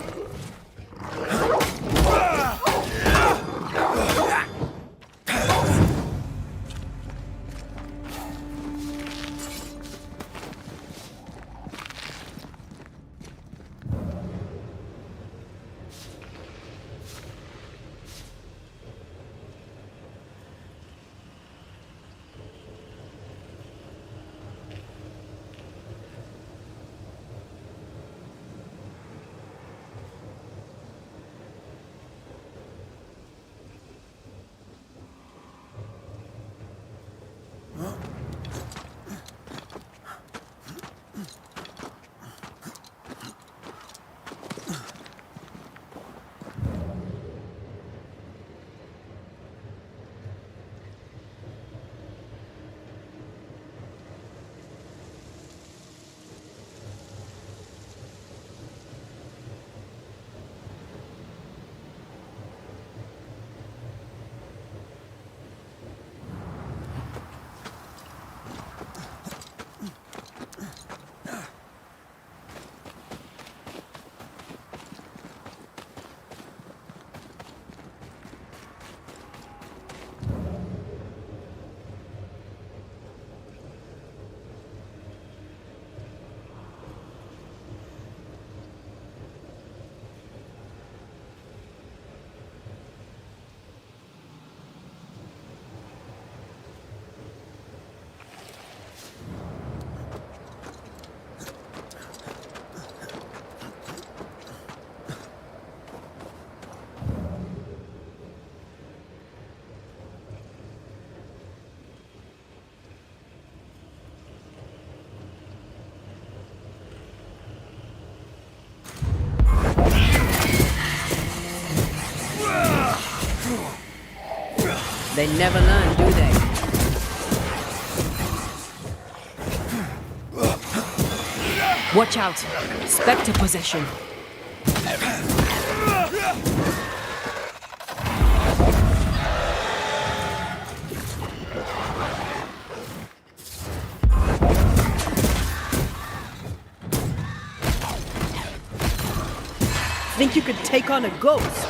They never learn, do they? Watch out! Spectre possession. Think you could take on a ghost?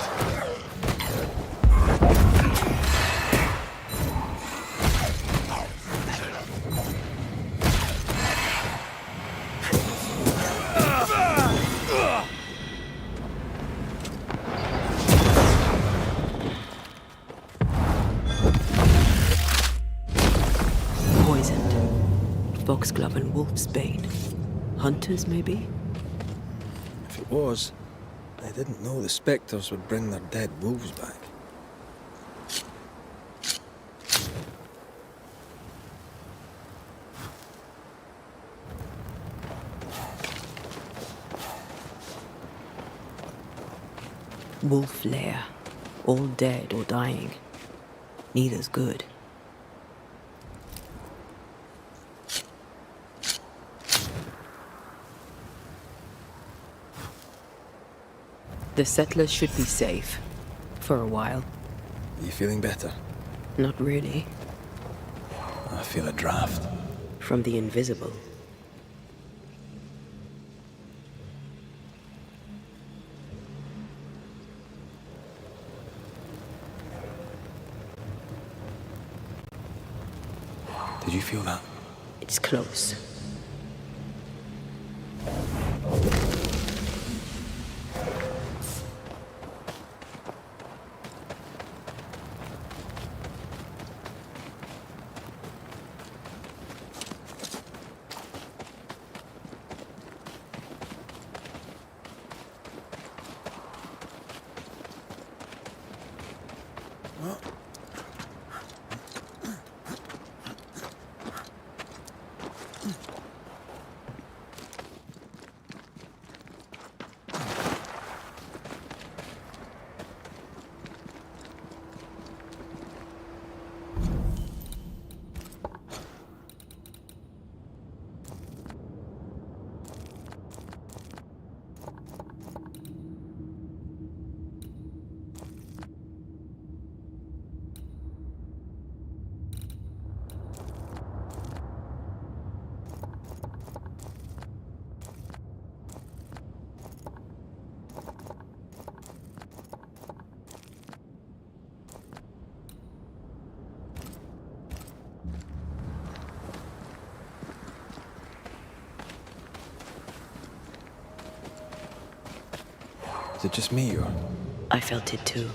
Foxglove and wolf's bane. Hunters, maybe? If it was, they didn't know the spectres would bring their dead wolves back. Wolf lair. All dead or dying. Neither's good. The settlers should be safe. For a while. Are you feeling better? Not really. I feel a draft. From the invisible. Did you feel that? It's close. Is it just me or... I felt it too.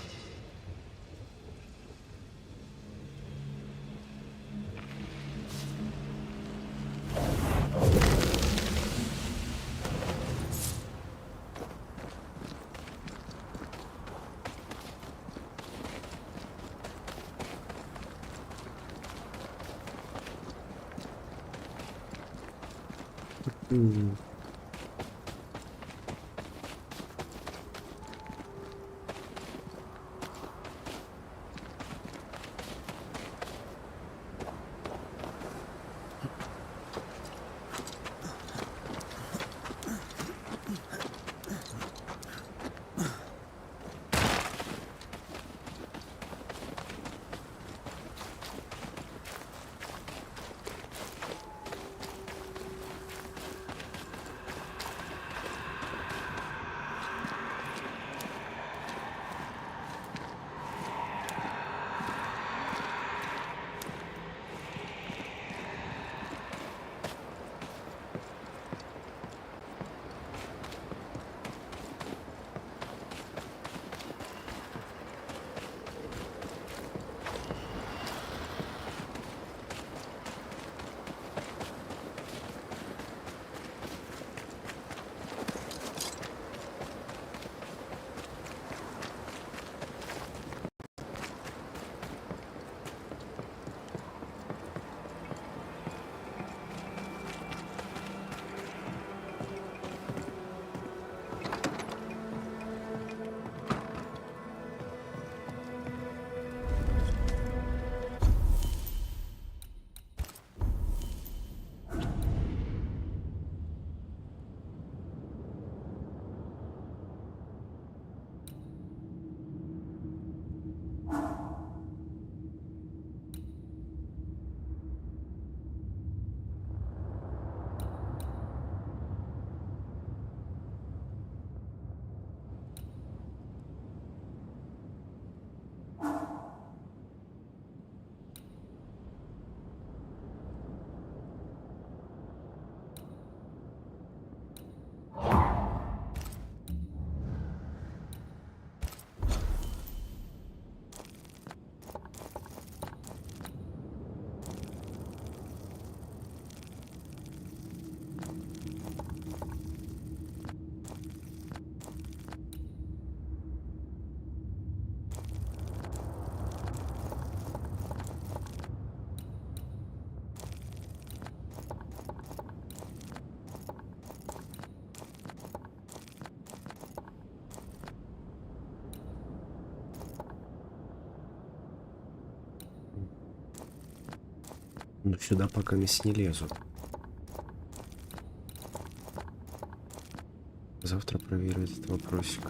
Но сюда пока мест не лезут. Завтра проверю этот вопросик.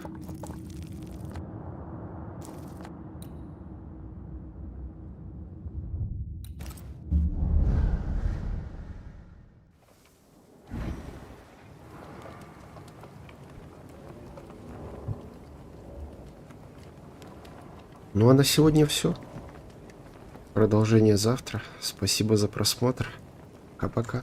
Ну а на сегодня все. Продолжение завтра. Спасибо за просмотр. Пока-пока.